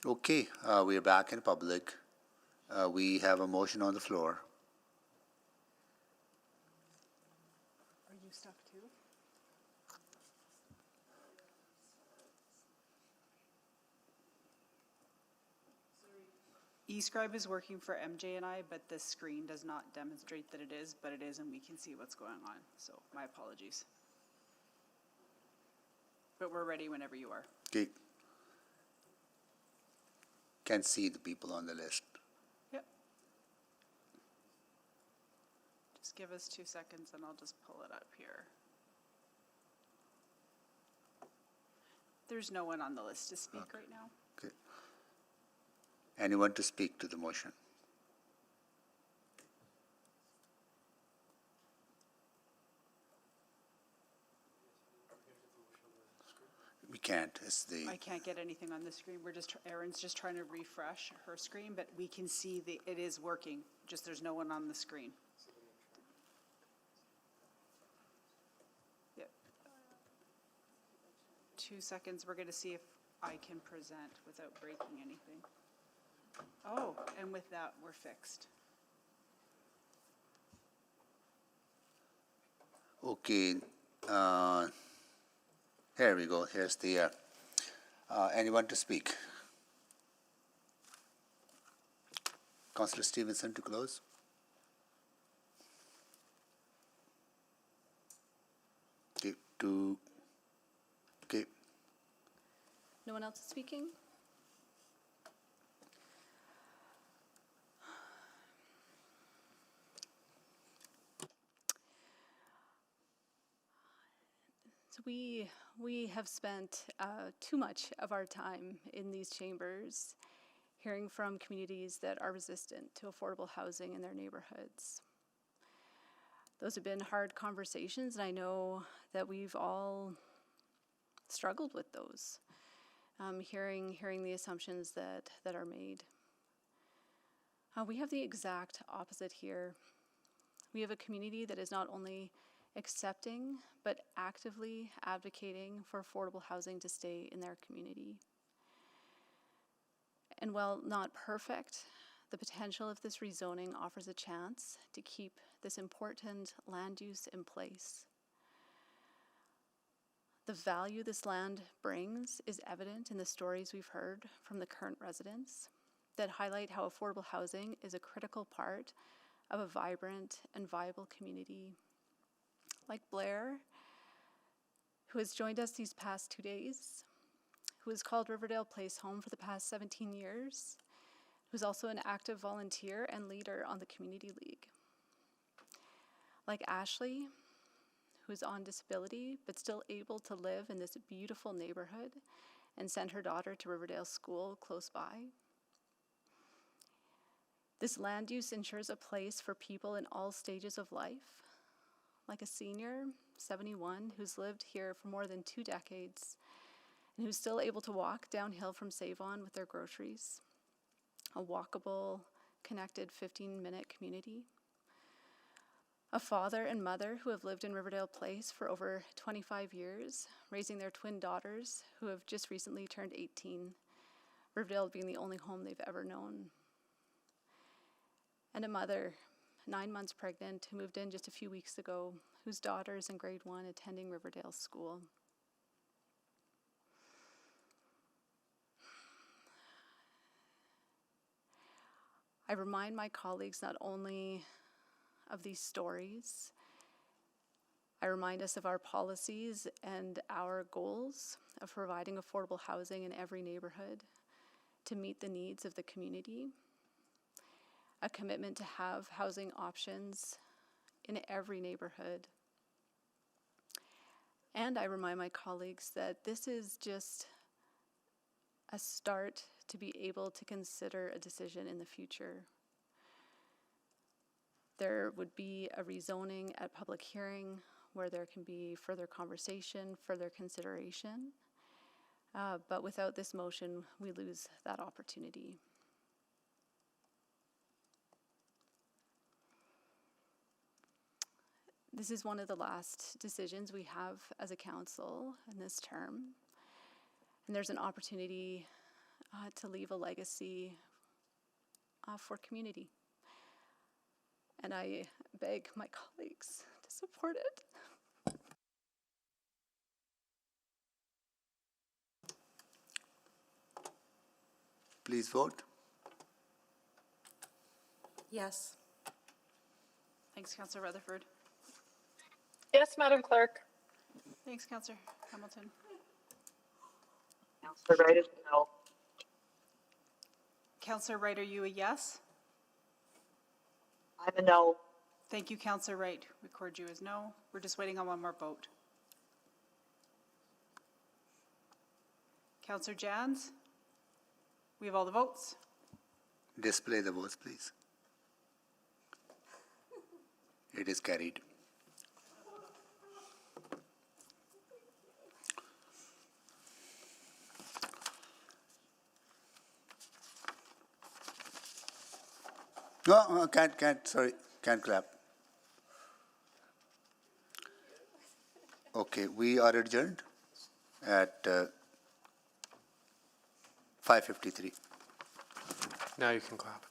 Okay, we are back in public. We have a motion on the floor. Are you stuck too? eScribe is working for MJ and I, but the screen does not demonstrate that it is, but it is, and we can see what's going on. So my apologies. But we're ready whenever you are. Okay. Can see the people on the list. Yep. Just give us 2 seconds and I'll just pull it up here. There's no one on the list to speak right now. Okay. Anyone to speak to the motion? We can't. It's the. I can't get anything on the screen. We're just, Erin's just trying to refresh her screen, but we can see it is working, just there's no one on the screen. Yep. 2 seconds, we're gonna see if I can present without breaking anything. Oh, and with that, we're fixed. Okay. Here we go. Here's the. Anyone to speak? Councillor Stevenson to close. Okay. Okay. No one else is speaking? So we have spent too much of our time in these chambers hearing from communities that are resistant to affordable housing in their neighborhoods. Those have been hard conversations, and I know that we've all struggled with those, hearing the assumptions that are made. We have the exact opposite here. We have a community that is not only accepting, but actively advocating for affordable housing to stay in their community. And while not perfect, the potential of this rezoning offers a chance to keep this important land use in place. The value this land brings is evident in the stories we've heard from the current residents that highlight how affordable housing is a critical part of a vibrant and viable community. Like Blair, who has joined us these past 2 days, who has called Riverdale Place home for the past 17 years, who's also an active volunteer and leader on the Community League. Like Ashley, who's on disability but still able to live in this beautiful neighborhood and send her daughter to Riverdale School close by. This land use ensures a place for people in all stages of life, like a senior, 71, who's lived here for more than 2 decades and who's still able to walk downhill from Save-On with their groceries. A walkable, connected 15-minute community. A father and mother who have lived in Riverdale Place for over 25 years, raising their twin daughters who have just recently turned 18, Riverdale being the only home they've ever known. And a mother, 9 months pregnant, who moved in just a few weeks ago, whose daughter is in grade 1 attending Riverdale School. I remind my colleagues not only of these stories, I remind us of our policies and our goals of providing affordable housing in every neighborhood to meet the needs of the community, a commitment to have housing options in every neighborhood. And I remind my colleagues that this is just a start to be able to consider a decision in the future. There would be a rezoning at public hearing where there can be further conversation, further consideration. But without this motion, we lose that opportunity. This is one of the last decisions we have as a council in this term. And there's an opportunity to leave a legacy for community. And I beg my colleagues to support it. Please vote. Yes. Thanks, Councillor Rutherford. Yes, Madam Clerk. Thanks, Councillor Hamilton. Councillor Wright is no. Councillor Wright, are you a yes? I'm a no. Thank you, Councillor Wright. Record you as no. We're just waiting on one more vote. Councillor Jans? We have all the votes. Display the votes, please. It is carried. No, can't clap. Okay, we are adjourned at 5:53. Now you can clap.